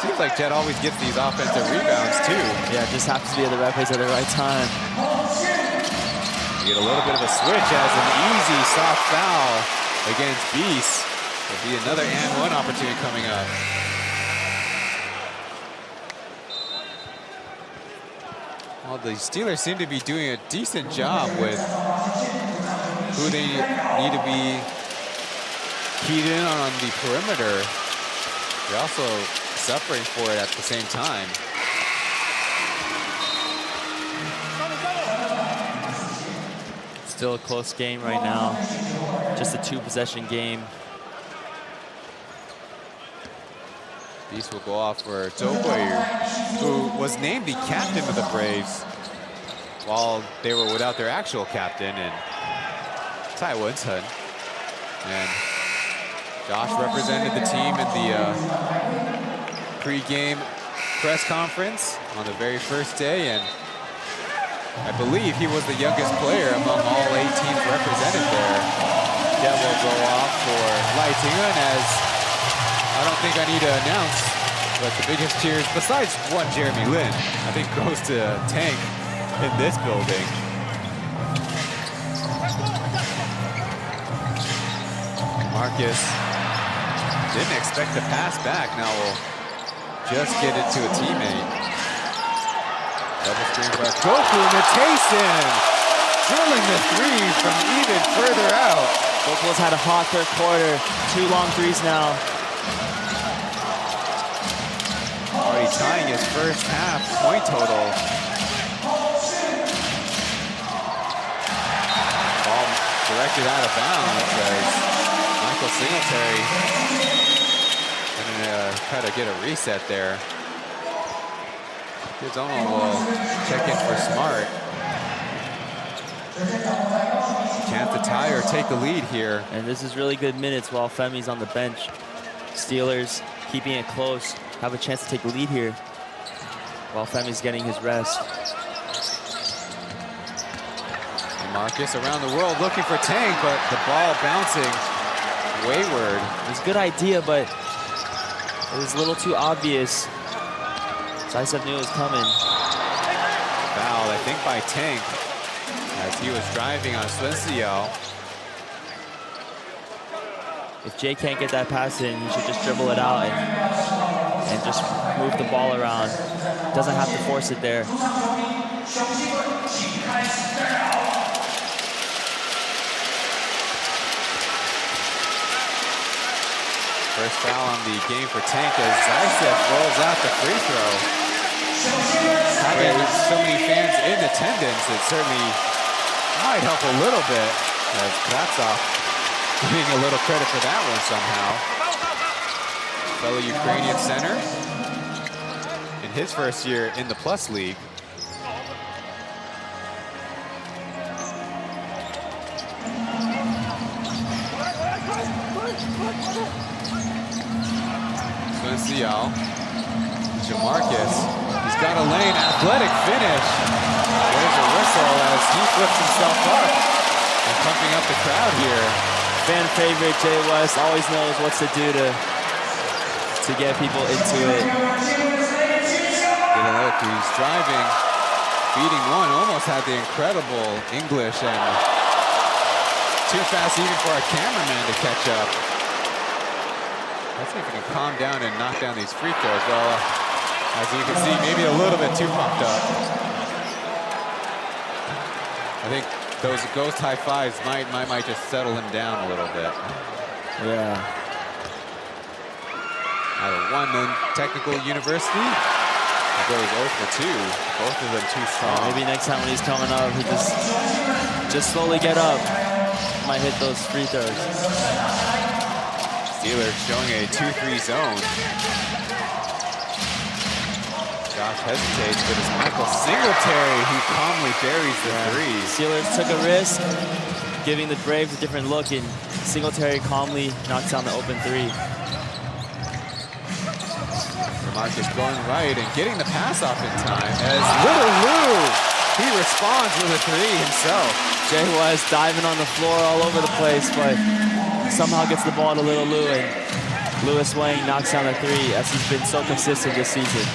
Seems like Jet always gets these offensive rebounds too. Yeah, just happens to be at the right place at the right time. You get a little bit of a switch as an easy soft foul against Beast. There'll be another and 1 opportunity coming up. Well, the Steelers seem to be doing a decent job with who they need to be keyed in on the perimeter. They're also suffering for it at the same time. Still a close game right now. Just a 2-possession game. Beast will go off for Zhou, who was named the captain of the Braves while they were without their actual captain, and Tai Wen-Chen. And Josh represented the team in the pre-game press conference on the very first day, and I believe he was the youngest player among all 8 teams represented there. That will go off for Lai Tingyun, as I don't think I need to announce, but the biggest cheers, besides one Jeremy Lin, I think goes to Tank in this building. Marcus didn't expect the pass back. Now will just get it to a teammate. Double screen for Goku Matayson, drilling the 3 from even further out. Goku's had a hot 3rd quarter. 2 long 3s now. Already tying his first half point total. Ball directed out of bounds as Michael Singletary gonna try to get a reset there. Kizono will check in for Smart. Chance to tie or take the lead here. And this is really good minutes while Femi's on the bench. Steelers keeping it close, have a chance to take the lead here while Femi's getting his rest. Marcus around the world looking for Tank, but the ball bouncing wayward. It was a good idea, but it was a little too obvious. Decisive knew it was coming. Foul, I think, by Tank as he was driving on Sun Siyao. If Jay can't get that pass in, he should just dribble it out and just move the ball around. Doesn't have to force it there. First foul on the game for Tank as Zysef rolls out the free throw. Having so many fans in attendance, it certainly might help a little bit as Kratsov getting a little credit for that one somehow. Fellow Ukrainian center in his first year in the Plus League. Sun Siyao, Jamarcus, he's got a lane, athletic finish. There's a whistle as he flips himself up and pumping up the crowd here. Fan favorite Jay West always knows what to do to get people into it. Get a look, he's driving, beating one, almost had the incredible English and too fast even for our cameraman to catch up. Let's see if we can calm down and knock down these free throws. Well, as you can see, maybe a little bit too pumped up. I think those ghost high fives might just settle him down a little bit. Yeah. Out of one technical university, he goes 0 for 2. Both of them too strong. Maybe next time when he's coming up, he just slowly get up. Might hit those free throws. Steelers showing a 2-3 zone. Josh hesitates, but it's Michael Singletary who calmly buries the three. Steelers took a risk, giving the Braves a different look, and Singletary calmly knocks down the open three. Marcus going right and getting the pass off in time as Little Lou, he responds with a three himself. Jay West diving on the floor all over the place, but somehow gets the ball to Little Lou, and Lewis Wang knocks down the three as he's been so consistent this season.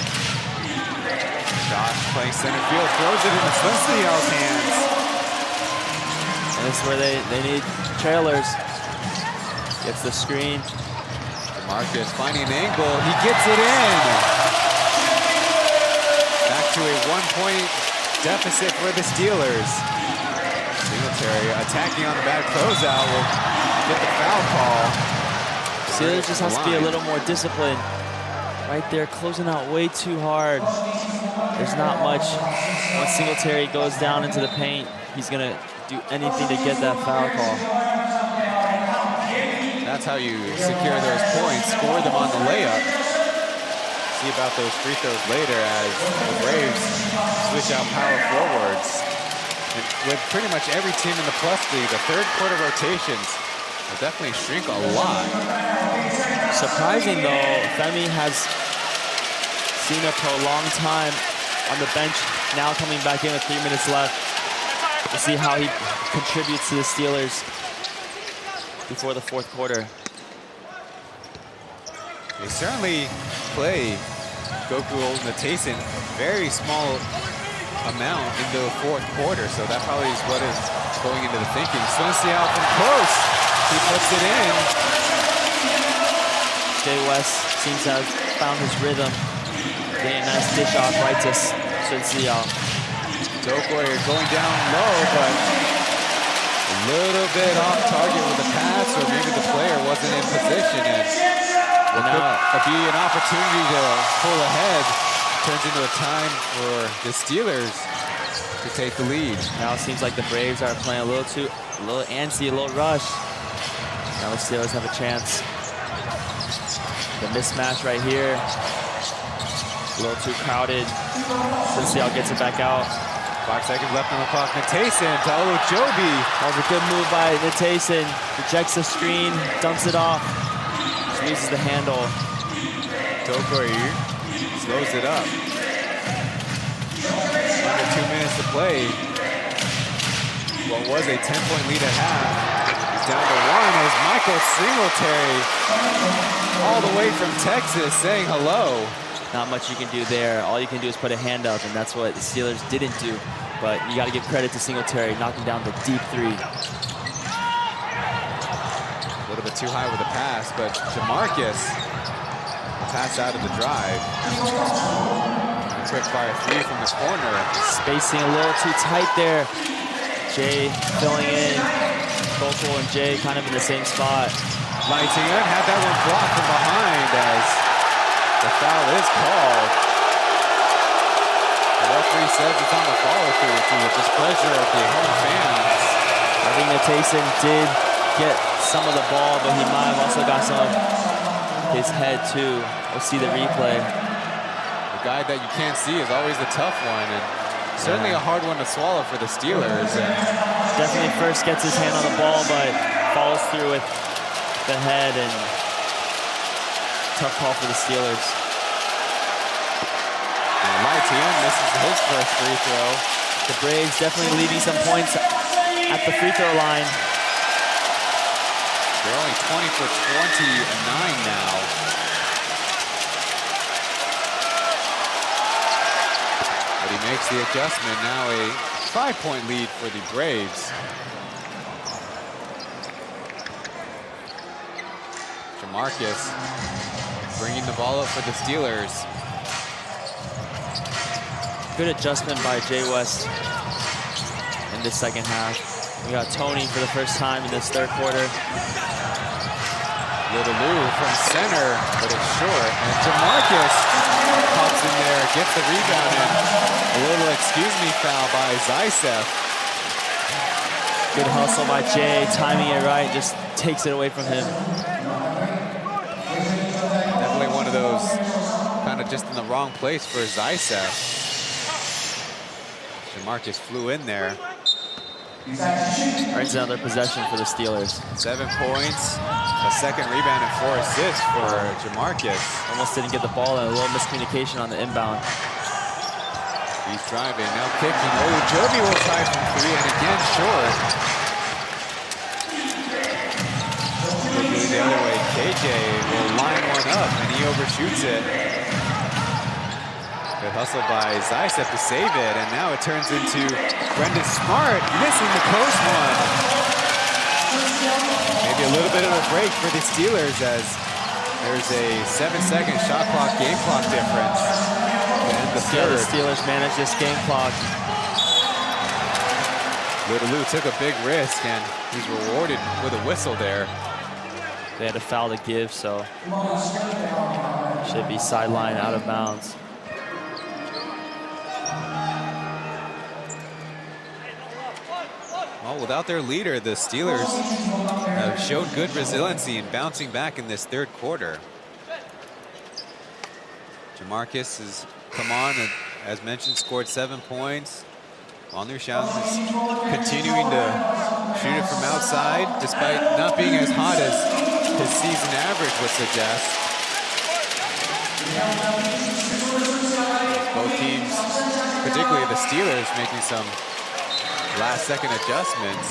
Josh playing center field, throws it into Sun Siyao's hands. And this is where they need trailers. Gets the screen. Marcus finding an angle, he gets it in. Back to a 1-point deficit for the Steelers. Singletary attacking on the bad closeout will get the foul call. Steelers just has to be a little more disciplined. Right there, closing out way too hard. There's not much. Once Singletary goes down into the paint, he's gonna do anything to get that foul call. That's how you secure those points, score them on the layup. See about those free throws later as the Braves switch out power forwards. And with pretty much every team in the Plus League, the third quarter rotations will definitely shrink a lot. Surprising though, Femi has seen a prolonged time on the bench, now coming back in with 3 minutes left. We'll see how he contributes to the Steelers before the fourth quarter. They certainly play Goku Natayson very small amount into the fourth quarter, so that probably is what is going into the thinking. Sun Siyao from close, he puts it in. Jay West seems to have found his rhythm, getting a nice dish off right to Sun Siyao. Dokoy going down low, but a little bit off target with the pass, or maybe the player wasn't in position, and could be an opportunity to pull ahead. Turns into a time for the Steelers to take the lead. Now it seems like the Braves are playing a little antsy, a little rush. Now the Steelers have a chance. The mismatch right here, a little too crowded. Sun Siyao gets it back out. 5 seconds left on the clock. Natayson to Olujobi. That was a good move by Natayson. Rejects the screen, dumps it off. Just loses the handle. Dokoy slows it up. Under 2 minutes to play. What was a 10-point lead at half. He's down to 1 as Michael Singletary, all the way from Texas, saying hello. not much you can do there. All you can do is put a hand up, and that's what the Steelers didn't do. But you got to give credit to Singletary, knocking down the deep three. A little bit too high with the pass, but Jamarcus pass out of the drive. Quick fire three from the corner. Spacing a little too tight there. Jay filling in. Gokul and Jay kind of in the same spot. Lighting had that one blocked from behind as the foul is called. The referee says it's on the follow-through to the displeasure of the home fans. I think that Taysom did get some of the ball, but he might have also got some of his head too. We'll see the replay. The guy that you can't see is always a tough one, and certainly a hard one to swallow for the Steelers. Definitely first gets his hand on the ball, but follows through with the head, and tough call for the Steelers. Lighting misses his first free throw. The Braves definitely leaving some points at the free throw line. They're only 20 for 29 now. But he makes the adjustment. Now a 5-point lead for the Braves. Jamarcus bringing the ball up for the Steelers. Good adjustment by Jay West in the second half. We got Tony for the first time in this third quarter. Little Lou from center, but it's short. And Jamarcus pops in there, gets the rebound, and a little excuse me foul by Zaitsev. Good hustle by Jay, timing it right, just takes it away from him. Definitely one of those kind of just in the wrong place for Zaitsev. Jamarcus flew in there. Earns another possession for the Steelers. 7 points, a second rebound, and 4 assists for Jamarcus. Almost didn't get the ball, and a little miscommunication on the inbound. He's driving, now kicking. Oh, Joby will try from 3, and again short. Quickly the other way, KJ will line one up, and he overshoots it. Good hustle by Zaitsev to save it, and now it turns into Brendan Smart missing the post one. Maybe a little bit of a break for the Steelers as there's a 7-second shot clock, game clock difference. And the third. The Steelers manage this game clock. Little Lou took a big risk, and he's rewarded with a whistle there. They had a foul to give, so should be sideline out of bounds. Well, without their leader, the Steelers have showed good resiliency in bouncing back in this third quarter. Jamarcus has come on and, as mentioned, scored 7 points. Wandersham is continuing to shoot it from outside, despite not being as hot as his season average would suggest. Both teams, particularly the Steelers, making some last-second adjustments.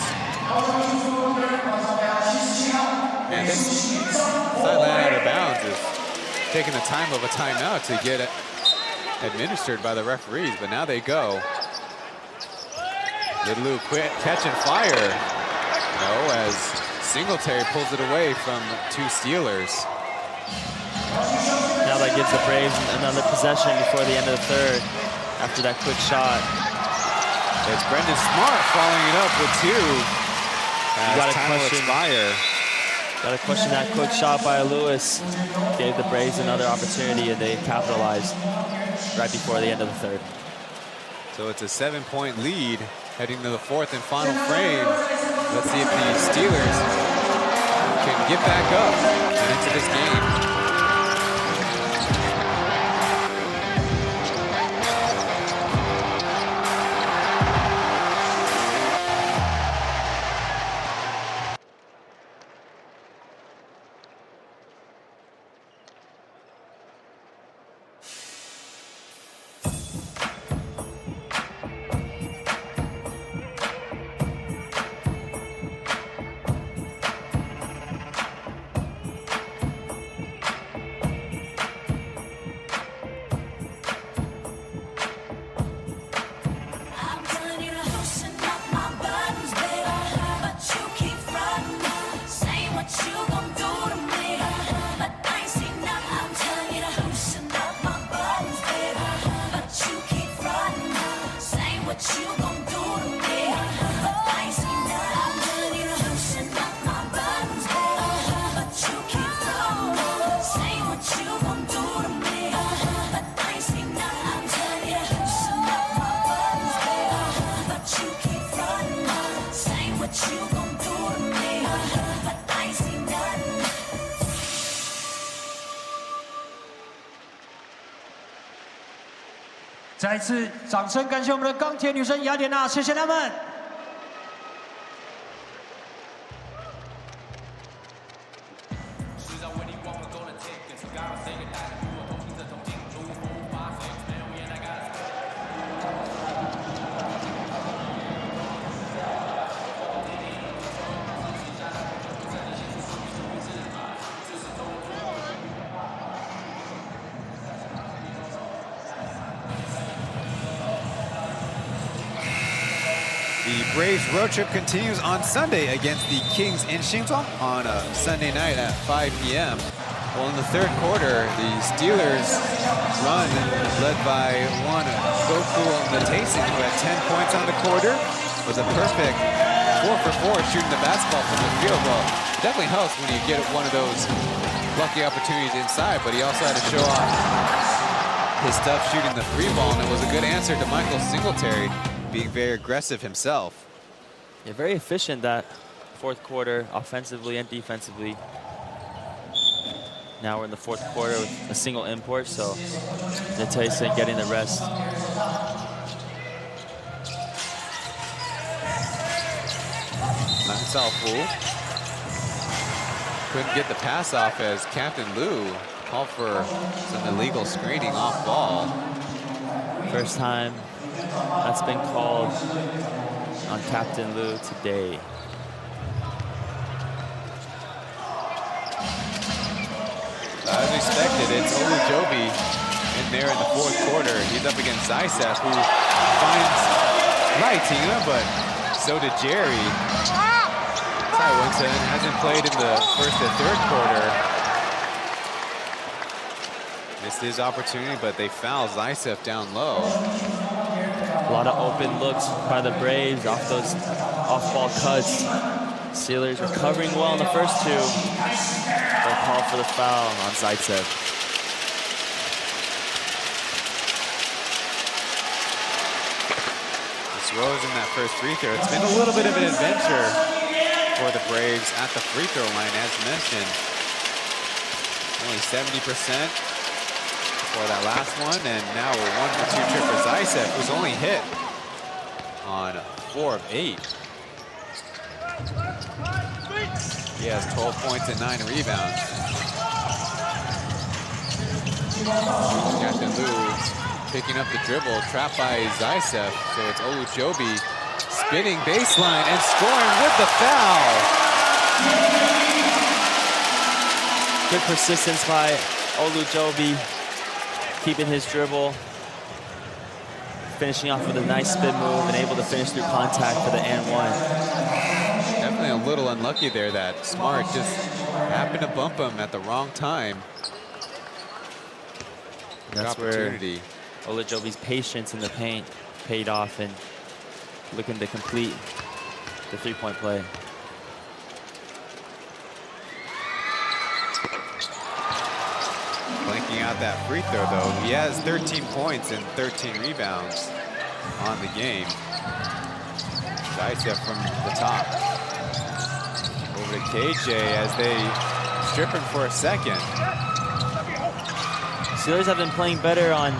And this sideline out of bounds is taking the time of a timeout to get it administered by the referees, but now they go. Little Lou quit, catch and fire. No, as Singletary pulls it away from 2 Steelers. Now that gives the Braves another possession before the end of the third after that quick shot. It's Brendan Smart following it up with 2. You gotta question that quick shot by Lewis. Gave the Braves another opportunity, and they capitalized right before the end of the third. So it's a 7-point lead heading to the 4th and final frame. Let's see if the Steelers can get back up and into this game. 再次掌声感谢我们的钢铁女神雅典娜，谢谢她们。The Braves road trip continues on Sunday against the Kings in Xingzhuang on a Sunday night at 5 p.m. Well, in the third quarter, the Steelers run led by one Goku Matesin, who had 10 points on the quarter, was a perfect 4 for 4 shooting the basketball from the field. Well, it definitely helps when you get one of those lucky opportunities inside, but he also had to show off his stuff shooting the 3-ball, and it was a good answer to Michael Singletary, being very aggressive himself. Yeah, very efficient that fourth quarter, offensively and defensively. Now we're in the fourth quarter with a single import, so Tyson getting the rest. Nice off Wu. Couldn't get the pass off as Captain Liu called for some illegal screening off ball. First time that's been called on Captain Liu today. As expected, it's Olujobi in there in the fourth quarter. He's up against Zaisef, who finds Laitina, but so did Jerry. Taiwan hasn't played in the first or third quarter. Missed his opportunity, but they foul Zaisef down low. A lot of open looks by the Braves off those off-ball cuts. Steelers recovering well in the first two. They'll call for the foul on Zaitsev. This rose in that first free throw. It's been a little bit of an adventure for the Braves at the free throw line, as mentioned. Only 70% for that last one, and now a 1 for 2 trip for Zaitsev, who's only hit on 4 of 8. He has 12 points and 9 rebounds. Captain Liu picking up the dribble, trapped by Zaitsev, so it's Olujobi spinning baseline and scoring with the foul. Good persistence by Olujobi, keeping his dribble, finishing off with a nice spin move and able to finish through contact for the and one. Definitely a little unlucky there that Smart just happened to bump him at the wrong time. That's where Olujobi's patience in the paint paid off and looking to complete the three-point play. Blanking out that free throw, though. He has 13 points and 13 rebounds on the game. Zaitsev from the top. Over to KJ as they strip him for a second. Steelers have been playing better on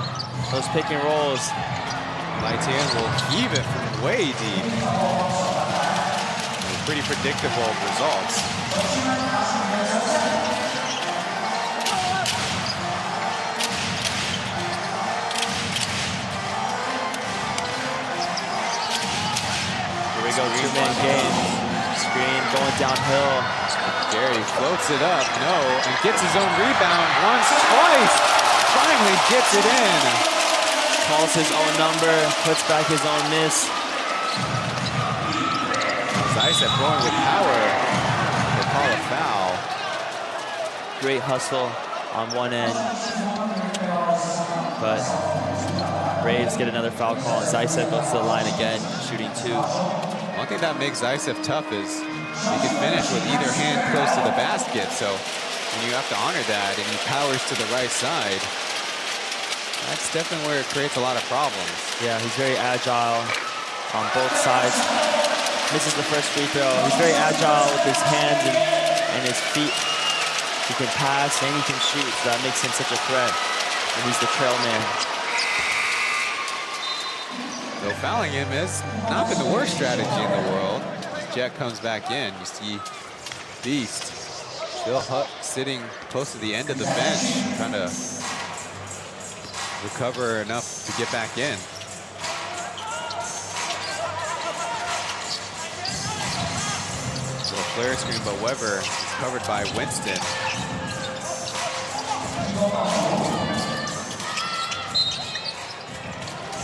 those pick and rolls. Laitian will heave it from way deep. Pretty predictable results. Here we go, two-man game. Screen going downhill. Jerry floats it up, no, and gets his own rebound once, twice. Finally gets it in. Calls his own number, puts back his own miss. Zaitsev going with power. They call a foul. Great hustle on one end. But Braves get another foul call, and Zaitsev goes to the line again, shooting 2. One thing that makes Zaitsev tough is he can finish with either hand close to the basket. So when you have to honor that and he powers to the right side, that's definitely where it creates a lot of problems. Yeah, he's very agile on both sides. Misses the first free throw. He's very agile with his hands and his feet. He can pass and he can shoot, so that makes him such a threat. And he's the trail man. So fouling him has not been the worst strategy in the world. Jet comes back in. You see Beast still sitting close to the end of the bench, trying to recover enough to get back in. Little flare screen, but Weber is covered by Winston.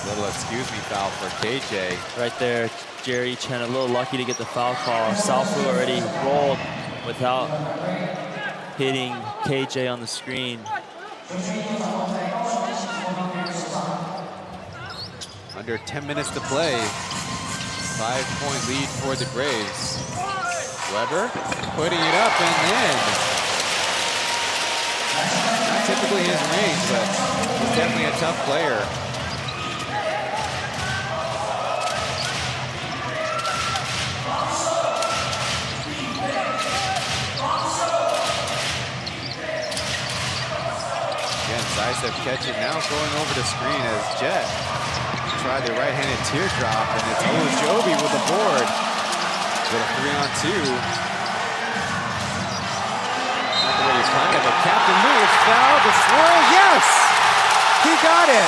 Little excuse me foul for KJ. Right there, Jerry Chen a little lucky to get the foul call. Salfu already rolled without hitting KJ on the screen. Under 10 minutes to play. 5-point lead for the Braves. Weber putting it up and in. Not typically his range, but he's definitely a tough player. Again, Zaitsev catching now, going over the screen as Jet tried the right-handed teardrop, and it's Olujobi with the board. Little 3-on-2. Not the way he's playing it, but Captain Lou fouled the swirl. Yes! He got it!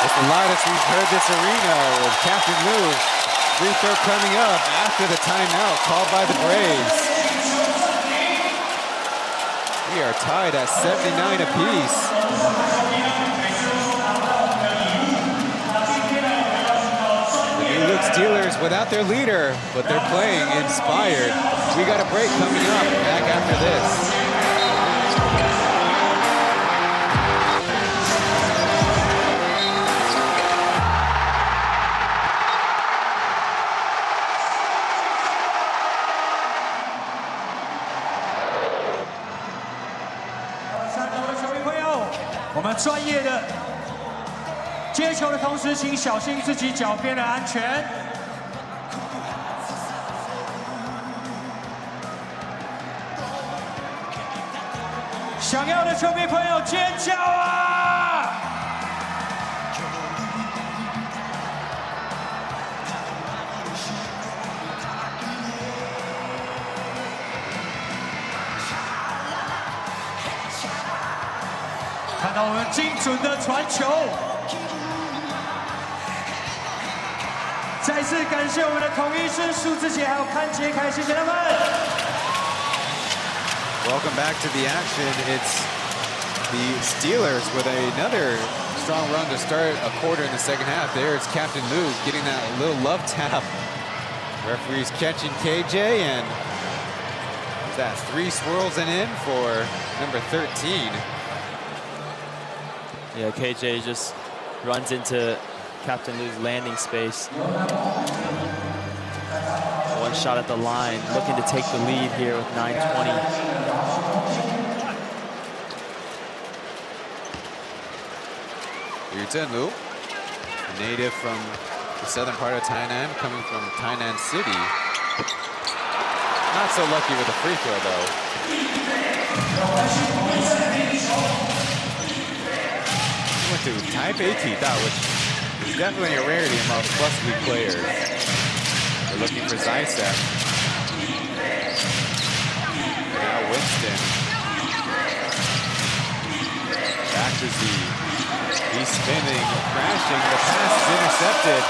It's the loudest we've heard this arena with Captain Lou. Free throw coming up after the timeout called by the Braves. We are tied at 79 apiece. The New Look Steelers without their leader, but they're playing inspired. We got a break coming up back after this.3楼的球迷朋友，我们专业的接球的同时，请小心自己脚边的安全。想要的球迷朋友尖叫啊！看到我们精准的传球，再次感谢我们的统一师、数字姐还有看杰凯，谢谢他们。Welcome back to the action. It's the Steelers with another strong run to start a quarter in the second half. There's Captain Lou getting that little love tap. Referee's catching KJ, and that 3 swirls and in for number 13. Yeah, KJ just runs into Captain Lou's landing space. One shot at the line, looking to take the lead here with 9:20. Yu Zhenlu, a native from the southern part of Tainan, coming from Tainan City. Not so lucky with a free throw, though. He went to Taipei Tida, which is definitely a rarity among plus league players. They're looking for Zaitsev. Now Winston. Back to Z. He's spinning, crashing. The pass is intercepted.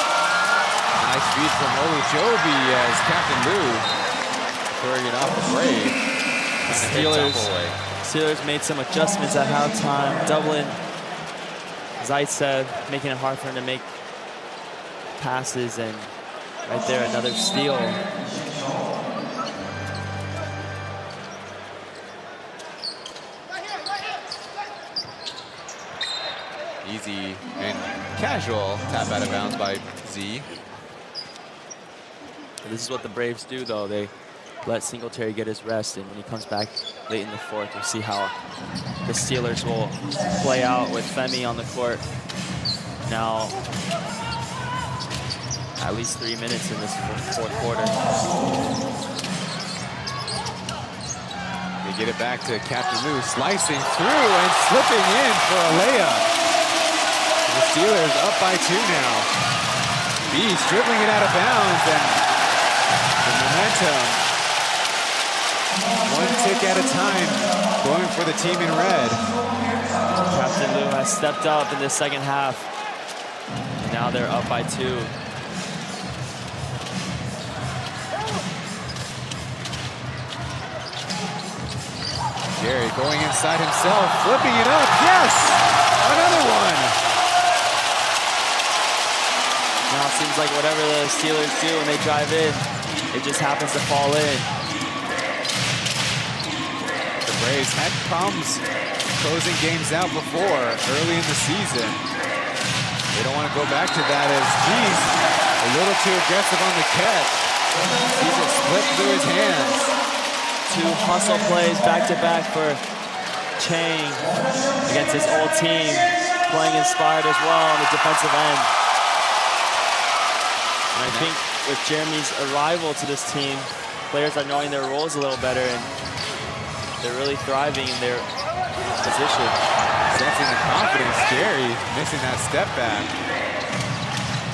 Nice feed from Olujobi as Captain Lou throwing it off the Brave. Steelers made some adjustments at halftime, doubling Zaitsev, making it hard for him to make passes, and right there, another steal. Easy and casual tap out of bounds by Z. This is what the Braves do, though. They let Singletary get his rest, and when he comes back late in the fourth, we'll see how the Steelers will play out with Femi on the court. Now, at least 3 minutes in this fourth quarter. get it back to Captain Lou, slicing through and slipping in for a layup. The Steelers up by 2 now. Beast dribbling it out of bounds, and the momentum, one tick at a time, going for the team in red. Captain Lou has stepped up in the second half. Now they're up by 2. Jerry going inside himself, flipping it up. Yes! Another one! Now it seems like whatever the Steelers do when they drive in, it just happens to fall in. The Braves had problems closing games out before, early in the season. They don't want to go back to that as G's a little too aggressive on the catch. Sees it slip through his hands. 2 hustle plays back-to-back for Chen against his old team, playing inspired as well on the defensive end. And I think with Jeremy's arrival to this team, players are knowing their roles a little better, and they're really thriving in their position. Sensing the confidence, Jerry missing that step back.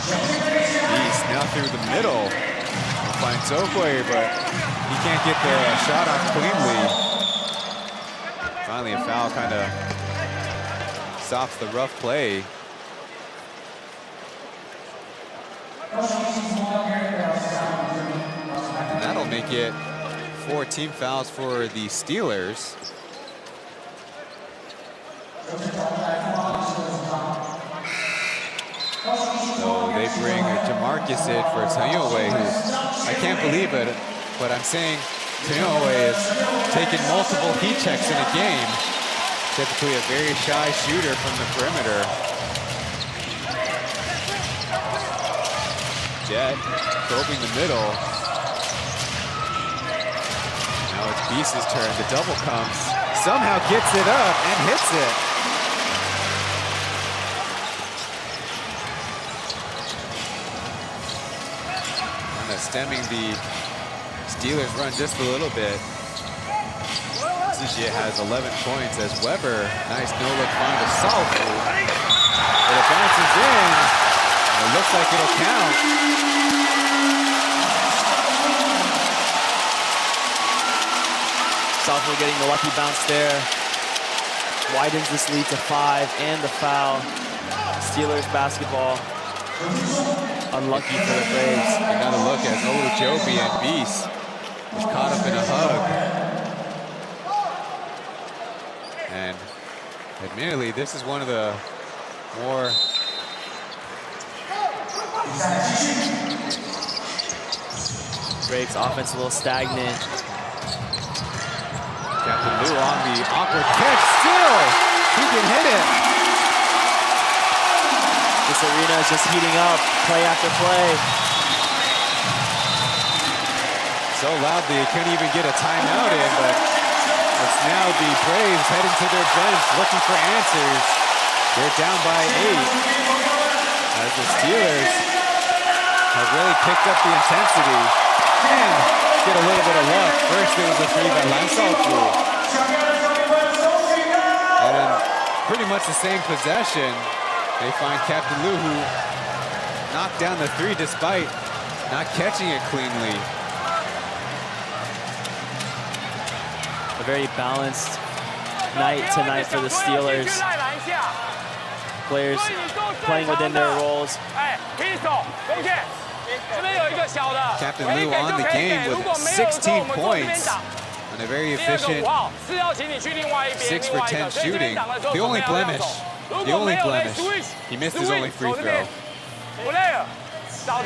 Beast now through the middle. He'll find Tokwe, but he can't get the shot off cleanly. Finally, a foul kind of stops the rough play. And that'll make it 4 team fouls for the Steelers. So they bring Jamarcus in for Taipei, who I can't believe it, but I'm saying Taipei is taking multiple heat checks in a game. Typically a very shy shooter from the perimeter. Jet probing the middle. Now it's Beast's turn. The double comes. Somehow gets it up and hits it. Kind of stemming the Steelers run just a little bit. Sujie has 11 points as Weber, nice no-look find to Salfu. But it bounces in. It looks like it'll count. Salfu getting the lucky bounce there. Widens this lead to 5 and the foul. Steelers basketball. Unlucky for the Braves. Another look at Olujobi and Beast was caught up in a hug. And admittedly, this is one of the more Braves offense a little stagnant. Captain Lou on the awkward catch. Still, he can hit it. This arena is just heating up, play after play. So loudly, they couldn't even get a timeout in, but it's now the Braves heading to their bench looking for answers. They're down by 8 as the Steelers have really picked up the intensity and get a little bit of luck. First, it was a 3 by Lansalfu. And then pretty much the same possession, they find Captain Lou, who knocked down the 3 despite not catching it cleanly. A very balanced night tonight for the Steelers. Players playing within their roles. Captain Lou on the game with 16 points and a very efficient 6 for 10 shooting. The only blemish, he missed his only free throw. And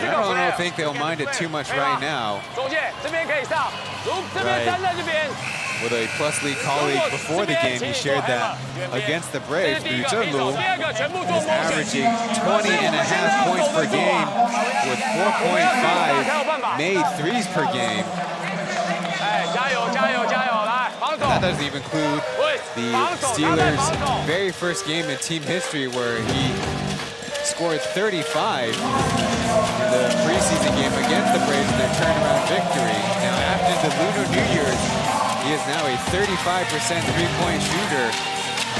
I don't think they'll mind it too much right now. Right. With a Plus League colleague before the game, he shared that against the Braves, Yu Zhenlu is averaging 20.5 points per game with 4.5 made threes per game. And that doesn't even include the Steelers' very first game in team history where he scored 35 in the preseason game against the Braves in their turnaround victory. Now after the Lunar New Year's, he He is now a 35% three-point shooter,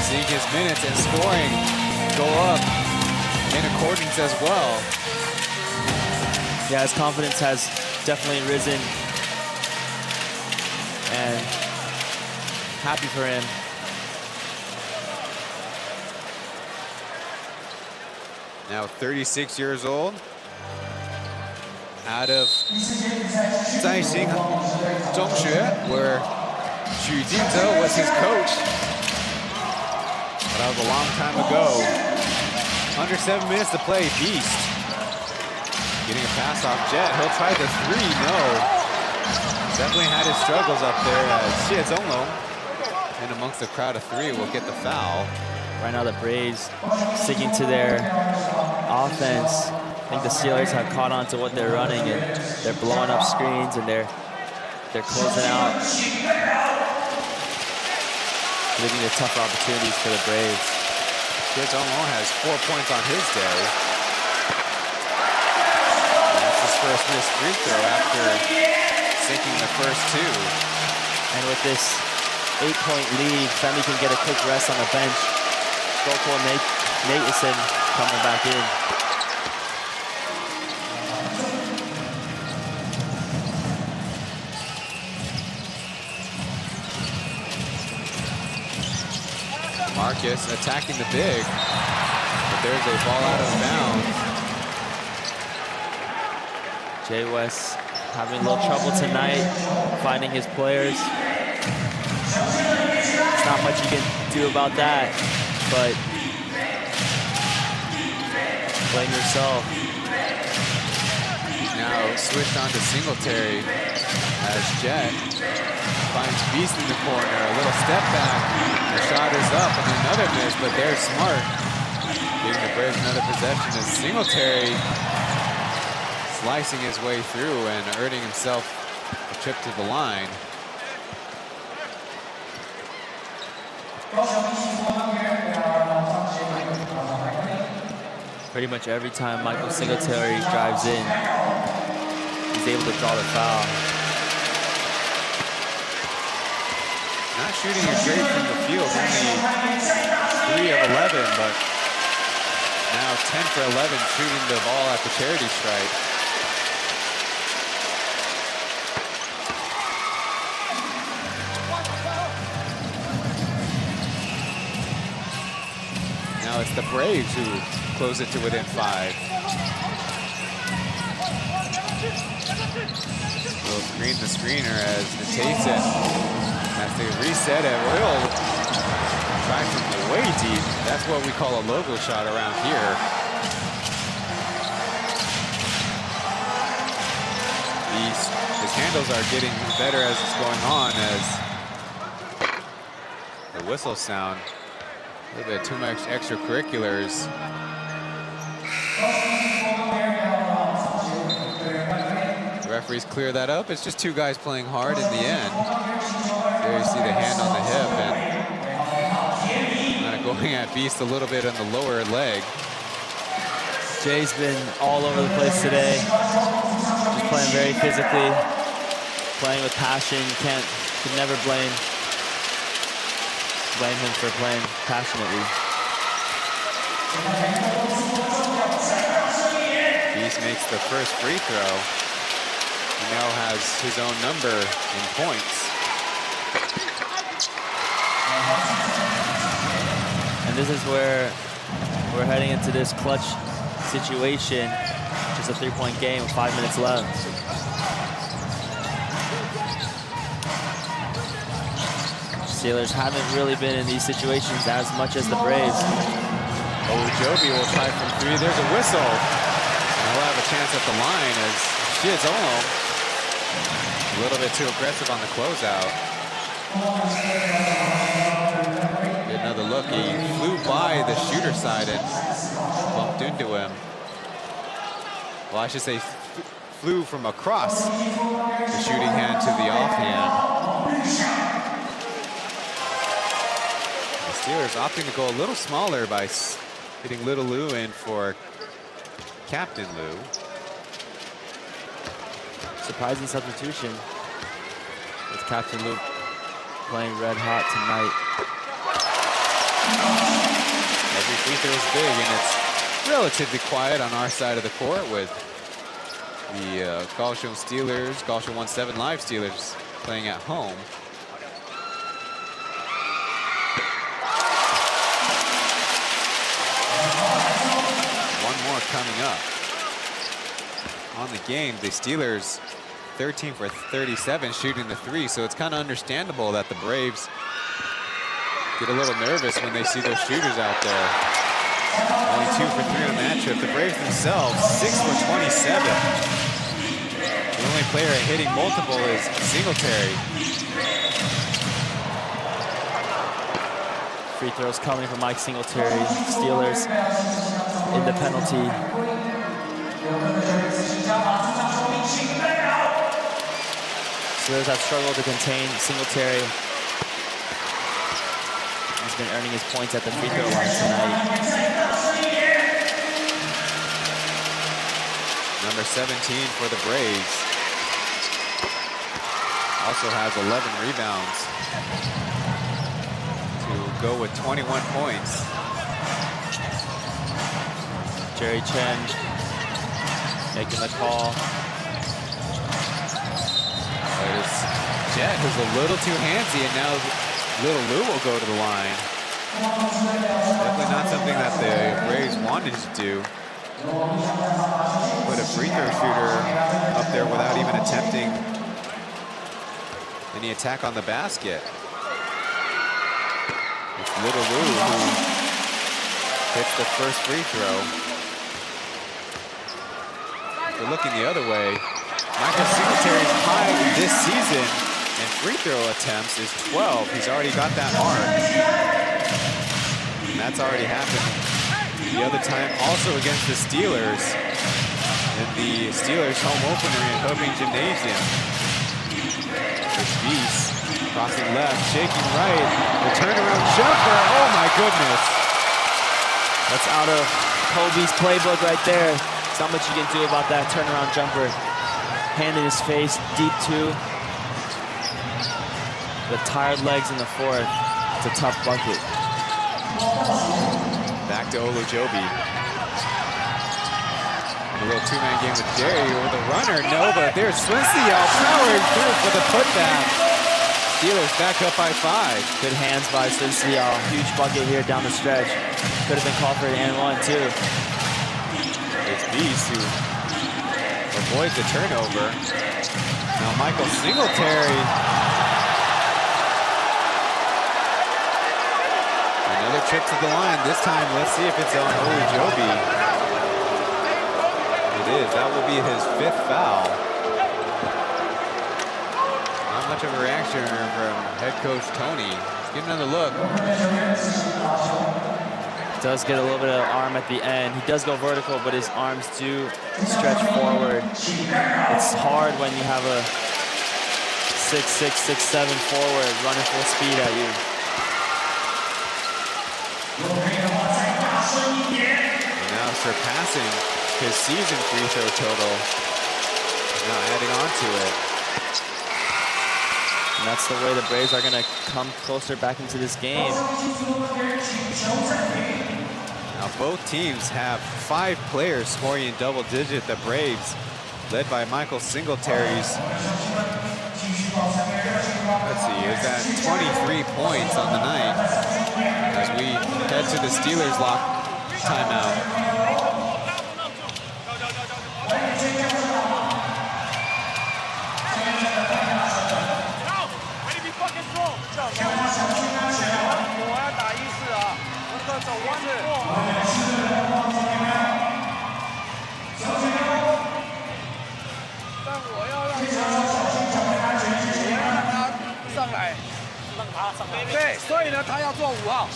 seeing his minutes and scoring go up in accordance as well. Yeah, his confidence has definitely risen, and happy for him. Now 36 years old, out of Kaohsiung Zhongxue, where Xu Jingzhe was his coach. But that was a long time ago. Under 7 minutes to play, Beast. Getting a pass off Jet, he'll try the three, no. Definitely had his struggles up there as Xiezonglo, in amongst the crowd of three, will get the foul. Right now the Braves sticking to their offense. I think the Steelers have caught on to what they're running, and they're blowing up screens, and they're closing out, leaving the tougher opportunities for the Braves. Xiezonglo has 4 points on his day. That's his first missed free throw after sinking the first two. And with this 8-point lead, Femi can get a quick rest on the bench. Gokul and Nathan coming back in. Marcus attacking the big, but there's a ball out of bounds. Jay West having a little trouble tonight, finding his players. There's not much you can do about that, but blame yourself. Now switched on to Singletary as Jet finds Beast in the corner. A little step back. The shot is up and another miss, but they're smart. Giving the Braves another possession as Singletary slicing his way through and earning himself a trip to the line. Pretty much every time Michael Singletary drives in, he's able to draw the foul. Not shooting it great from the field, only 3 of 11, but now 10 for 11 shooting the ball at the charity stripe. Now it's the Braves who close it to within 5. Will screen the screener as Nathan has to reset it. Will try from way deep. That's what we call a logo shot around here. His handles are getting better as it's going on, as the whistle sound. A little bit too much extracurriculars. The referees clear that up. It's just 2 guys playing hard in the end. There you see the hand on the hip and kind of going at Beast a little bit on the lower leg. Jay's been all over the place today. Just playing very physically, playing with passion. Can never blame him for playing passionately. Beast makes the first free throw. He now has his own number in points. And this is where we're heading into this clutch situation. Just a 3-point game with 5 minutes left. Steelers haven't really been in these situations as much as the Braves. Ojobi will try from 3. There's a whistle. And he'll have a chance at the line as Xiezonglo a little bit too aggressive on the closeout. Get another look. He flew by the shooter side and bumped into him. Well, I should say flew from across the shooting hand to the offhand. The Steelers opting to go a little smaller by hitting Little Lou in for Captain Lou. Surprising substitution with Captain Lou playing red hot tonight. Every free throw is big, and it's relatively quiet on our side of the court with the Kaohsiung Steelers, Kaohsiung 1-7 Live Steelers playing at home. One more coming up. On the game, the Steelers 13 for 37 shooting the three, so it's kind of understandable that the Braves get a little nervous when they see those shooters out there. Only 2 for 3 on that trip. The Braves themselves, 6 for 27. The only player hitting multiple is Singletary. Free throws coming from Mike Singletary. Steelers in the penalty. Steelers have struggled to contain Singletary. He's been earning his points at the free throw line tonight. Number 17 for the Braves. Also has 11 rebounds to go with 21 points. Jerry Chen making the call. But it's Jet who's a little too handsy, and now Little Lou will go to the line. Definitely not something that the Braves wanted to do. Put a free throw shooter up there without even attempting any attack on the basket. It's Little Lou who hits the first free throw. We're looking the other way. Michael Singletary's high this season in free throw attempts is 12. He's already got that mark. And that's already happened the other time, also against the Steelers in the Steelers home opener in Hoping Gymnasium. There's Beast crossing left, shaking right, the turnaround jumper. Oh my goodness. That's out of Kobe's playbook right there. There's not much you can do about that turnaround jumper. Hand in his face, deep two. The tired legs in the fourth. It's a tough bucket. Back to Olujobi. A little two-man game with Jerry with a runner. No, but there's Swincy powering through for the putback. Steelers back up by 5. Good hands by Swincy. Huge bucket here down the stretch. Could have been called for an and one too. It's Beast who avoids the turnover. Now Michael Singletary. Another trip to the line. This time, let's see if it's on Olujobi. It is. That will be his 5th foul. Not much of a reaction from head coach Tony. Let's get another look. Does get a little bit of arm at the end. He does go vertical, but his arms do stretch forward. It's hard when you have a 6'6", 6'7" forward running full speed at you. And now surpassing his season free throw total. Now adding on to it. And that's the way the Braves are going to come closer back into this game. Now both teams have 5 players scoring in double digit. The Braves, led by Michael Singletary's, let's see, is at 23 points on the night as we head to the Steelers lock timeout.对，所以呢，他要做5号。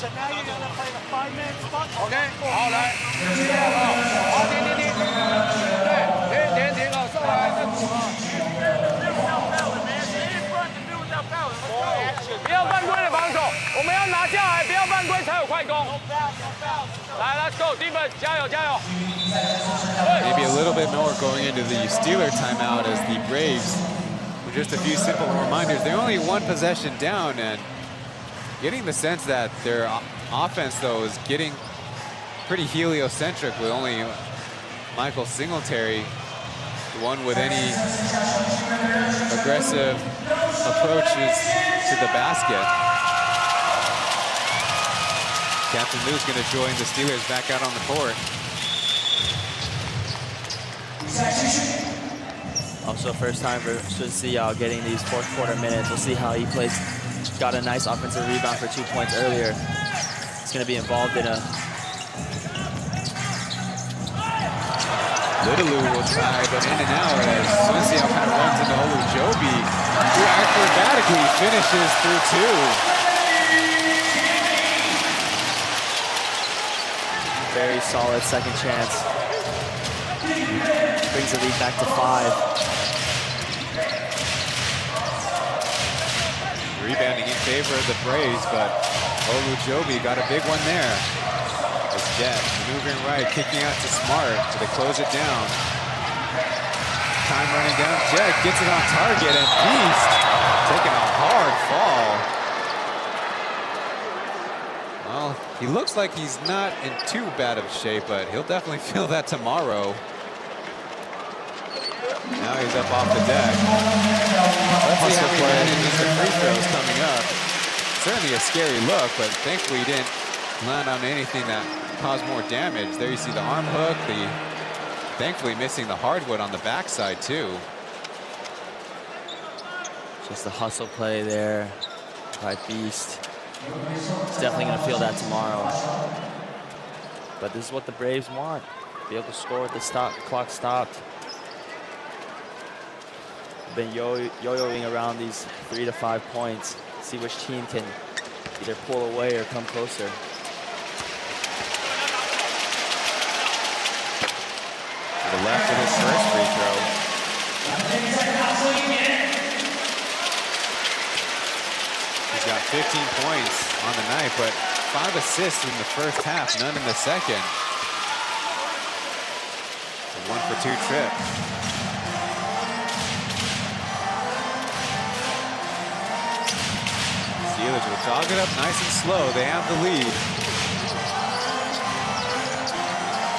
OK， 好，来，好，停，对，停，哦，上来，不要犯规的防守，我们要拿下来，不要犯规才有快攻。来 ，Let's go， Steven，加油！ Maybe a little bit more going into the Steeler timeout as the Braves just a few simple reminders. They're only one possession down, and getting the sense that their offense, though, is getting pretty heliocentric with only Michael Singletary, the one with any aggressive approaches to the basket. Captain Lou's going to join the Steelers back out on the court. Also, first time for Sun getting these fourth quarter minutes. We'll see how he plays. Got a nice offensive rebound for 2 points earlier. He's going to be involved in a... Little Lou will try, but in and out as Sun kind of runs into Olujobi, who acrobatically finishes through 2. Very solid second chance. Brings the lead back to 5. Rebounding in favor of the Braves, but Olujobi got a big one there. As Jet maneuvering right, kicking out to Smart, so they close it down. Time running down, Jet gets it on target, and Beast taking a hard fall. Well, he looks like he's not in too bad of shape, but he'll definitely feel that tomorrow. Now he's up off the deck. Let's see how he manages the free throws coming up. Certainly a scary look, but thankfully he didn't land on anything that caused more damage. There you see the arm hook, thankfully missing the hardwood on the backside too. Just a hustle play there by Beast. He's definitely going to feel that tomorrow. But this is what the Braves want. Be able to score with the clock stopped. Been yo-yoing around these 3 to 5 points. See which team can either pull away or come closer. To the left of his first free throw. He's got 15 points on the night, but 5 assists in the first half, none in the second. A 1-for-2 trip. Steelers will jog it up nice and slow. They have the lead.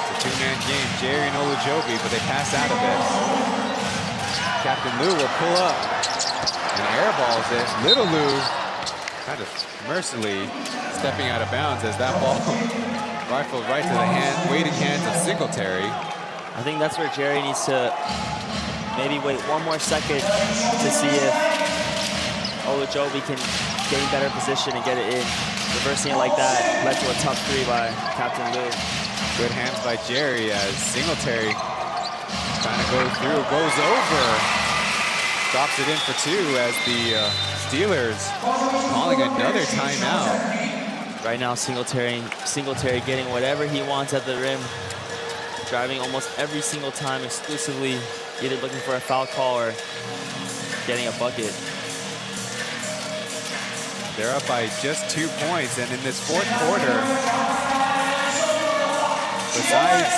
It's a two-man game, Jerry and Olujobi, but they pass out of it. Captain Lou will pull up and airballs it. Little Lou kind of mercilessly stepping out of bounds as that ball rifled right to the waiting hands of Singletary. I think that's where Jerry needs to maybe wait one more second to see if Olujobi can gain better position and get it in. Reversing it like that led to a tough 3 by Captain Lou. Good hands by Jerry as Singletary trying to go through, goes over. Drops it in for 2 as the Steelers calling another timeout. Right now, Singletary getting whatever he wants at the rim. Driving almost every single time exclusively, either looking for a foul call or getting a bucket. They're up by just 2 points, and in this fourth quarter, besides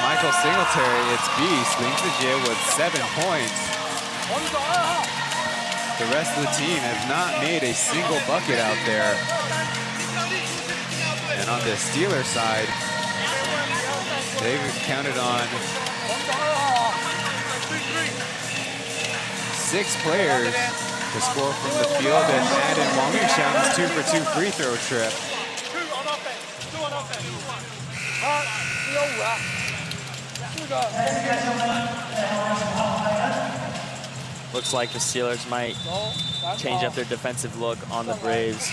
Michael Singletary, it's Beast leads the J with 7 points. The rest of the team has not made a single bucket out there. And on the Steelers side, they've counted on 6 players to score from the field, and add in Wang Yuxiang's 2-for-2 free throw trip. Looks like the Steelers might change up their defensive look on the Braves.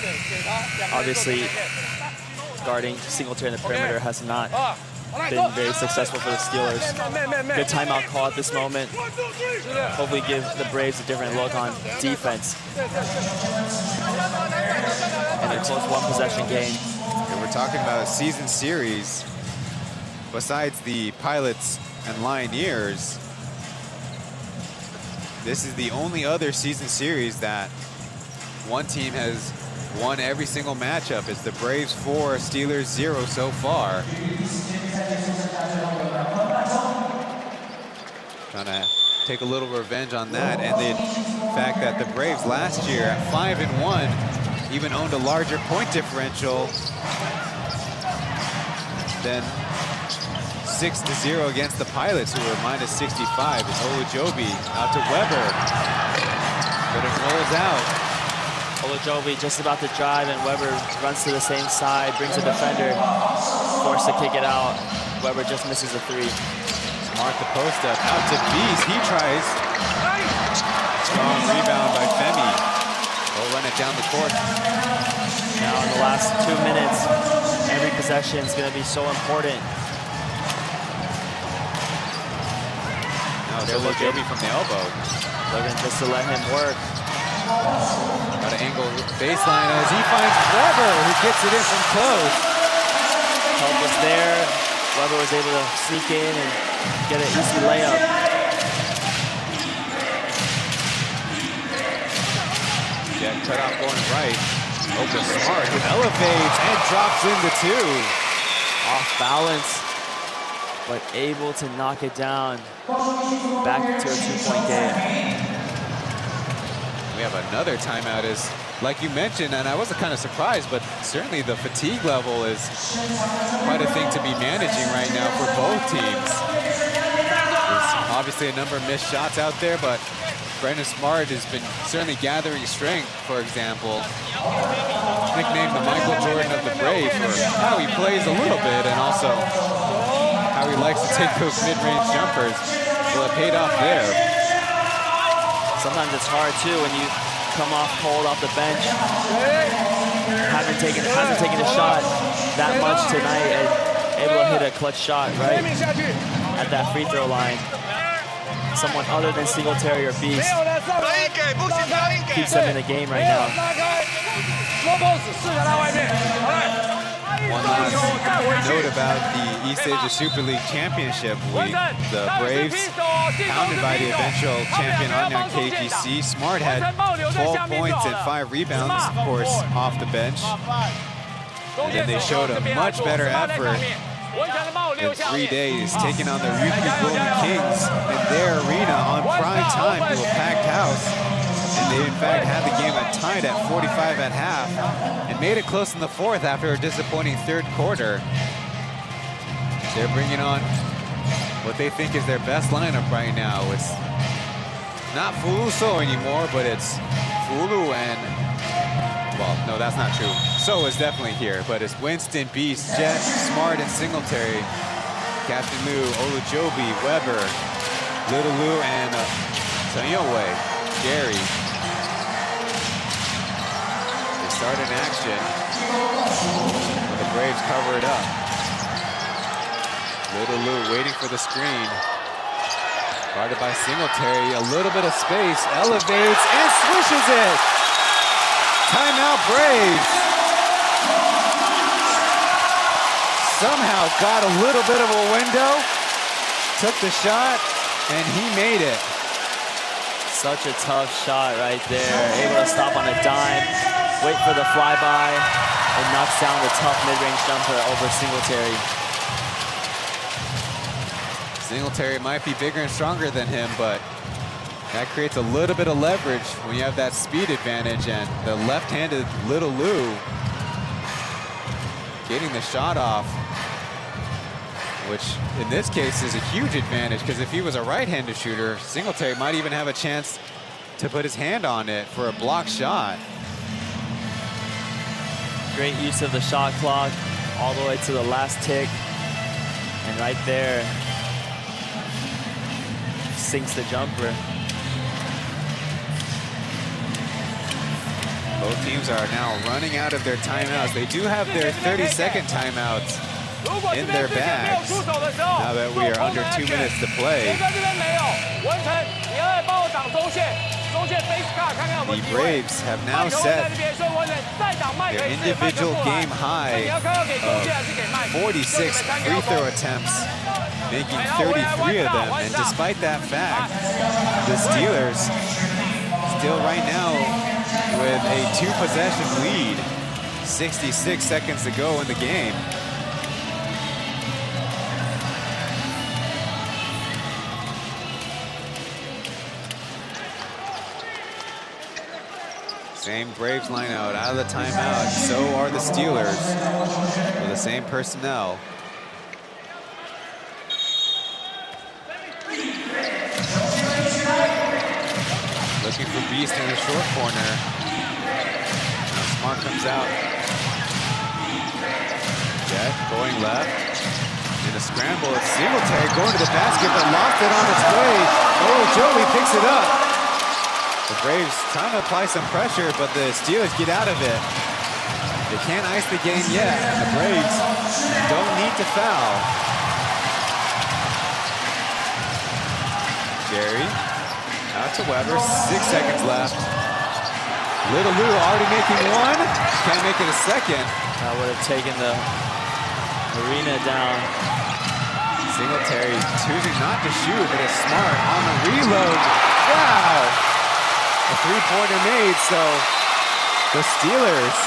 Obviously, guarding Singletary in the perimeter has not been very successful for the Steelers. Good timeout call at this moment. Hopefully give the Braves a different look on defense. And a close 1-possession game. And we're talking about a season series. Besides the Pilots and Lioneers, this is the only other season series that one team has won every single matchup. It's the Braves 4, Steelers 0 so far. Trying to take a little revenge on that. And the fact that the Braves last year at 5-1 even owned a larger point differential than 6-0 against the Pilots, who were minus 65. It's Olajobi out to Weber, but it rolls out. Olajobi just about to drive, and Weber runs to the same side, brings a defender, forced to kick it out. Weber just misses a three. Smart the post up, out to Beast. He tries. Strong rebound by Femi. They'll run it down the court. Now in the last 2 minutes, every possession is going to be so important. Now it's Olajobi from the elbow. Looking just to let him work. Got an angle baseline as he finds Weber, who gets it in from close. Help was there. Weber was able to sneak in and get an easy layup. Jet cut off going right. Open Smart, who elevates and drops in the two. Off balance, but able to knock it down. Back to a 2-point game. We have another timeout, as like you mentioned, and I was kind of surprised, but certainly the fatigue level is quite a thing to be managing right now for both teams. There's obviously a number of missed shots out there, but Brendan Smart has been certainly gathering strength, for example. Nicknamed the Michael Jordan of the Braves for how he plays a little bit and also how he likes to take those mid-range jumpers. Well, it paid off there. Sometimes it's hard too when you come off cold off the bench. Hasn't taken a shot that much tonight and able to hit a clutch shot right at that free throw line. Someone other than Singletary or Beast keeps them in the game right now. One last note about the East Asia Super League Championship week. The Braves, pounded by the eventual champion Anyang KGC. Smart had 12 points and 5 rebounds, of course, off the bench. And then they showed a much better effort in 3 days, taking on the Ryukyu Golden Kings in their arena on prime time to a packed house. And they, in fact, had the game tied at 45 at half and made it close in the fourth after a disappointing third quarter. They're bringing on what they think is their best lineup right now. It's not Fulu So anymore, but it's Fulu and, well, no, that's not true. So is definitely here, but it's Winston, Beast, Jet, Smart, and Singletary. Captain Liu, Olajobi, Weber, Little Lou, and Sanyowe, Gary. They start in action. The Braves cover it up. Little Lou waiting for the screen. Guarded by Singletary, a little bit of space, elevates and swishes it. Timeout Braves. Somehow got a little bit of a window, took the shot, and he made it. Such a tough shot right there. Able to stop on a dime, wait for the flyby, and knocks down the tough mid-range jumper over Singletary. Singletary might be bigger and stronger than him, but that creates a little bit of leverage when you have that speed advantage, and the left-handed Little Lou getting the shot off, which in this case is a huge advantage, because if he was a right-handed shooter, Singletary might even have a chance to put his hand on it for a block shot. Great use of the shot clock all the way to the last tick. And right there, sinks the jumper. Both teams are now running out of their timeouts. They do have their 30-second timeouts in their bags now that we are under 2 minutes to play. The Braves have now set their individual game high of 46 free throw attempts, making 33 of them. And despite that fact, the Steelers still right now with a 2-possession lead, 66 seconds to go in the game. Same Braves line out of the timeout. So are the Steelers with the same personnel. Looking for Beast in the short corner. Now Smart comes out. Jet going left. In a scramble, it's Singletary going to the basket, but lost it on its way. Oh, Joey picks it up. The Braves trying to apply some pressure, but the Steelers get out of it. They can't ice the game yet. The Braves don't need to foul. Jerry out to Weber, 6 seconds left. Little Lou already making one. Can't make it a second. That would have taken the arena down. Singletary choosing not to shoot, but it's Smart on the reload. Wow! A three-pointer made, so the Steelers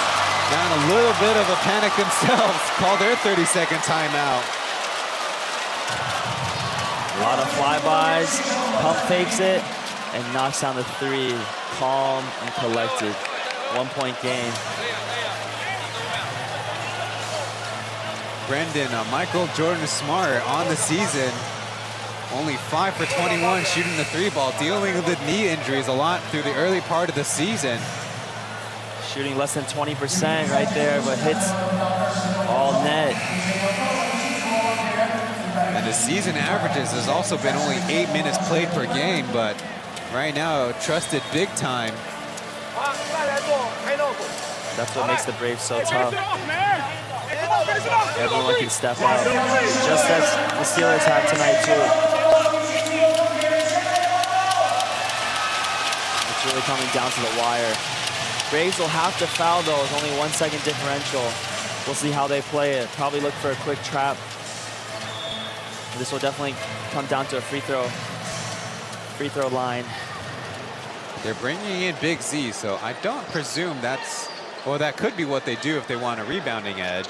down a little bit of a panic themselves. Call their 30-second timeout. A lot of flybys, pump fakes it, and knocks down the three. Calm and collected. 1-point game. Brendan, Michael Jordan Smart on the season. Only 5 for 21 shooting the three ball, dealing with the knee injuries a lot through the early part of the season. Shooting less than 20% right there, but hits all net. And the season averages has also been only 8 minutes played per game, but right now trusted big time. That's what makes the Braves so tough. Everyone can step up, just as the Steelers have tonight too. It's really coming down to the wire. Braves will have to foul though, with only 1 second differential. We'll see how they play it. Probably look for a quick trap. This will definitely come down to a free throw line. They're bringing in Big Z, so I don't presume that's, well, that could be what they do if they want a rebounding edge.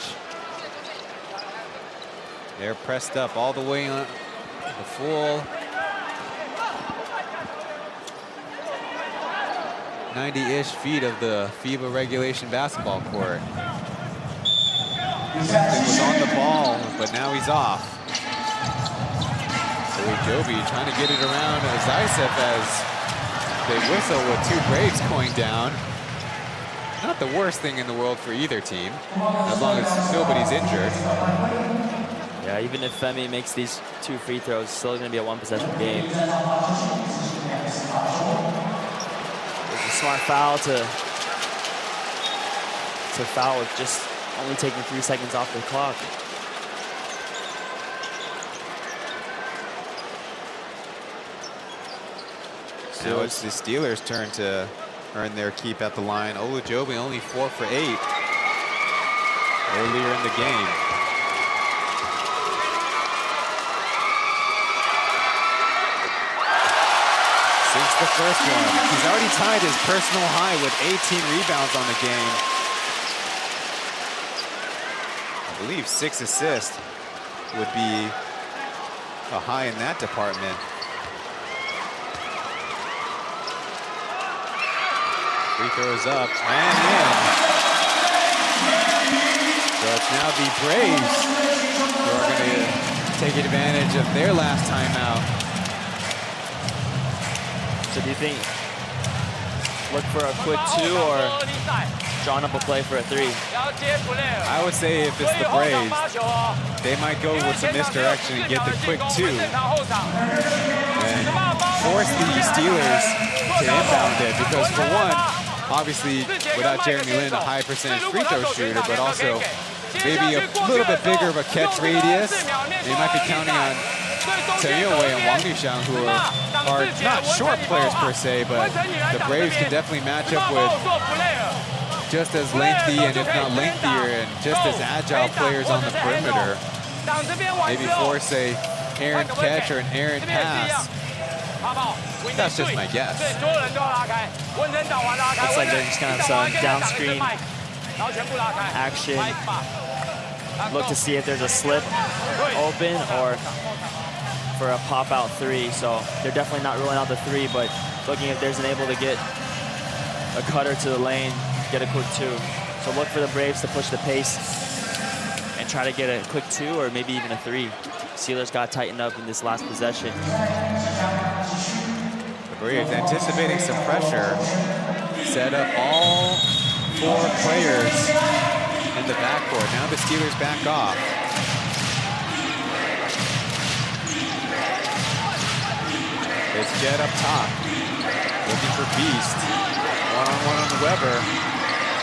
They're pressed up all the way on the full 90-ish feet of the FIBA regulation basketball court. Winston was on the ball, but now he's off. So Joby trying to get it around Zaitsev as they whistle with two Braves going down. Not the worst thing in the world for either team, as long as nobody's injured. Yeah, even if Femi makes these 2 free throws, it's still going to be a 1-possession game. It's a smart foul to foul with just only taking 3 seconds off the clock. So it's the Steelers' turn to earn their keep at the line. Olujobi only 4 for 8 earlier in the game. Since the first one, he's already tied his personal high with 18 rebounds on the game. I believe 6 assists would be a high in that department. Free throws up and in. So it's now the Braves who are going to take advantage of their last timeout. So do you think look for a quick 2 or drawing up a play for a 3? I would say if it's the Braves, they might go with some misdirection and get the quick 2 and force the Steelers to inbound it, because for one, obviously without Jeremy Lin, a high percentage free throw shooter, but also maybe a little bit bigger of a catch radius. They might be counting on Taiyue and Wang Yuxiang, who are not short players per se, but the Braves can definitely match up with just as lengthy, and if not lengthier, and just as agile players on the perimeter. Maybe force a errant catch or an errant pass. That's just my guess. Looks like they're just kind of some down screen action. Look to see if there's a slip open or for a pop-out 3. So they're definitely not ruling out the 3, but looking if there's able to get a a cutter to the lane, get a quick 2. So look for the Braves to push the pace and try to get a quick 2 or maybe even a 3. Steelers got tightened up in this last possession. The Braves anticipating some pressure. Set up all 4 players in the backcourt. Now the Steelers back off. It's Jet up top. Looking for Beast. One-on-one on Weber.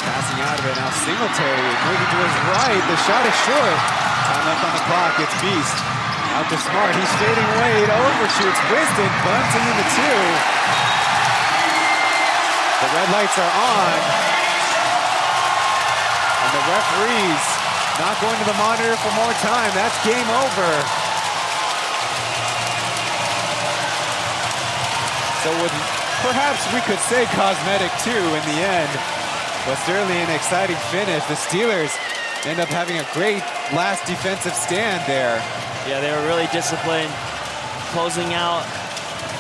Passing out of it. Now Singletary moving to his right. The shot is short. Time left on the clock. It's Beast. Out to Smart. He's fading away. It overshoots. Winston bunting in the 2. The red lights are on. And the referees not going to the monitor for more time. That's game over. So perhaps we could say cosmetic too in the end, but certainly an exciting finish. The Steelers end up having a great last defensive stand there. Yeah, they were really disciplined. Closing out,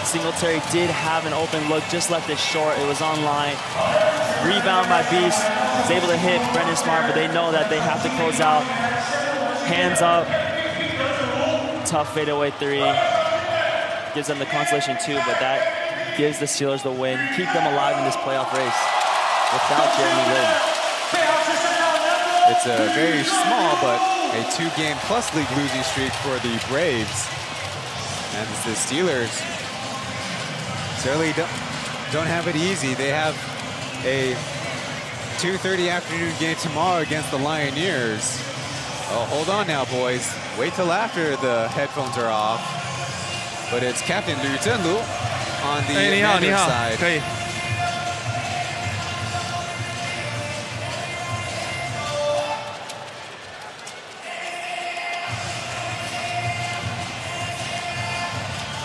Singletary did have an open look, just left it short. It was on line. Rebound by Beast. Was able to hit Brendan Smart, but they know that they have to close out. Hands up. Tough fadeaway 3. Gives them the consolation 2, but that gives the Steelers the win. Keep them alive in this playoff race without Jeremy Lin. It's a very small, but a 2-game plus league losing streak for the Braves. And the Steelers certainly don't have it easy. They have a 2:30 afternoon game tomorrow against the Lioneers. Oh, hold on now, boys. Wait till after the headphones are off. But it's Captain Liu Zhenlu on the Mandarin side. 可以。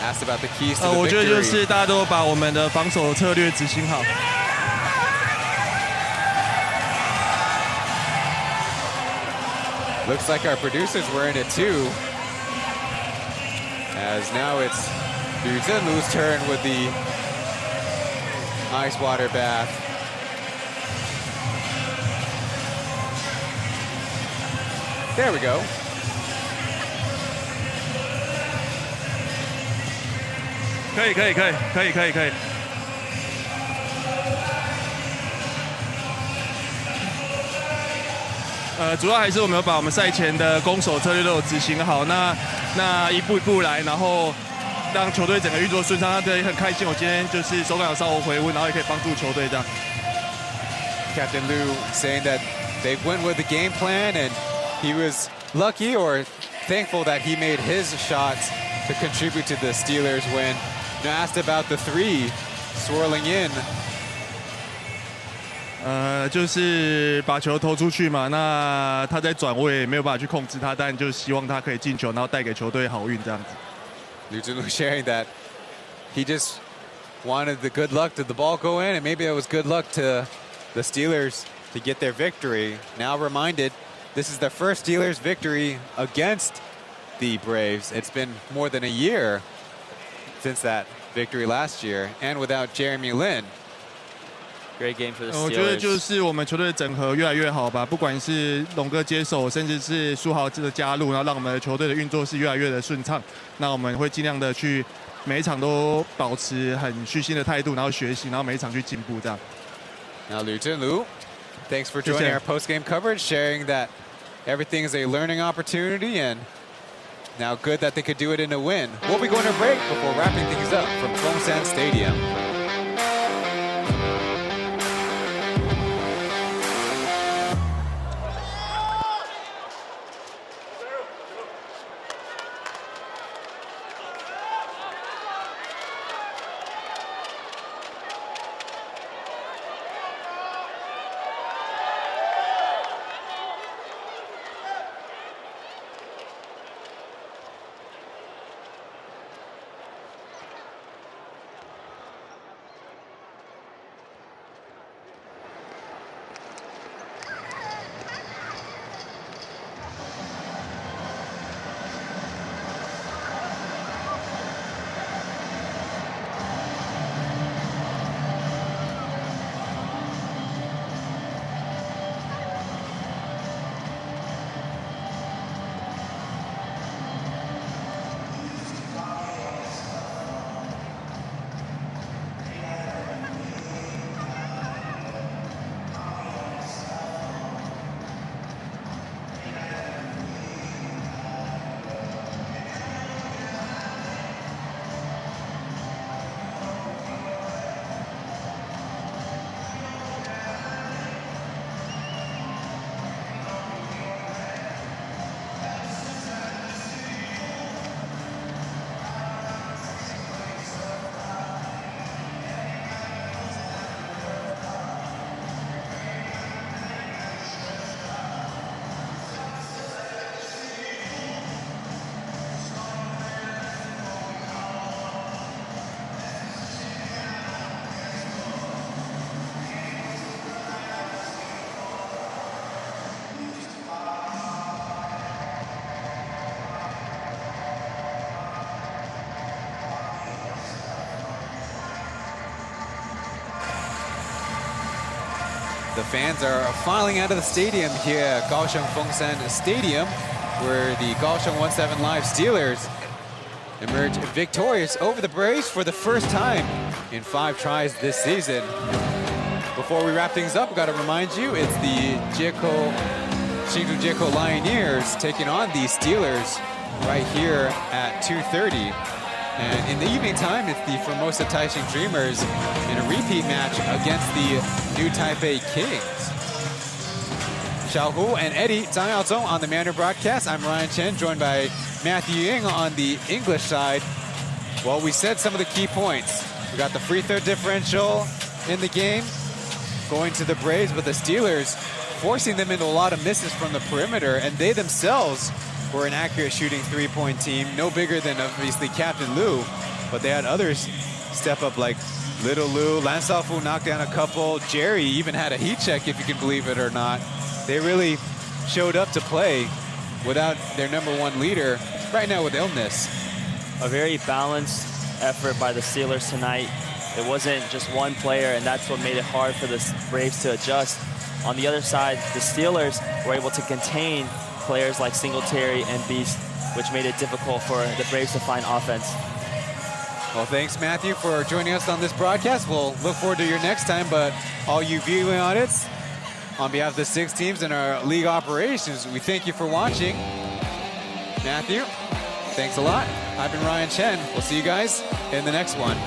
Asked about the keys to the 我觉得就 victory. 是大家都把我们的防守策略执行好。Looks like our producers were in it too. As now it's Liu Zhenlu's turn with the ice water bath. There we go. Can. 主要还是我们有把我们赛前的攻守策略都有执行好，那一步一步来，然后让球队整个运作顺畅。他也很开心，我今天就是手感有稍微回温，然后也可以帮助球队这样。Captain Liu saying that they went with the game plan and he was lucky or thankful that he made his shots to contribute to the Steelers win. Now asked about the 3 swirling in. 就是把球投出去嘛，那他在转位没有办法去控制他，但就希望他可以进球，然后带给球队好运这样子。Liu Zhenlu sharing that he just wanted the good luck to the ball go in, and maybe it was good luck to the Steelers to get their victory. Now reminded, this is their first Steelers victory against the Braves. It's been more than a year since that victory last year, and without Jeremy Lin. Great game for the Steelers. 我觉得就是我们球队的整合越来越好吧，不管是龙哥接手，甚至是苏豪的加入，然后让我们的球队的运作是越来越的顺畅。那我们会尽量的去每一场都保持很虚心的态度，然后学习，然后每一场去进步这样。Now Liu Zhenlu, thanks for joining our post-game coverage, sharing that everything is a learning opportunity, and now good that they could do it in a win. We'll be going to break before wrapping things up from Fubon Stadium. The fans are filing out of the stadium here at Kaohsiung Fengshan Stadium, where the Kaohsiung 1-7 Live Steelers emerge victorious over the Braves for the first time in 5 tries this season. Before we wrap things up, we've got to remind you, it's the Hsinchu Jeko Lioneers taking on the Steelers right here at 2:30. And in the evening time, it's the Formosa Taishing Dreamers in a repeat match against the New Taipei Kings. Xiaohu and Eddie Zhang Yaozong on the Mandarin broadcast. I'm Ryan Chen, joined by Matthew Ying on the English side. Well, we said some of the key points. We got the free throw differential in the game going to the Braves, but the Steelers forcing them into a lot of misses from the perimeter, and they themselves were an accurate shooting three-point team, no bigger than obviously Captain Liu, but they had others step up like Little Liu, Lan Shaofu knocked down a couple, Jerry even had a heat check, if you can believe it or not. They really showed up to play without their #1 leader, right now with illness. A very balanced effort by the Steelers tonight. It wasn't just one player, and that's what made it hard for the Braves to adjust. On the other side, the Steelers were able to contain players like Singletary and Beast, which made it difficult for the Braves to find offense. Well, thanks, Matthew, for joining us on this broadcast. We'll look forward to your next time, but all you viewing audience, on behalf of the 6 teams and our league operations, we thank you for watching. Matthew, thanks a lot. I've been Ryan Chen. We'll see you guys in the next one.